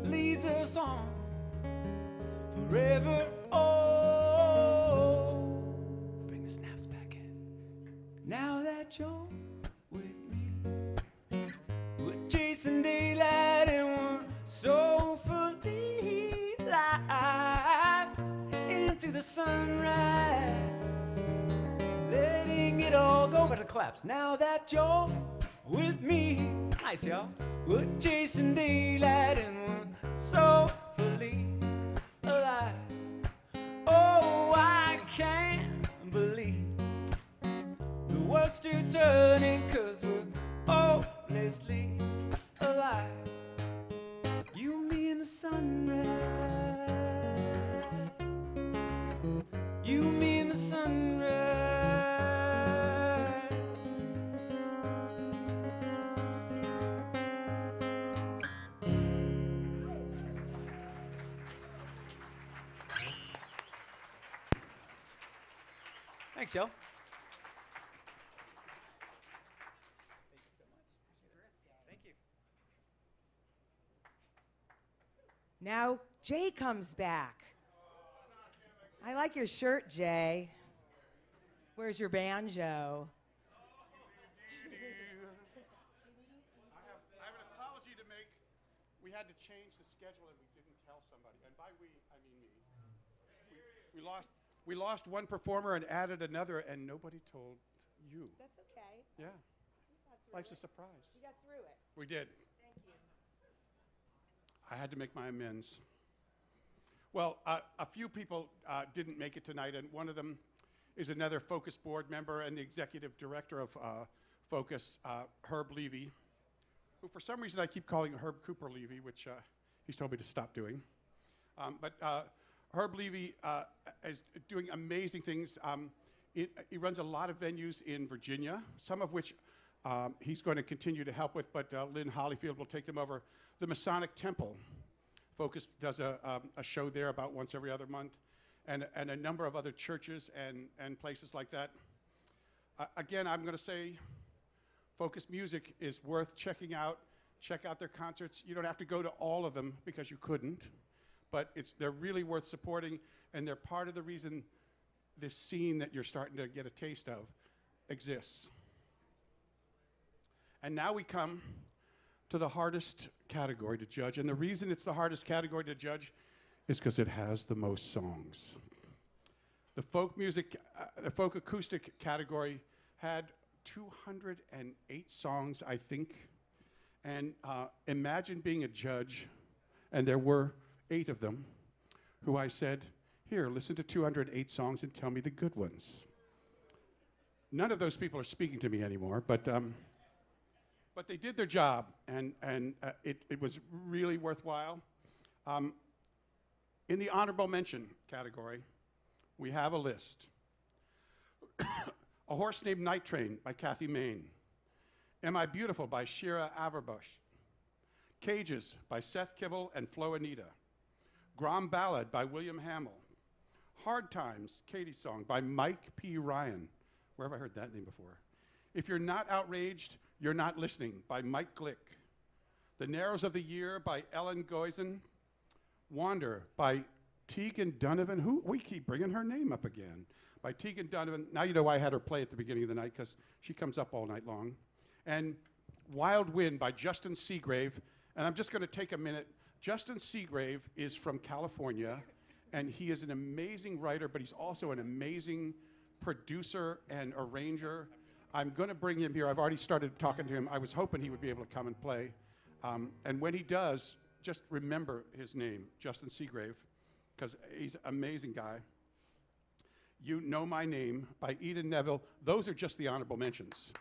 leads us on forever. Oh, bring the snaps back in. Now that you're with me, we're chasing daylight and we're so fully alive. Into the sunrise, letting it all go. Better claps. Now that you're with me, nice y'all. We're chasing daylight and we're so fully alive. Oh, I can't believe the world's still turning, 'cause we're hopelessly alive. You, me, and the sunrise. You, me, and the sunrise. Thanks, y'all. Thank you. Now Jay comes back. I like your shirt, Jay. Where's your banjo? I have an apology to make. We had to change the schedule and we didn't tell somebody. And by we, I mean me. We lost We lost one performer and added another, and nobody told you. That's okay. Yeah. Life's a it. surprise. We got through it. We did. Thank you. I had to make my amends. Well, a few people didn't make it tonight, and one of them is another Focus board member and the executive director of Focus, Herb Levy, who for some reason I keep calling Herb Cooper Levy, which he's told me to stop doing. But Herb Levy is doing amazing things. He runs a lot of venues in Virginia, some of which he's going to continue to help with, but Lynn Hollyfield will take them over. The Masonic Temple. Focus does a show there about once every other month, and a number of other churches and places like that. Again, I'm going to say Focus Music is worth checking out. Check out their concerts. You don't have to go to all of them because you couldn't, but they're really worth supporting, and they're part of the reason this scene that you're starting to get a taste of exists. And now we come to the hardest category to judge, and the reason it's the hardest category to judge is because it has the most songs. The folk music, the folk acoustic category had 208 songs, I think, and imagine being a judge, and there were 8 of them, who I said, here, listen to 208 songs and tell me the good ones. None of those people are speaking to me anymore, but they did their job, and it was really worthwhile. In the honorable mention category, we have a list. A Horse Named Night Train by Kathy Main. Am I Beautiful by Shira Averbush. Cages by Seth Kibble and Flo Anita. Grom Ballad by William Hamill. Hard Times, Katie's Song by Mike P. Ryan. Where have I heard that name before? If You're Not Outraged, You're Not Listening by Mike Glick. The Narrows of the Year by Ellen Goisen. Wander by Tegan Donovan, who we keep bringing her name up again. By Tegan Donovan. Now you know why I had her play at the beginning of the night, because she comes up all night long. And Wild Wind by Justin Seagrave. And I'm just going to take a minute. Justin Seagrave is from California, and he is an amazing writer, but he's also an amazing producer and arranger. I'm going to bring him here. I've already started talking to him. I was hoping he would be able to come and play. And when he does, just remember his name, Justin Seagrave, because he's an amazing guy. You Know My Name by Eden Neville. Those are just the honorable mentions.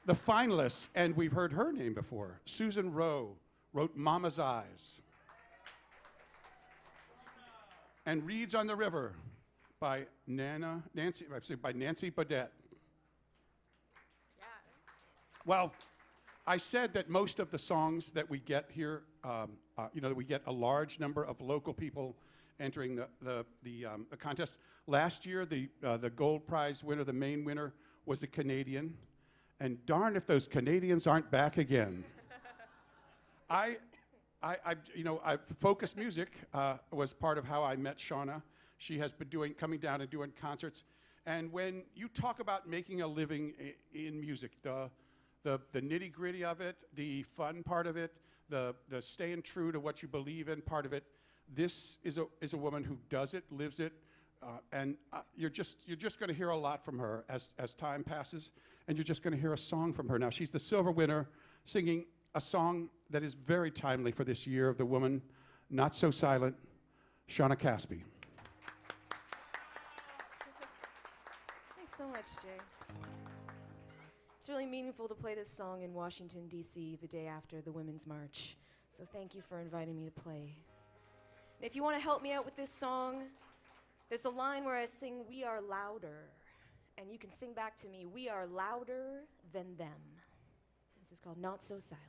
The finalists, and we've heard her name before, Susan Rowe wrote Mama's Eyes. And Reeds on the River by Nancy Baudet. Yeah. Well, I said that most of the songs that we get here, that we get a large number of local people entering the contest. Last year, the gold prize winner, the main winner, was a Canadian, and darn if those Canadians aren't back again. Focus Music was part of how I met Shauna. She has been coming down and doing concerts. And when you talk about making a living in music, the nitty-gritty of it, the fun part of it, the staying true to what you believe in part of it, this is a woman who does it, lives it, and you're just going to hear a lot from her as time passes, and you're just going to hear a song from her. Now, she's the silver winner, singing a song that is very timely for this year of the woman, not so silent, Shauna Caspi. Thanks so much, Jay. It's really meaningful to play this song in Washington, D.C. the day after the Women's March. So thank you for inviting me to play. And if you want to help me out with this song, there's a line where I sing, "We are louder." And you can sing back to me, "We are louder than them." This is called Not So Silent.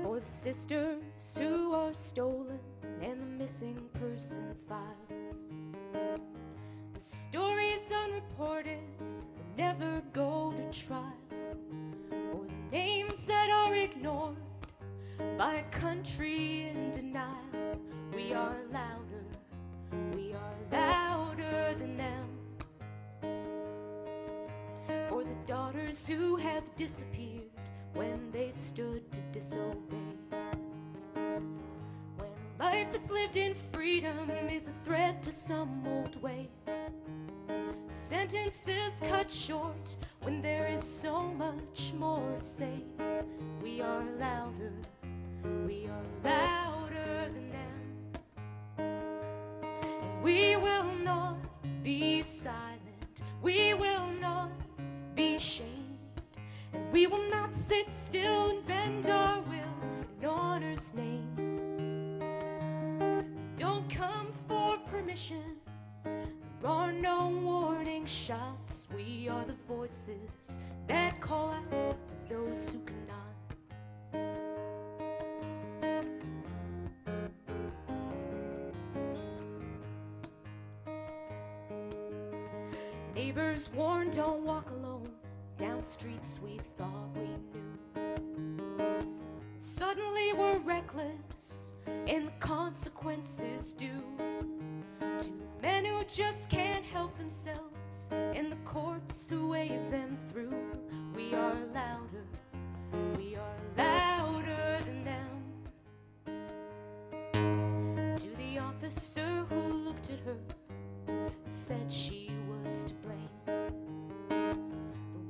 For the sisters who are stolen and the missing person files, the stories unreported that never go to trial, for the names that are ignored by a country in denial. We are louder, others who have disappeared when they stood to disobey. When a life that's lived in freedom is a threat to some old way. Sentences cut short when there is so much more to say. We are louder than them. And we will not be silent, we will not be shamed, and we will not sit still and bend our will in honor's name. Don't come for permission, there are no warning shots. We are the voices that call out for those who cannot. Neighbors warned, don't walk alone down streets we thought we knew. Suddenly we're reckless and the consequences due to the men who just can't help themselves and the courts who wave them through. We are louder than them. To the officer who looked at her and said she was to blame, the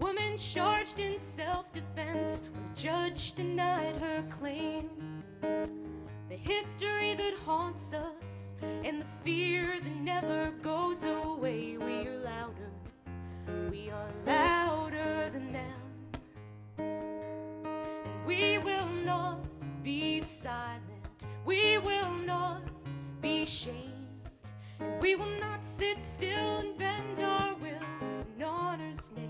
woman charged in self-defense when the judge denied her claim. The history that haunts us and the fear that never goes away. We are louder than them. And we will not be silent, we will not be shamed, and we will not sit still and bend our will in honor's name.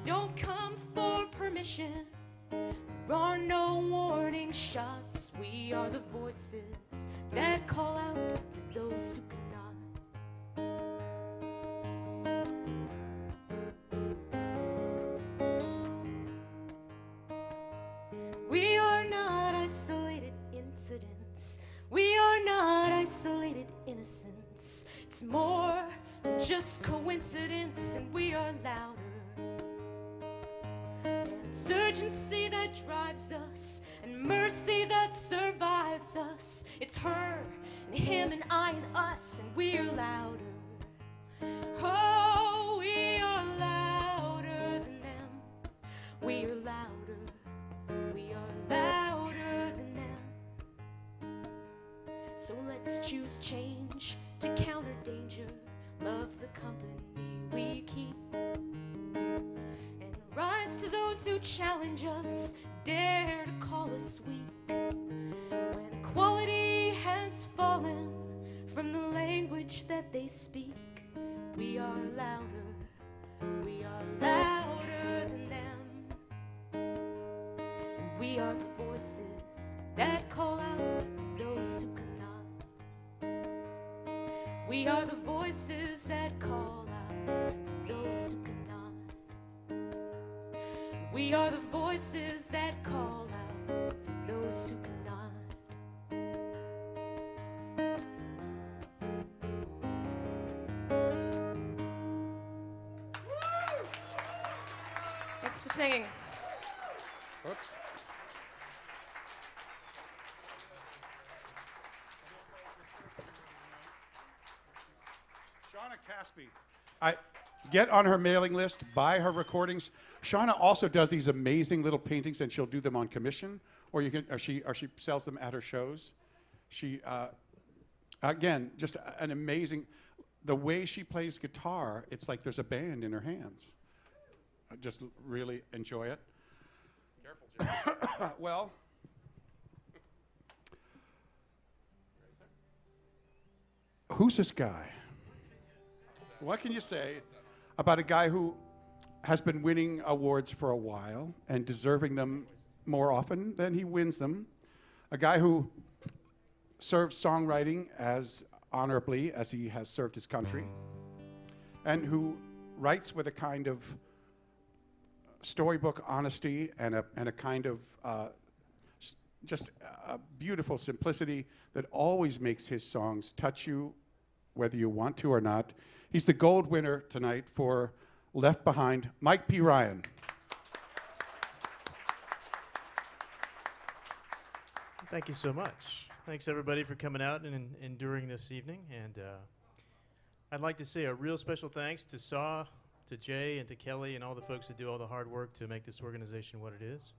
Don't come for permission, there are no warning shots. We are the voices that call out for those who cannot. We are not isolated incidents. We are not isolated innocence. It's more than just coincidence, and we are louder. Insurgency that drives us, and mercy that survives us. It's her and him and I and us, and we're louder. Oh, we are louder than them. We're louder. We are louder than them. So let's choose change to counter danger. Love the company we keep. Rise to those who challenge us, dare to call us weak. When equality has fallen from the language that they speak, we are louder than them. And we are the voices that call out for those who cannot. We are the voices that call out for those who cannot. We are the voices that call out for those who cannot. Thanks for singing. Oops. Shauna Caspi. Get on her mailing list, buy her recordings. Shauna also does these amazing little paintings, and she'll do them on commission, or she sells them at her shows. She, again, just an amazing. The way she plays guitar, it's like there's a band in her hands. I just really enjoy it. Careful, Jim. Well, who's this guy? What can you say about a guy who has been winning awards for a while and deserving them more often than he wins them? A guy who serves songwriting as honorably as he has served his country, and who writes with a kind of storybook honesty and a kind of just a beautiful simplicity that always makes his songs touch you whether you want to or not. He's the gold winner tonight for Left Behind, Mike P. Ryan. Thank you so much. Thanks everybody for coming out and enduring this evening. And I'd like to say a real special thanks to SAW, to Jay, and to Kelly, and all the folks that do all the hard work to make this organization what it is.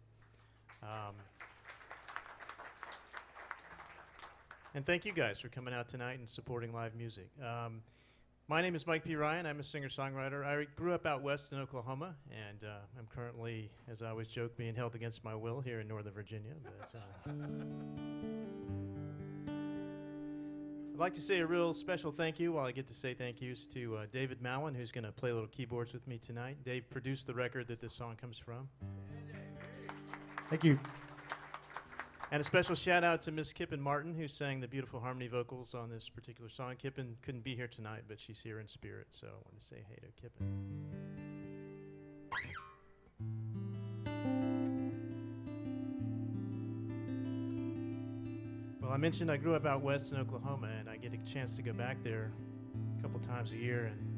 And thank you guys for coming out tonight and supporting live music. My name is Mike P. Ryan. I'm a singer-songwriter. I grew up out west in Oklahoma, and I'm currently, as I always joke, being held against my will here in Northern Virginia. But, I'd like to say a real special thank you while I get to say thank yous to David Mallon, who's going to play a little keyboards with me tonight. Dave produced the record that this song comes from. Thank you. And a special shout out to Miss Kippen Martin, who sang the beautiful harmony vocals on this particular song. Kippen couldn't be here tonight, but she's here in spirit, so I want to say hey to Kippen. Well, I mentioned I grew up out west in Oklahoma, and I get a chance to go back there a couple times a year. And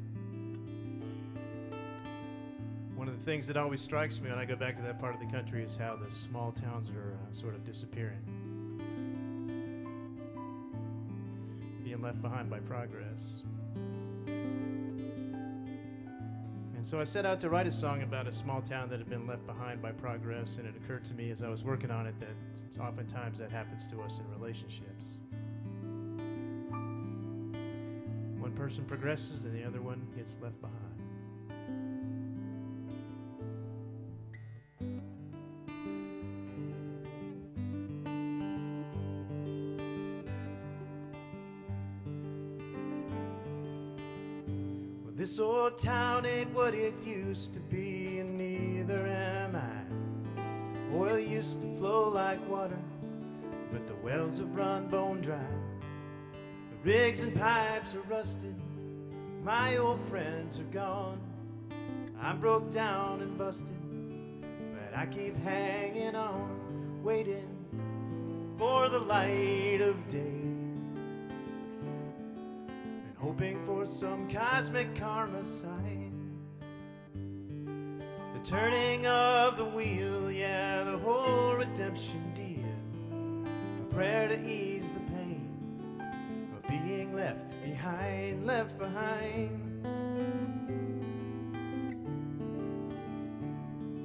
one of the things that always strikes me when I go back to that part of the country is how the small towns are sort of disappearing, being left behind by progress. And so I set out to write a song about a small town that had been left behind by progress, and it occurred to me as I was working on it that oftentimes that happens to us in relationships. One person progresses and the other one gets left behind. This old town ain't what it used to be, and neither am I. Oil used to flow like water, but the wells have run bone dry. The rigs and pipes are rusted, my old friends are gone. I'm broke down and busted, but I keep hanging on, waiting for the light of day, hoping for some cosmic karma sign. The turning of the wheel, yeah, the whole redemption deal. A prayer to ease the pain of being left behind, left behind.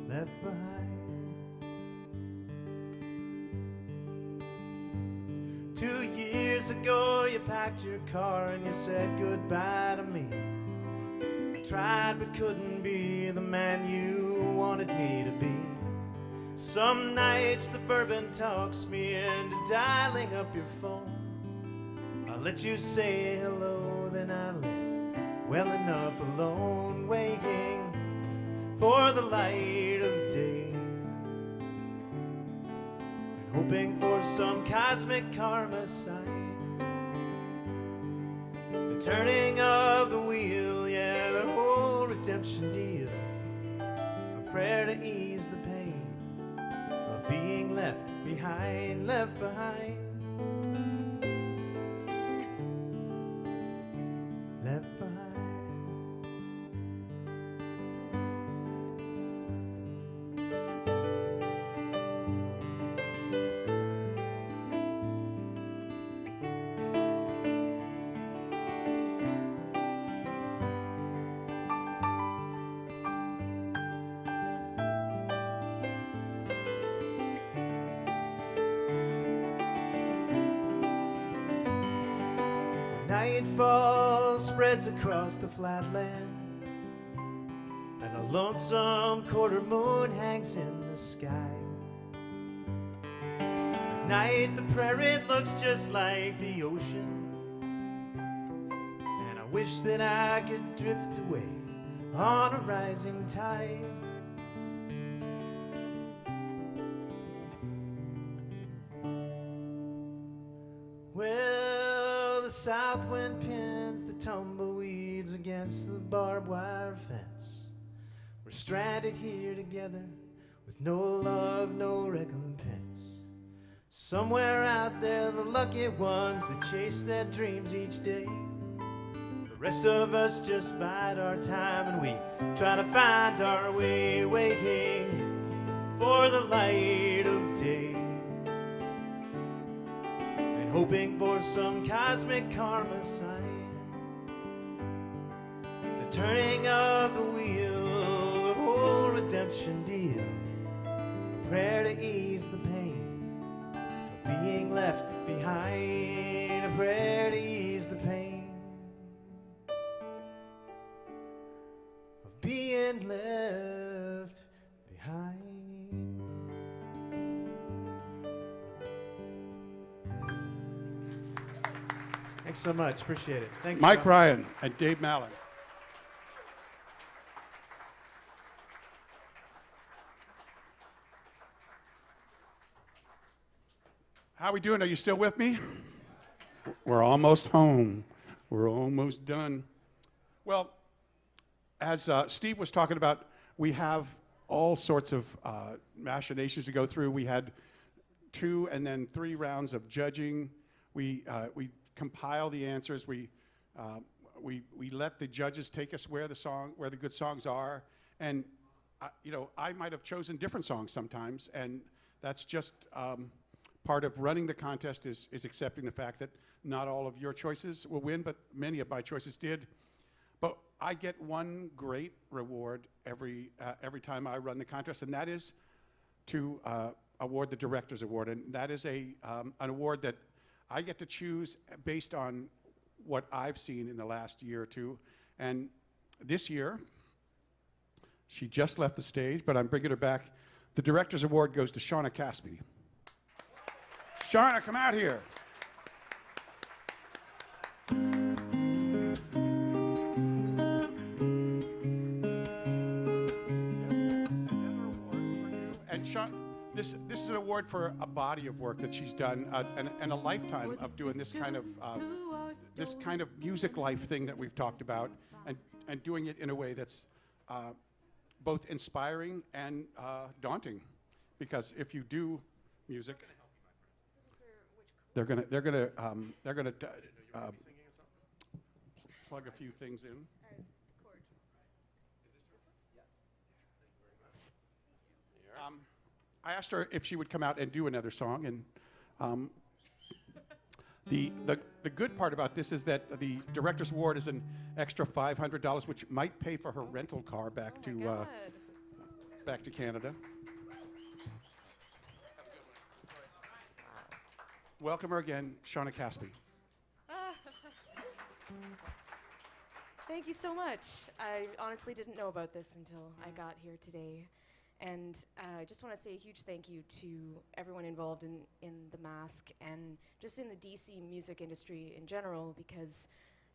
Left behind. 2 years ago you packed your car and you said goodbye to me. I tried but couldn't be the man you wanted me to be. Some nights the bourbon talks me into dialing up your phone. I'll let you say hello, then I live well enough alone, waiting for the light of day, and hoping for some cosmic karma sign. The turning of the wheel, yeah, the whole redemption deal. A prayer to ease the pain of being left behind, left behind. Left behind. Nightfall spreads across the flatland, and a lonesome quarter moon hangs in the sky. At night the prairie looks just like the ocean, and I wish that I could drift away on a rising tide. South wind pins the tumbleweeds against the barbed wire fence. We're stranded here together with no love, no recompense. Somewhere out there, the lucky ones that chase their dreams each day. The rest of us just bide our time, and we try to find our way, waiting for the light of day, and hoping for some cosmic karma sign, the turning of the wheel, the whole redemption deal, a prayer to ease the pain of being left behind, a prayer to ease the pain of being left behind. Thanks so much. Appreciate it. Thanks, Mike John. Ryan and Dave Mallon. How we doing? Are you still with me? We're almost home. We're almost done. Well, as Steve was talking about, we have all sorts of machinations to go through. We had 2 and then 3 rounds of judging. We compile the answers. We let the judges take us where the good songs are. And I might have chosen different songs sometimes, and that's just part of running the contest is accepting the fact that not all of your choices will win, but many of my choices did. But I get one great reward every time I run the contest, and that is to award the Director's Award. And that is an award that I get to choose based on what I've seen in the last year or two. And this year, she just left the stage, but I'm bringing her back. The Director's Award goes to Shauna Caspi. Shauna, come out here. And Shauna, this is an award for a body of work that she's done and a lifetime of doing this kind of music life thing that we've talked about, and doing it in a way that's both inspiring and daunting. Because if you do music, they're gonna plug a few things in. I asked her if she would come out and do another song, and the good part about this is that the Director's Award is an extra $500, which might pay for her rental car back to Canada. Welcome her again, Shauna Caspi. Thank you so much. I honestly didn't know about this until I got here today. And I just want to say a huge thank you to everyone involved in the MASC and just in the DC music industry in general, because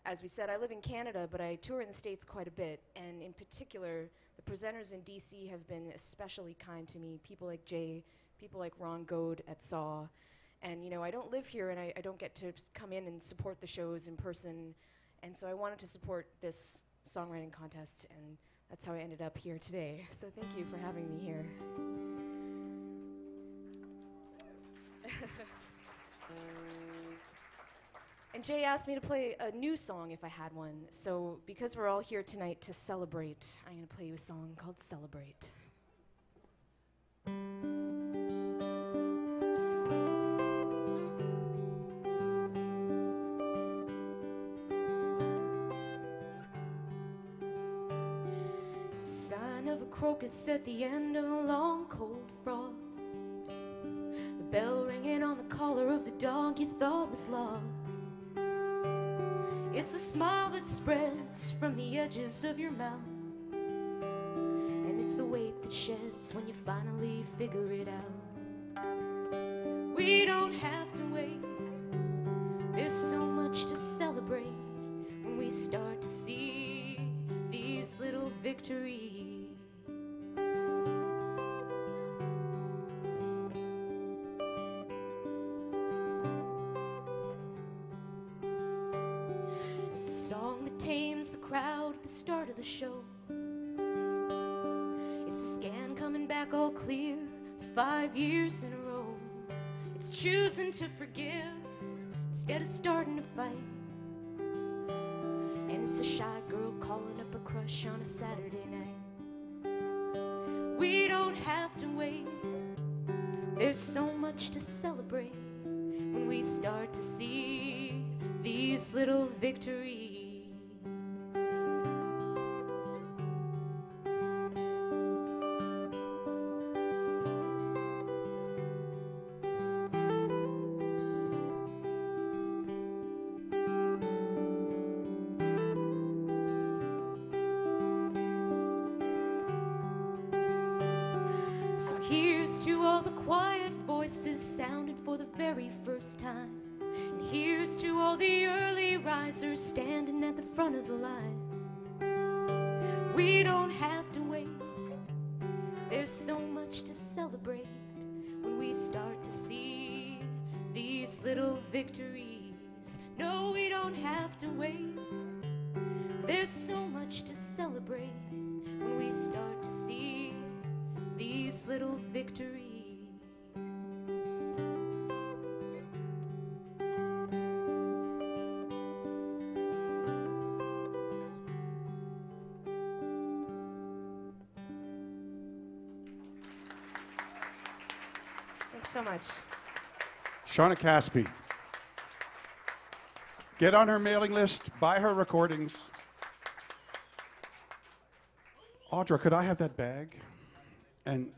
as we said, I live in Canada, but I tour in the States quite a bit. And in particular, the presenters in DC have been especially kind to me. People like Jay, people like Ron Goad at SAW. And I don't live here, and I don't get to come in and support the shows in person. And so I wanted to support this songwriting contest, and that's how I ended up here today. So thank you for having me here. And Jay asked me to play a new song if I had one. So because we're all here tonight to celebrate, I'm going to play you a song called Celebrate. Crocus at the end of a long cold frost, the bell ringing on the collar of the dog you thought was lost. It's a smile that spreads from the edges of your mouth, and it's the weight that sheds when you finally figure it out. We don't have to wait, there's so much to celebrate when we start to see these little victories. Start of the show. It's a scan coming back all clear 5 years in a row. It's choosing to forgive instead of starting to fight. And it's a shy girl calling up a crush on a Saturday night. We don't have to wait. There's so much to celebrate when we start to see these little victories. So here's to all the quiet voices sounded for the very first time. And here's to all the early risers standing at the front of the line. We don't have to wait. There's so much to celebrate when we start to see these little victories. No, we don't have to wait. There's so much to celebrate when we start to see these little victories. Thanks so much. Shauna Caspi. Get on her mailing list, buy her recordings. Audra, could I have that bag? And,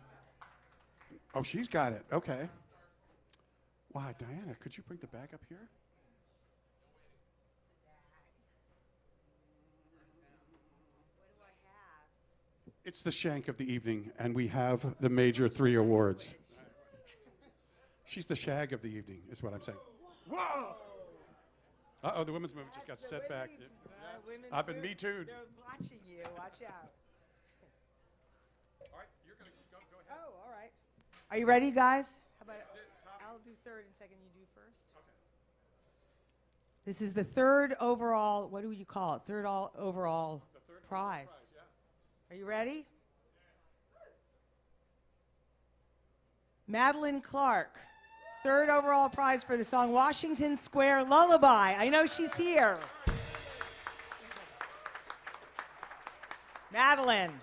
oh, she's got it. Okay. Wow, Diana, could you bring the bag up here? It's the shank of the evening, and we have the major 3 awards. She's the shag of the evening, is what I'm saying. Whoa! Uh-oh, the women's movement just got set back. I've been Me Too'd. They're watching you. Watch out. All right, you're going to go ahead. Oh, all right. Are you ready, guys? How about I'll do third and second, you do first? Okay. This is the third overall, what do you call it? Third overall prize. Yeah. Are you ready? Madeline Clark, third overall prize for the song Washington Square Lullaby. I know she's here. Madeline.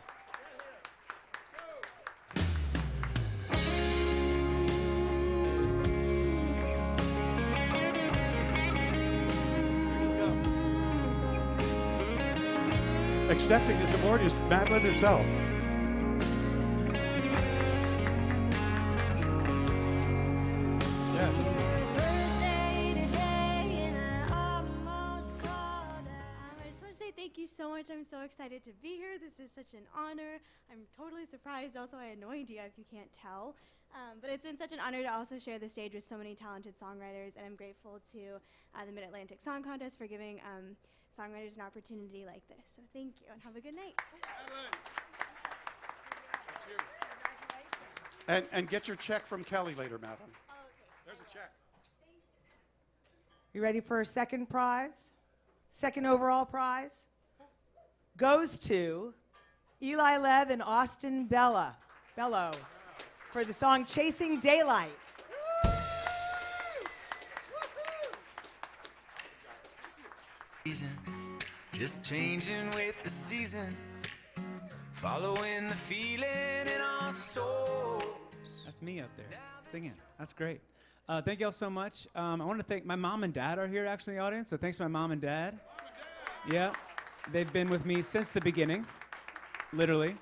Accepting this award is Madeline herself. Yes. I just want to say thank you so much. I'm so excited to be here. This is such an honor. I'm totally surprised. Also, I had no idea, if you can't tell. But it's been such an honor to also share the stage with so many talented songwriters, and I'm grateful to the Mid-Atlantic Song Contest for giving songwriters an opportunity like this. So thank you, and have a good night. And get your check from Kelly later, Madeline. Oh, okay. There's a check. You ready for a second prize? Second overall prize goes to Eli Lev and Austin Bello for the song Chasing Daylight. Just changing with the seasons, following the feeling in our souls. That's me up there singing. That's great. Thank you all so much. I want to thank my mom and dad are here actually in the audience, so thanks to my mom and dad. Yeah, they've been with me since the beginning, literally.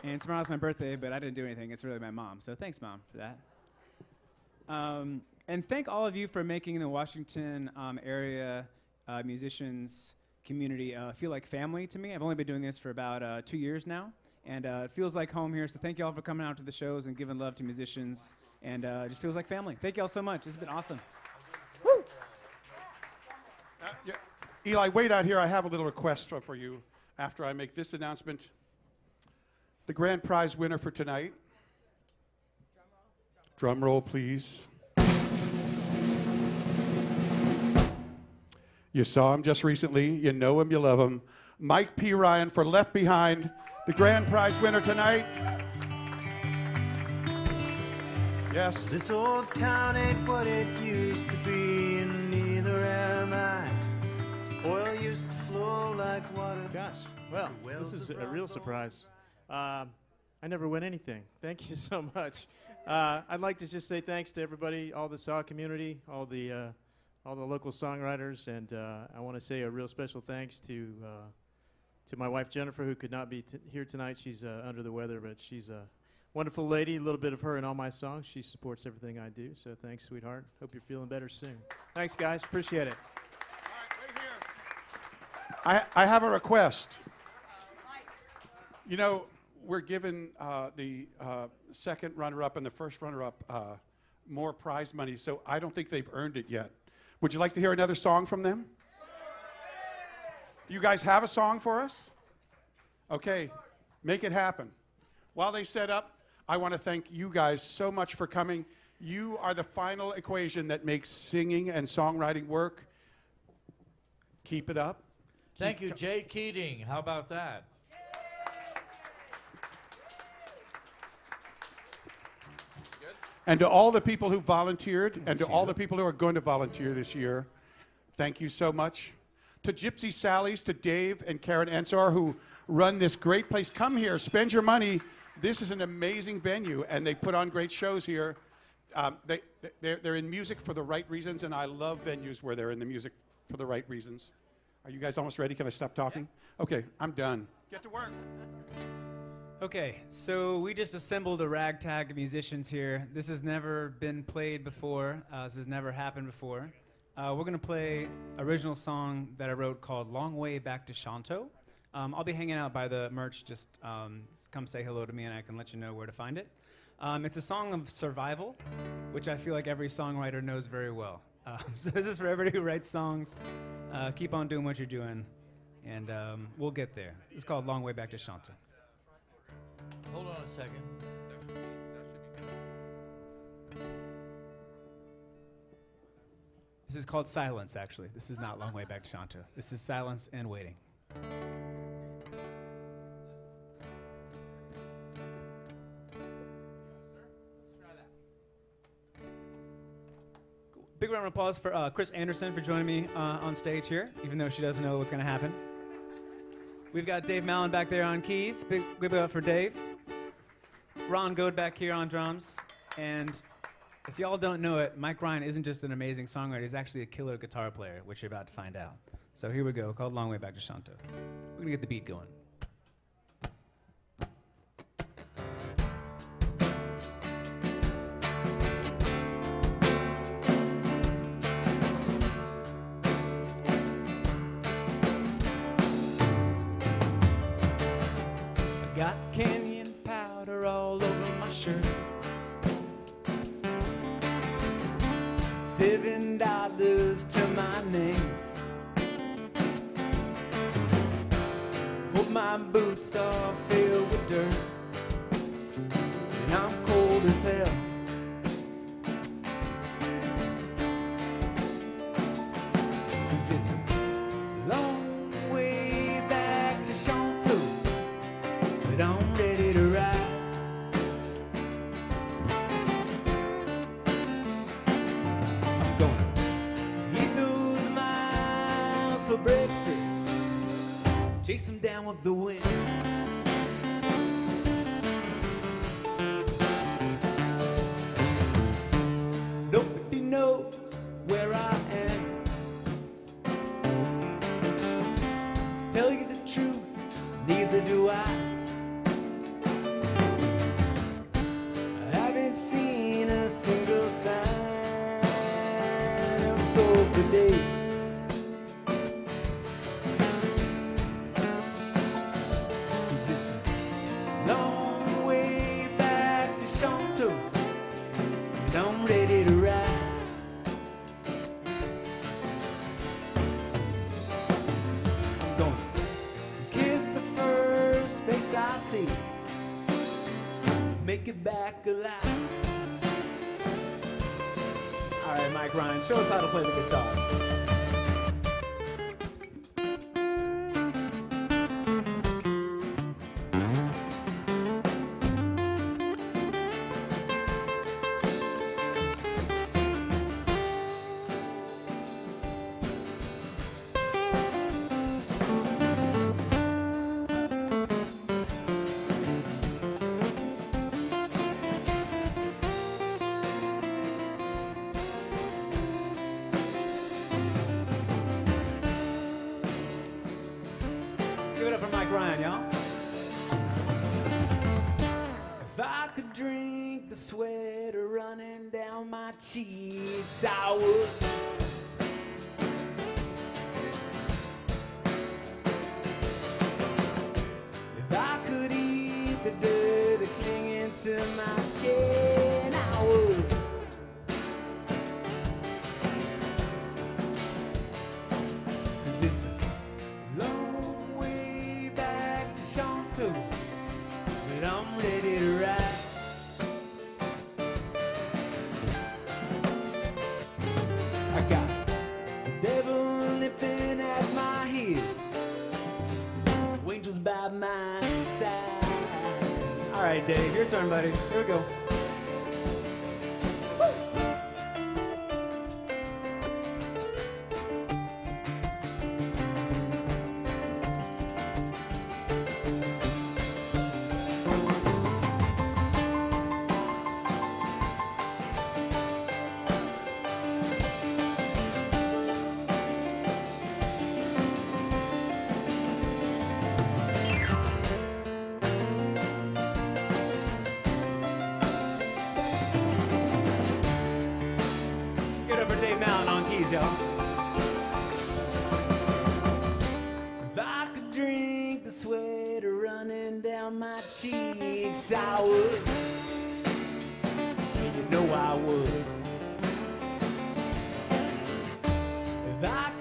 And tomorrow's my birthday, but I didn't do anything. It's really my mom, so thanks, Mom, for that. And thank all of you for making the Washington area musicians community feel like family to me. I've only been doing this for about 2 years now, and it feels like home here. So thank you all for coming out to the shows and giving love to musicians, and it just feels like family. Thank you all so much. It's been awesome. Woo! Yeah. Eli, wait out here. I have a little request for you after I make this announcement. The grand prize winner for tonight. Drum roll, please. You saw him just recently. You know him, you love him. Mike P. Ryan for Left Behind, the grand prize winner tonight. Yes. This old town ain't what it used to be, and neither am I. Oil used to flow Yes. Well, this is a real surprise. I never win anything. Thank you so much. I'd like to just say thanks to everybody, all the SAW community, all the local songwriters, and I want to say a real special thanks to my wife Jennifer, who could not be here tonight. She's under the weather, but she's a wonderful lady. A little bit of her in all my songs. She supports everything I do. So thanks, sweetheart. Hope you're feeling better soon. Thanks, guys. Appreciate it. I have a request. You know, we're giving the second runner-up and the first runner-up more prize money, so I don't think they've earned it yet. Would you like to hear another song from them? You guys have a song for us? Okay, make it happen. While they set up, I want to thank you guys so much for coming. You are the final equation that makes singing and songwriting work. Keep it up. Thank you, Jay Keating. How about that? And to all the people who volunteered, and to all the people who are going to volunteer this year, thank you so much. To Gypsy Sally's, to Dave and Karen Ensar, who run this great place. Come here, spend your money. This is an amazing venue, and they put on great shows here. They're in music for the right reasons, and I love venues where they're in the music for the right reasons. Are you guys almost ready? Can I stop talking? Okay, I'm done. Get to work. Okay, so we just assembled a ragtag of musicians here. This has never been played before. This has never happened before. We're going to play an original song that I wrote called Long Way Back to Shanto. I'll be hanging out by the merch. Just come say hello to me and I can let you know where to find it. It's a song of survival, which I feel like every songwriter knows very well. So this is for everybody who writes songs. Keep on doing what you're doing, and we'll get there. It's called Long Way Back to Shanto. Hold on a second. This is called Silence, actually. This is not Long Way Back to Shanto. This is Silence and Waiting. Big round of applause for Chris Anderson for joining me on stage here, even though she doesn't know what's going to happen. We've got Dave Mallon back there on keys. Big up for Dave. Ron Goad back here on drums. And if y'all don't know it, Mike Ryan isn't just an amazing songwriter, he's actually a killer guitar player, which you're about to find out. So here we go, called Long Way Back to Shanto. We're going to get the beat going. Got canyon powder all over my shirt. $7 to my name. Hope my boots are filled with dirt, and I'm cold as hell. Cause it's a long way back to Shanto, but I'm ready to ride. I'm gonna eat those miles for breakfast, chase them down with the wind. Nobody knows where I am. Tell you the truth, neither do I. I haven't seen a single sign of soul for days. Cause it's a long way back to Shanto, and I'm ready to ride. I'm gonna kiss the first face I see, make it back alive. All right, Mike Ryan, show us how to play the guitar. it up for Mike Ryan, y'all. If I could drink the sweat running down my cheeks, I would. If I could eat the dirt clinging to my skin, I would. 'Cause it's a long way back to Chanteau, but I'm ready to ride. I got the devil nipping at my heel, angels by my side. All right, Dave, your turn, buddy. Here we go. Get over Dave Mountain on keys, y'all. If I could drink the sweat running down my cheeks, I would. And you know I would. If I